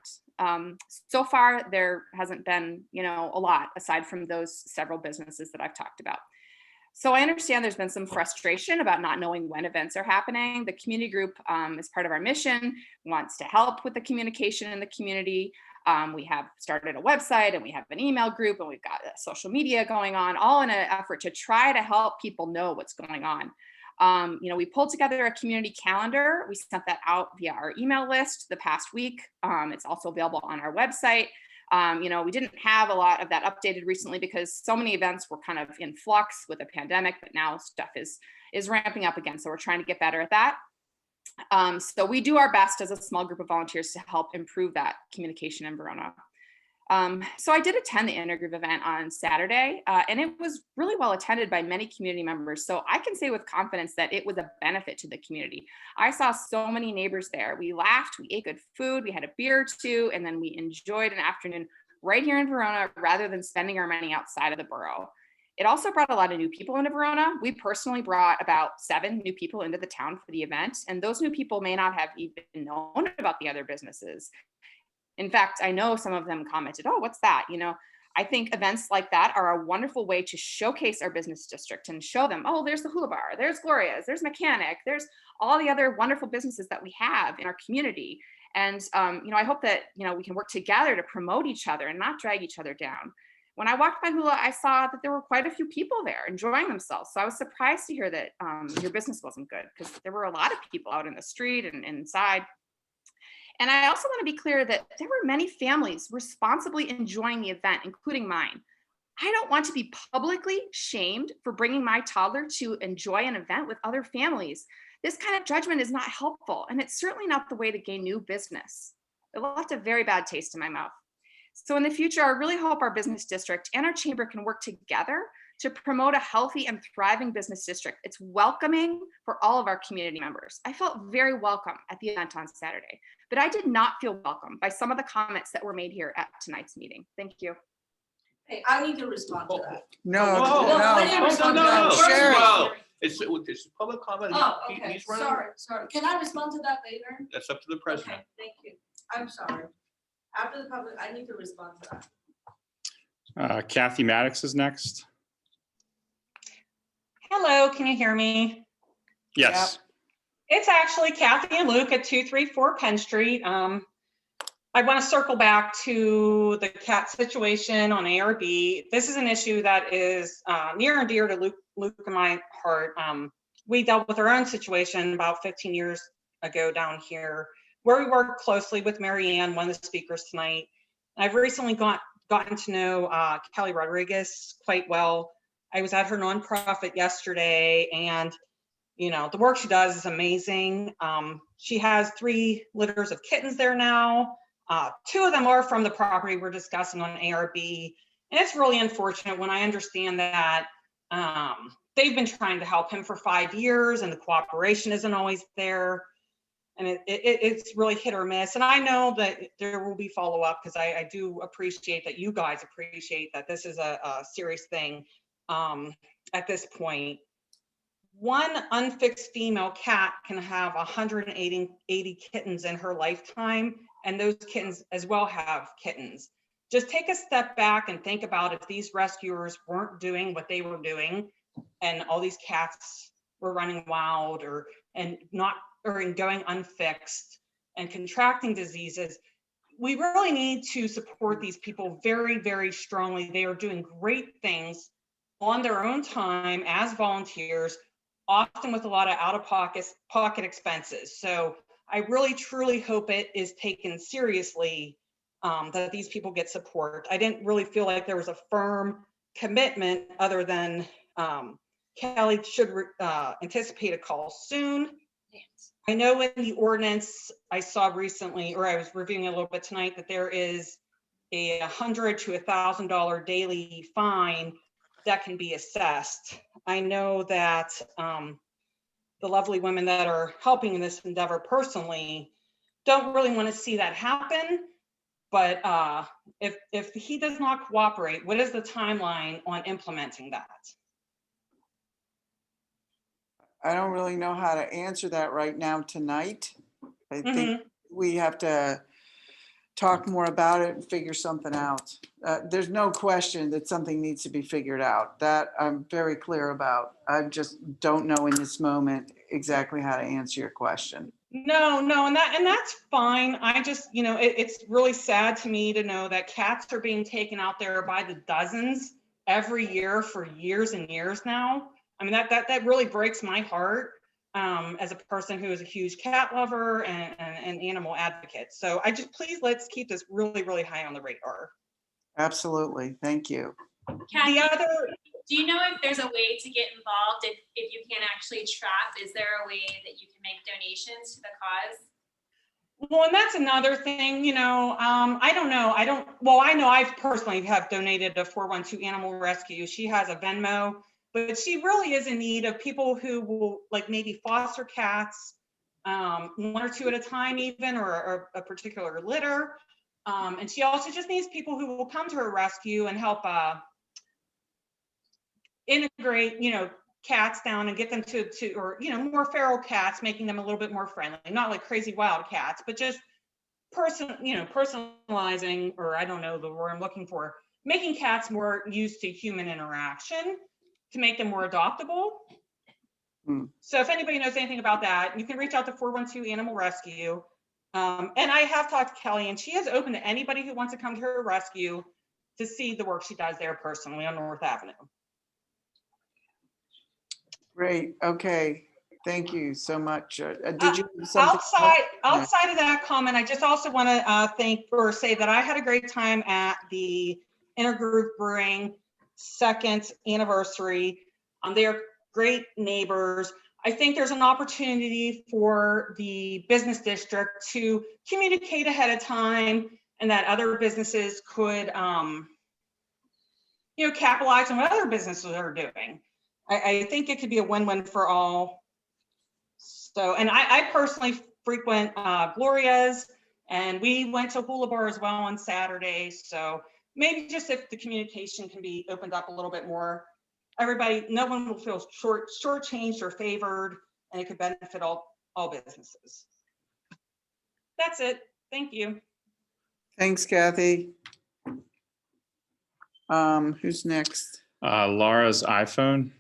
So far, there hasn't been, a lot aside from those several businesses that I've talked about. So I understand there's been some frustration about not knowing when events are happening. The community group, as part of our mission, wants to help with the communication in the community. We have started a website and we have an email group and we've got social media going on, all in an effort to try to help people know what's going on. We pulled together a community calendar. We sent that out via our email list the past week. It's also available on our website. We didn't have a lot of that updated recently because so many events were kind of in flux with the pandemic, but now stuff is ramping up again. So we're trying to get better at that. So we do our best as a small group of volunteers to help improve that communication in Verona. So I did attend the Intergroove event on Saturday, and it was really well attended by many community members. So I can say with confidence that it was a benefit to the community. I saw so many neighbors there. We laughed, we ate good food, we had a beer or two, and then we enjoyed an afternoon right here in Verona rather than spending our money outside of the borough. It also brought a lot of new people into Verona. We personally brought about 7 new people into the town for the event, and those new people may not have even known about the other businesses. In fact, I know some of them commented, "Oh, what's that?" I think events like that are a wonderful way to showcase our business district and show them, oh, there's the Hula Bar, there's Gloria's, there's Mechanic, there's all the other wonderful businesses that we have in our community. And, I hope that, we can work together to promote each other and not drag each other down. When I walked by Hula, I saw that there were quite a few people there enjoying themselves. So I was surprised to hear that your business wasn't good, because there were a lot of people out in the street and inside. And I also want to be clear that there were many families responsibly enjoying the event, including mine. I don't want to be publicly shamed for bringing my toddler to enjoy an event with other families. This kind of judgment is not helpful, and it's certainly not the way to gain new business. It left a very bad taste in my mouth. So in the future, I really hope our business district and our chamber can work together to promote a healthy and thriving business district. It's welcoming for all of our community members. I felt very welcome at the event on Saturday, but I did not feel welcome by some of the comments that were made here at tonight's meeting. Thank you. Hey, I need to respond to that. No, Sherry. It's a public comment. Oh, okay, He's running. sorry. Can I respond to that later? That's up to the president. Okay, thank you. I'm sorry. After the public, I need to respond to that. Kathy Maddox is next. Hello, can you hear me? Yes. It's actually Kathy and Luke at 234 Penn Street. I want to circle back to the cat situation on ARB. This is an issue that is near and dear to Luke and my heart. We dealt with our own situation about 15 years ago down here, where we worked closely with Mary Ann, one of the speakers tonight. I've recently gotten to know Kelly Rodriguez quite well. I was at her nonprofit yesterday, and the work she does is amazing. She has 3 litters of kittens there now. 2 of them are from the property we're discussing on ARB. And it's really unfortunate when I understand that they've been trying to help him for 5 years and the cooperation isn't always there. And it's really hit or miss. And I know that there will be follow-up, because I do appreciate that you guys appreciate that this is a serious thing at this point. One unfixed female cat can have 180 kittens in her lifetime, and those kittens as well have kittens. Just take a step back and think about if these rescuers weren't doing what they were doing, and all these cats were running wild and going unfixed and contracting diseases. We really need to support these people very, very strongly. They are doing great things on their own time as volunteers, often with a lot of out-of-pocket expenses. So I really, truly hope it is taken seriously, that these people get support. I didn't really feel like there was a firm commitment other than Kelly should anticipate a call soon. I know in the ordinance I saw recently, or I was reviewing a little bit tonight, that there is a $100 to $1,000 daily fine that can be assessed. I know that the lovely women that are helping in this endeavor personally don't really want to see that happen. But if he does not cooperate, what is the timeline on implementing that? I don't really know how to answer that right now tonight. I think we have to talk more about it and figure something out. There's no question that something needs to be figured out. That I'm very clear about. I just don't know in this moment exactly how to answer your question. No, and that's fine. I just, it's really sad to me to know that cats are being taken out there by the dozens every year for years and years now. I mean, that really breaks my heart as a person who is a huge cat lover and an animal advocate. So please let's keep this really, really high on the radar. Absolutely. Thank you. Kathy, do you know if there's a way to get involved if you can't actually trap? Is there a way that you can make donations to the cause? Well, and that's another thing, I don't know. I know I've personally have donated to 412 Animal Rescue. She has a Venmo, but she really is in need of people who will maybe foster cats, 1 or 2 at a time even, or a particular litter. And she also just needs people who will come to her rescue and help integrate, cats down and get them or more feral cats, making them a little bit more friendly, not like crazy wild cats, but just personalizing, or I don't know the word I'm looking for, making cats more used to human interaction to make them more adoptable. So if anybody knows anything about that, you can reach out to 412 Animal Rescue. And I have talked to Kelly, and she is open to anybody who wants to come to her rescue to see the work she does there personally on North Avenue. Great, okay, thank you so much. Did you have something? Outside of that comment, I just also want to thank or say that I had a great time at the Intergroup Brewing 2nd anniversary. They're great neighbors. I think there's an opportunity for the business district to communicate ahead of time, and that other businesses could, capitalize on what other businesses are doing. I think it could be a win-win for all. So, and I personally frequent Gloria's, and we went to Hula Bar as well on Saturday. So maybe just if the communication can be opened up a little bit more, everybody, no one will feel shortchanged or favored, and it could benefit all businesses. That's it. Thank you. Thanks, Kathy. Who's next? Laura's iPhone.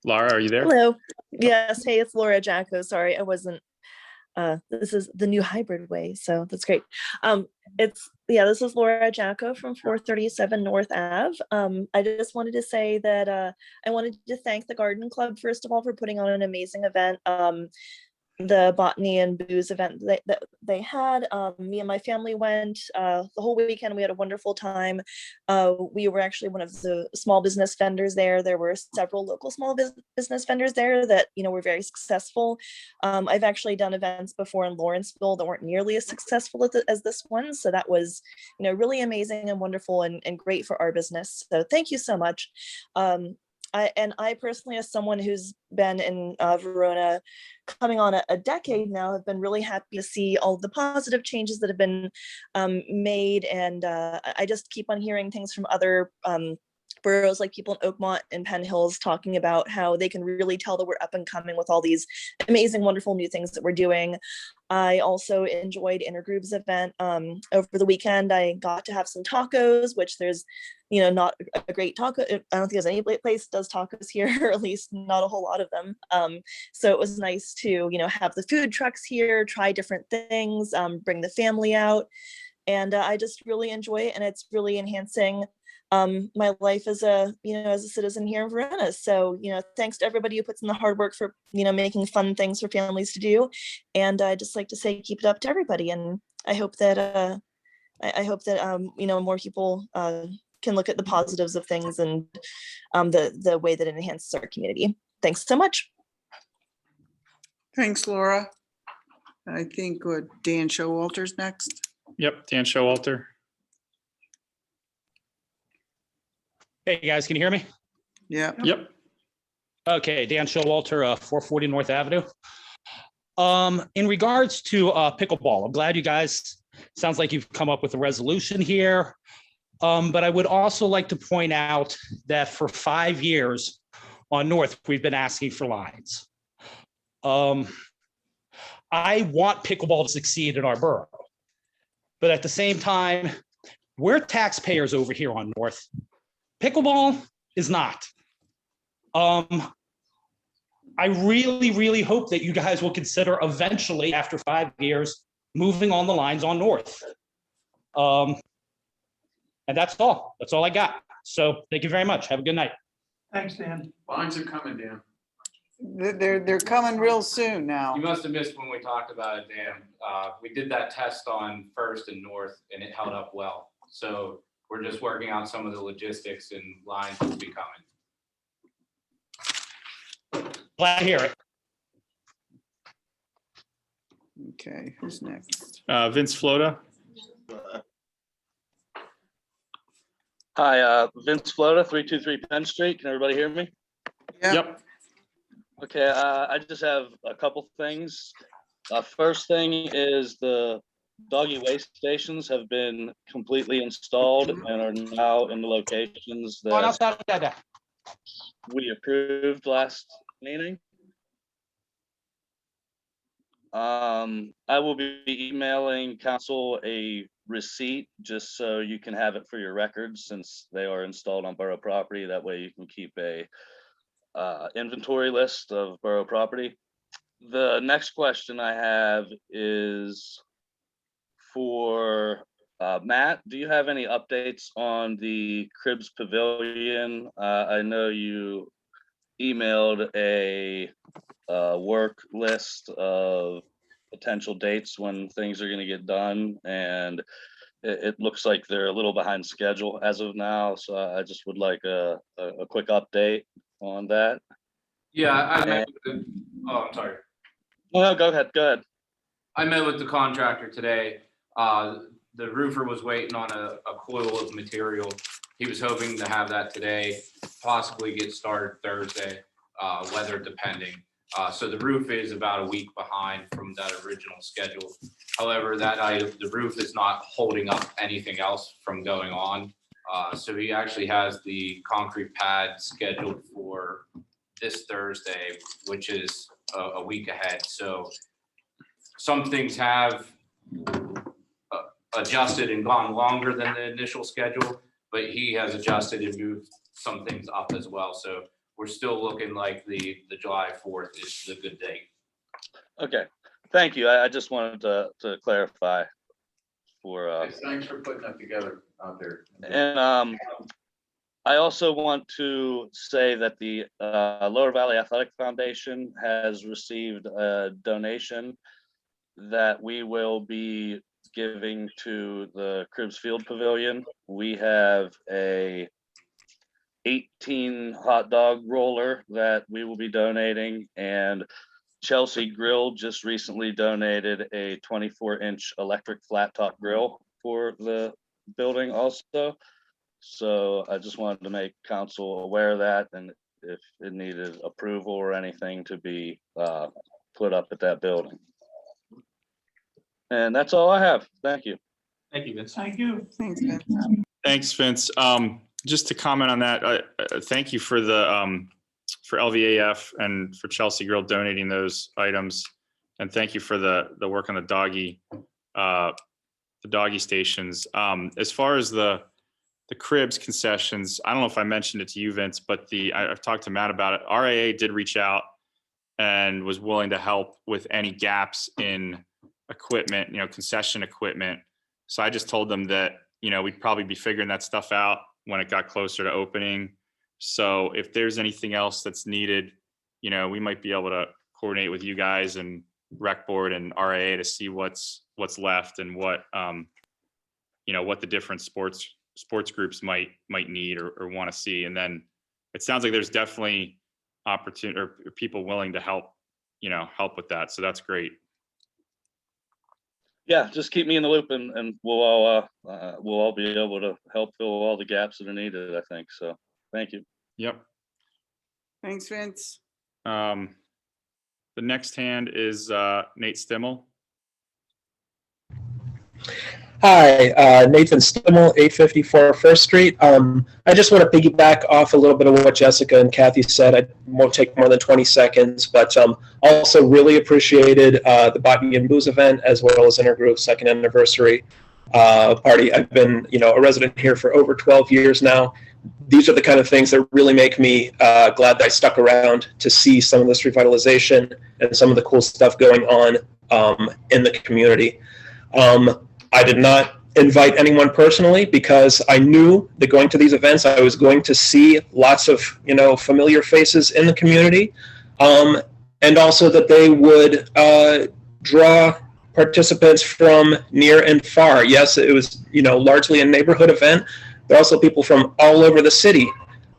Laura, are you there? Hello. Yes. Hey, it's Laura Jacko. Sorry, I wasn't. This is the new hybrid way, so that's great. This is Laura Jacko from 437 North Ave. I just wanted to say that I wanted to thank the Garden Club, first of all, for putting on an amazing event. The botany and booze event that they had. Me and my family went the whole weekend. We had a wonderful time. We were actually one of the small business vendors there. There were several local small business vendors there that, were very successful. I've actually done events before in Lawrenceville that weren't nearly as successful as this one. So that was, really amazing and wonderful and great for our business. So thank you so much. I personally, as someone who's been in Verona coming on a decade now, have been really happy to see all the positive changes that have been made. And I just keep on hearing things from other boroughs, like people in Oakmont and Penn Hills, talking about how they can really tell that we're up and coming with all these amazing, wonderful new things that we're doing. I also enjoyed Intergroup's event over the weekend. I got to have some tacos, which there's, not a great taco. I don't think there's any place that does tacos here, or at least not a whole lot of them. So it was nice to, have the food trucks here, try different things, bring the family out. And I just really enjoy it, and it's really enhancing my life as a citizen here in Verona. So, thanks to everybody who puts in the hard work for, making fun things for families to do. And I just like to say, keep it up to everybody. And I hope that, more people can look at the positives of things and the way that it enhances our community. Thanks so much. Thanks, Laura. I think Dan Showalter's next. Yep, Dan Showalter. Hey guys, can you hear me? Yeah. Yep. Okay, Dan Showalter, 440 North Avenue. In regards to pickleball, I'm glad you guys, sounds like you've come up with a resolution here. But I would also like to point out that for 5 years on North, we've been asking for lines. I want pickleball to succeed in our borough, but at the same time, we're taxpayers over here on North. Pickleball is not. I really, really hope that you guys will consider eventually, after 5 years, moving on the lines on North. And that's all. That's all I got. So thank you very much. Have a good night. Thanks, Dan. Lines are coming, Dan. They're coming real soon now. You must have missed when we talked about it, Dan. We did that test on First and North, and it held up well. So we're just working out some of the logistics, and lines will be coming. Glad to hear it. Okay, who's next? Vince Flota. Hi, Vince Flota, 323 Penn Street. Can everybody hear me? Yep. Okay, I just have a couple things. First thing is the doggy waste stations have been completely installed and are now in the locations that we approved last meeting. I will be emailing council a receipt just so you can have it for your records since they are installed on borough property. That way you can keep a inventory list of borough property. The next question I have is for Matt. Do you have any updates on the Cribs Pavilion? I know you emailed a work list of potential dates when things are going to get done, and it looks like they're a little behind schedule as of now. So I just would like a quick update on that. Yeah, I met with the, oh, I'm sorry. No, go ahead. Go ahead. I met with the contractor today. The roofer was waiting on a coil of material. He was hoping to have that today, possibly get started Thursday, weather depending. So the roof is about a week behind from that original schedule. However, the roof is not holding up anything else from going on. So he actually has the concrete pad scheduled for this Thursday, which is a week ahead. So some things have adjusted and gone longer than the initial schedule, but he has adjusted and moved some things up as well. So we're still looking like the July 4th is the good date. Okay, thank you. I just wanted to clarify for. Thanks for putting that together out there. And I also want to say that the Lower Valley Athletic Foundation has received a donation that we will be giving to the Cribs Field Pavilion. We have a 18 hot dog roller that we will be donating, and Chelsea Grill just recently donated a 24-inch electric flat top grill for the building also. So I just wanted to make council aware of that, and if it needed approval or anything to be put up at that building. And that's all I have. Thank you. Thank you, Vince. Thank you. Thanks, Vince. Thanks, Vince. Just to comment on that, thank you for the for LVAF and for Chelsea Grill donating those items, and thank you for the work on the doggy stations. As far as the Cribs concessions, I don't know if I mentioned it to you, Vince, but I've talked to Matt about it. RAA did reach out and was willing to help with any gaps in equipment, concession equipment. So I just told them that, we'd probably be figuring that stuff out when it got closer to opening. So if there's anything else that's needed, we might be able to coordinate with you guys and Rec Board and RAA to see what's left and what what the different sports groups might need or want to see. And then it sounds like there's definitely opportunity or people willing to help with that. So that's great. Yeah, just keep me in the loop, and we'll all be able to help fill all the gaps that are needed, I think. So thank you. Yep. Thanks, Vince. The next hand is Nate Stimmel. Hi, Nathan Stimmel, 854 First Street. I just want to piggyback off a little bit of what Jessica and Kathy said. I won't take more than 20 seconds, but also really appreciated the Bobby and Booze event, as well as Intergroup's second anniversary party. I've been, a resident here for over 12 years now. These are the kind of things that really make me glad that I stuck around to see some of this revitalization and some of the cool stuff going on in the community. I did not invite anyone personally because I knew that going to these events, I was going to see lots of, familiar faces in the community, and also that they would draw participants from near and far. Yes, it was, largely a neighborhood event, but also people from all over the city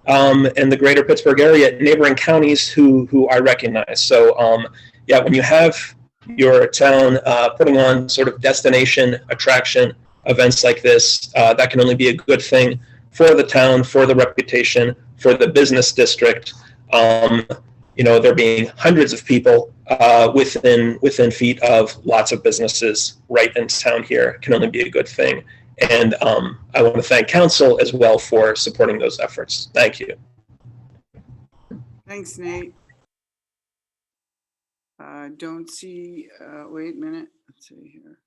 and the greater Pittsburgh area, neighboring counties who I recognize. So, yeah, when you have your town putting on sort of destination attraction events like this, that can only be a good thing for the town, for the reputation, for the business district. There being hundreds of people within feet of lots of businesses right in town here can only be a good thing. And I want to thank council as well for supporting those efforts. Thank you. Thanks, Nate. Don't see, wait a minute, let's see here.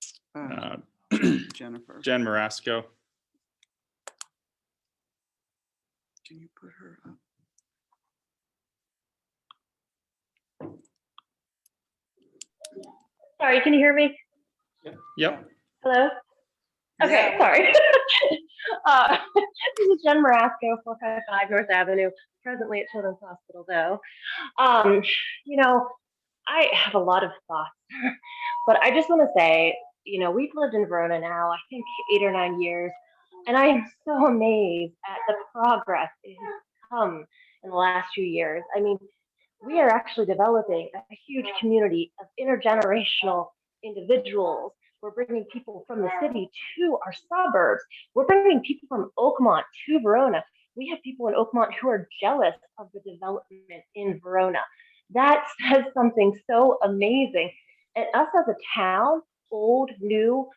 Jennifer, Jen Marasco. can you put her up? Sorry, can you hear me? Yep. Hello? Okay, Yeah. sorry. This is Jen Marasco, 455 North Avenue, presently at Children's Hospital though. You know, I have a lot of thoughts, but I just want to say, you know, we've lived in Verona now, I think 8 or 9 years, and I am so amazed at the progress it has come in the last few years. I mean, we are actually developing a huge community of intergenerational individuals. We're bringing people from the city to our suburbs. We're bringing people from Oakmont to Verona. We have people in Oakmont who are jealous of the development in Verona. That says something so amazing. And us as a town, old, new,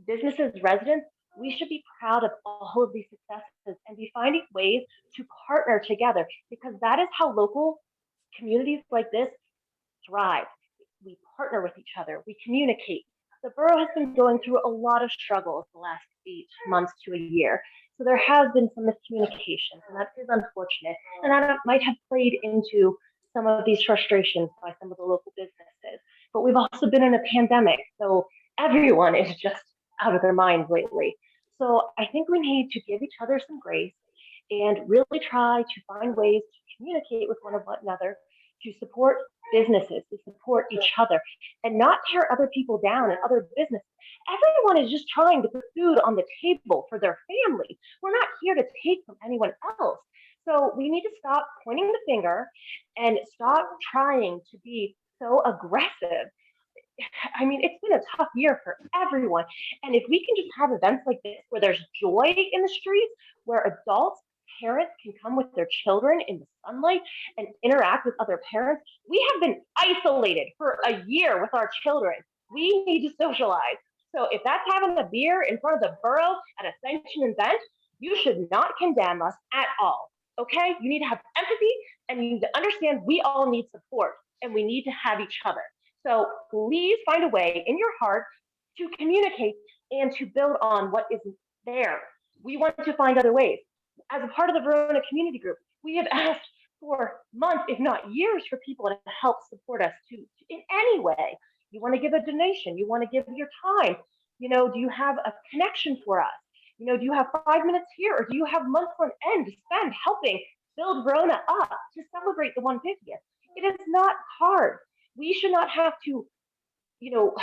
businesses, residents, we should be proud of all of these successes and be finding ways to partner together, because that is how local communities like this thrive. We partner with each other, we communicate. The borough has been going through a lot of struggles the last 8 months to a year. So there has been some miscommunication, and that is unfortunate. And that might have played into some of these frustrations by some of the local businesses. But we've also been in a pandemic, so everyone is just out of their minds lately. So I think we need to give each other some grace and really try to find ways to communicate with one another, to support businesses, to support each other, and not tear other people down and other businesses. Everyone is just trying to put food on the table for their family. We're not here to take from anyone else. So we need to stop pointing the finger and stop trying to be so aggressive. I mean, it's been a tough year for everyone. And if we can just have events like this where there's joy in the streets, where adults, parents can come with their children in the sunlight and interact with other parents. We have been isolated for a year with our children. We need to socialize. So if that's having a beer in front of the borough at a sanctioned event, you should not condemn us at all. Okay? You need to have empathy and you need to understand we all need support and we need to have each other. So please find a way in your heart to communicate and to build on what is there. We want to find other ways. As a part of the Verona Community Group, we have asked for months, if not years, for people to help support us in any way. You want to give a donation, you want to give your time. You know, do you have a connection for us? You know, do you have 5 minutes here, or do you have months on end to spend helping build Verona up to celebrate the 150th? It is not hard. We should not have to, you know,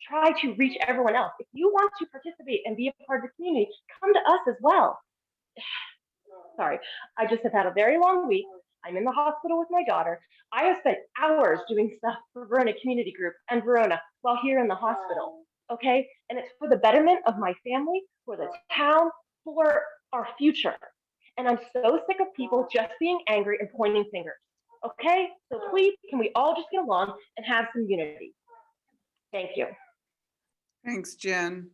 try to reach everyone else. If you want to participate and be a part of the community, come to us as well. Sorry, I just have had a very long week. I'm in the hospital with my daughter. I have spent hours doing stuff for Verona Community Group and Verona while here in the hospital, okay? And it's for the betterment of my family, for the town, for our future. And I'm so sick of people just being angry and pointing fingers, okay? So please, can we all just get along and have some unity? Thank you. Thanks, Jen.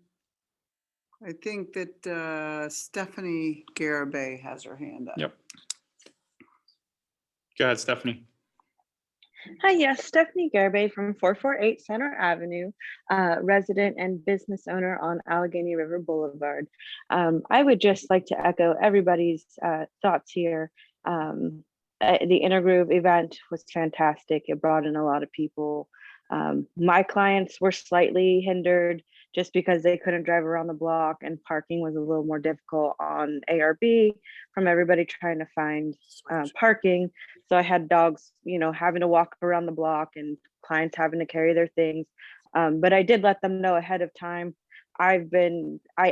I think that Stephanie Garibay has her hand up. Yep. Go ahead, Stephanie. Hi, yes, Stephanie Garibay from 448 Center Avenue, resident and business owner on Allegheny River Boulevard. I would just like to echo everybody's thoughts here. The Intergroove event was fantastic. It brought in a lot of people. My clients were slightly hindered just because they couldn't drive around the block and parking was a little more difficult on ARB from everybody trying to find parking. So I had dogs, you know, having to walk around the block and clients having to carry their things. But I did let them know ahead of time. I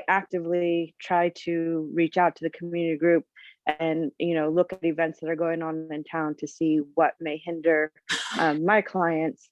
actively try to reach out to the community group and, you know, look at events that are going on in town to see what may hinder my clients.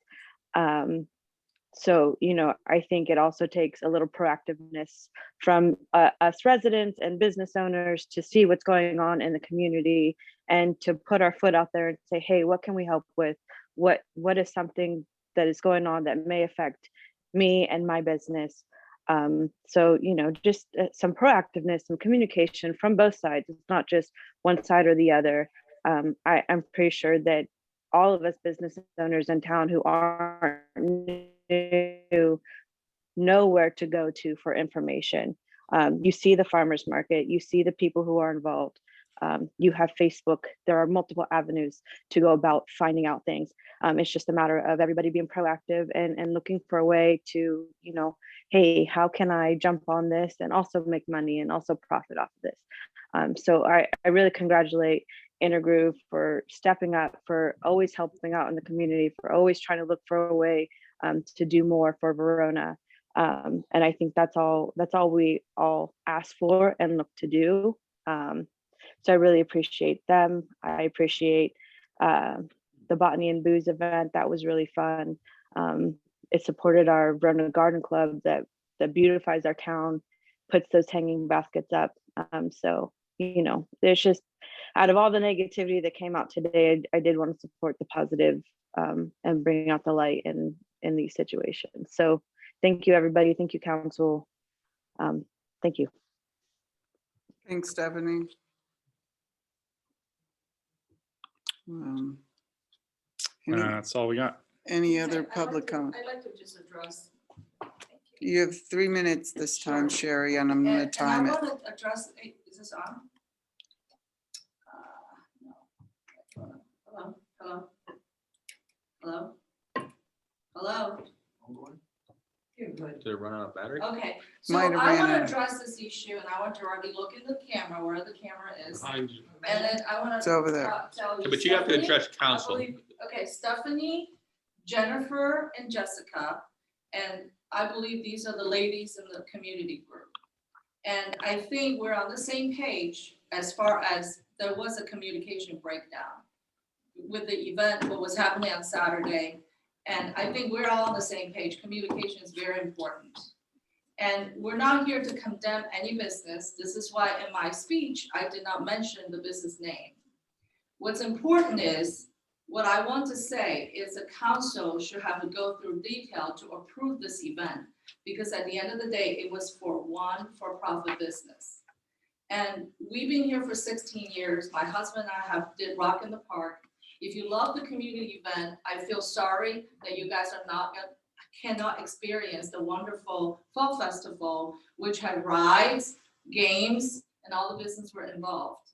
So, you know, I think it also takes a little proactiveness from us residents and business owners to see what's going on in the community and to put our foot out there and say, hey, what can we help with? What is something that is going on that may affect me and my business? So, you know, just some proactiveness, some communication from both sides. It's not just one side or the other. I'm pretty sure that all of us business owners in town who aren't new know where to go to for information. You see the farmers market, you see the people who are involved. You have Facebook. There are multiple avenues to go about finding out things. It's just a matter of everybody being proactive and looking for a way to, you know, hey, how can I jump on this and also make money and also profit off of this? So I really congratulate Intergroove for stepping up, for always helping out in the community, for always trying to look for a way to do more for Verona. And I think that's all we all ask for and look to do. So I really appreciate them. I appreciate the Botany and Booze event. That was really fun. It supported our Verona Garden Club that beautifies our town, puts those hanging baskets up. So, you know, there's just, out of all the negativity that came out today, I did want to support the positive and bring out the light in these situations. So thank you, everybody. Thank you, council. Thank you. Thanks, Stephanie. That's all we got. Any other public comment? I'd like to just address. You have 3 minutes this time, Sherry, and I'm gonna time I it. want to address, is this on? No. Hello, hello? Hello? Hello? Did it run out of battery? Okay, so Might have I ran want to out. address this issue and I want to already look in the camera, where the camera is. Behind you. And then I want It's to over there. tell you. But you have to Stephanie, address I council. believe- Okay, Stephanie, Jennifer, and Jessica, and I believe these are the ladies in the community group. And I think we're on the same page as far as there was a communication breakdown with the event, what was happening on Saturday. And I think we're all on the same page. Communication is very important. And we're not here to condemn any business. This is why in my speech, I did not mention the business name. What's important is, what I want to say is the council should have to go through detail to approve this event, because at the end of the day, it was for one for-profit business. And we've been here for 16 years. My husband and I did Rock in the Park. If you love the community event, I feel sorry that you guys cannot experience the wonderful fall festival, which had rides, games, and all the business were involved.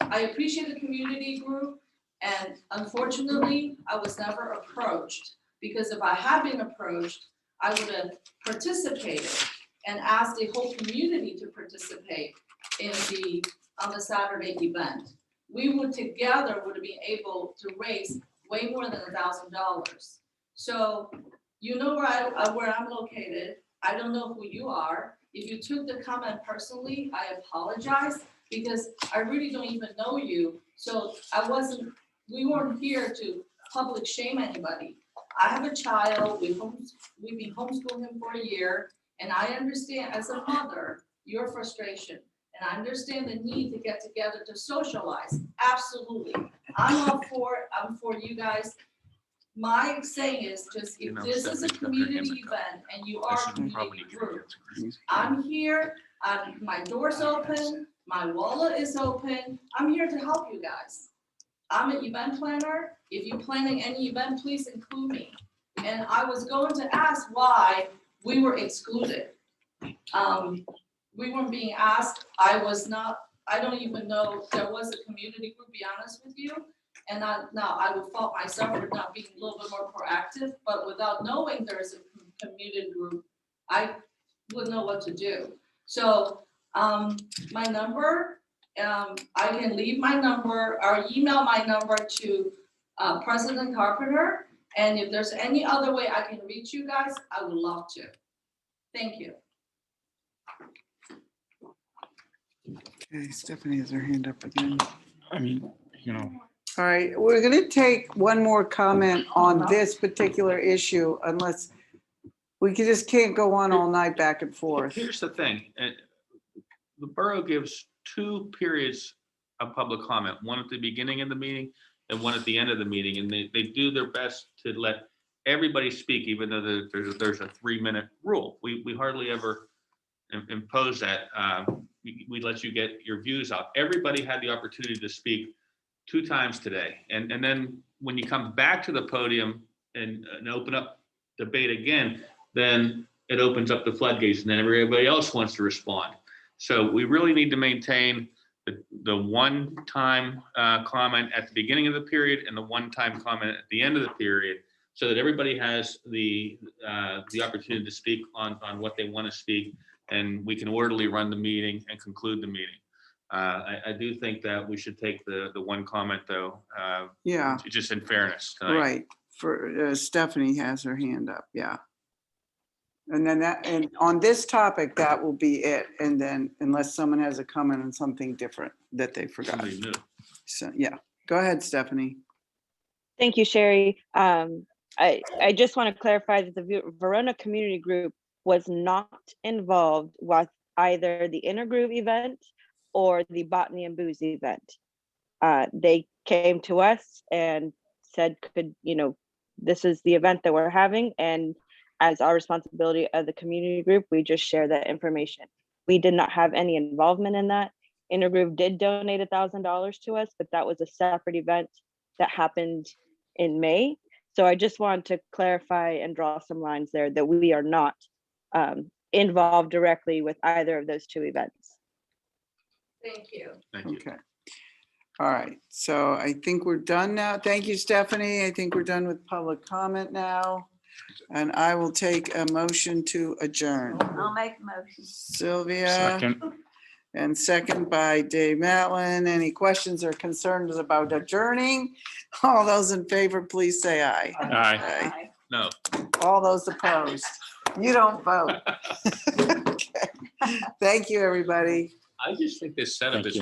I appreciate the community group, and unfortunately, I was never approached, because if I had been approached, I would have participated and asked the whole community to participate on the Saturday event. We would together would have been able to raise way more than $1,000. So you know where I'm located. I don't know who you are. If you took the comment personally, I apologize, because I really don't even know you. So we weren't here to public shame anybody. I have a child, we've been homeschooling him for a year, and I understand as a mother, your frustration. And I understand the need to get together to socialize, absolutely. I'm for you guys. My saying is just, if this is a community event and you are a community group, I'm here, my door's open, my wallet is open, I'm here to help you guys. I'm an event planner. If you're planning any event, please include me. And I was going to ask why we were excluded. We weren't being asked. I don't even know if there was a community group, be honest with you. And I would fault myself for not being a little bit more proactive, but without knowing there's a community group, I wouldn't know what to do. So my number, I can leave my number or email my number to President Carpenter. And if there's any other way I can reach you guys, I would love to. Thank you. Okay, Stephanie has her hand up again. I mean, you know. All right, we're gonna take one more comment on this particular issue, unless we just can't go on all night back and forth. Here's the thing, the borough gives 2 periods of public comment, one at the beginning of the meeting and one at the end of the meeting, and they do their best to let everybody speak, even though there's a 3-minute rule. We hardly ever impose that. We let you get your views out. Everybody had the opportunity to speak 2 times today. And then when you come back to the podium and open up debate again, then it opens up the floodgates and then everybody else wants to respond. So we really need to maintain the one-time comment at the beginning of the period and the one-time comment at the end of the period, so that everybody has the opportunity to speak on what they want to speak, and we can orderly run the meeting and conclude the meeting. I do think that we should take the one comment though. Yeah. Just in fairness tonight. Right. For Stephanie has her hand up. Yeah. And then and on this topic, that will be it. And then unless someone has a comment on something different that they forgot. Somebody new. So, yeah, go ahead, Stephanie. Thank you, Sherry. I just want to clarify that the Verona Community Group was not involved with either the intergroup event or the Botany and Booze event. They came to us and said, this is the event that we're having, and as our responsibility of the community group, we just share that information. We did not have any involvement in that. Intergroup did donate $1,000 to us, but that was a separate event that happened in May. So I just want to clarify and draw some lines there that we are not involved directly with either of those 2 events. Thank you. Okay. All right. So I think we're done now. Thank you, Stephanie. I think we're done with public comment now. And I will take a motion to adjourn. I'll make a motion. Sylvia. Second. And second by Dave Matlin. Any questions or concerns about adjourning? All those in favor, please say aye. Aye. No. All those opposed? You don't vote. Okay. Thank you, everybody. I just think this setup is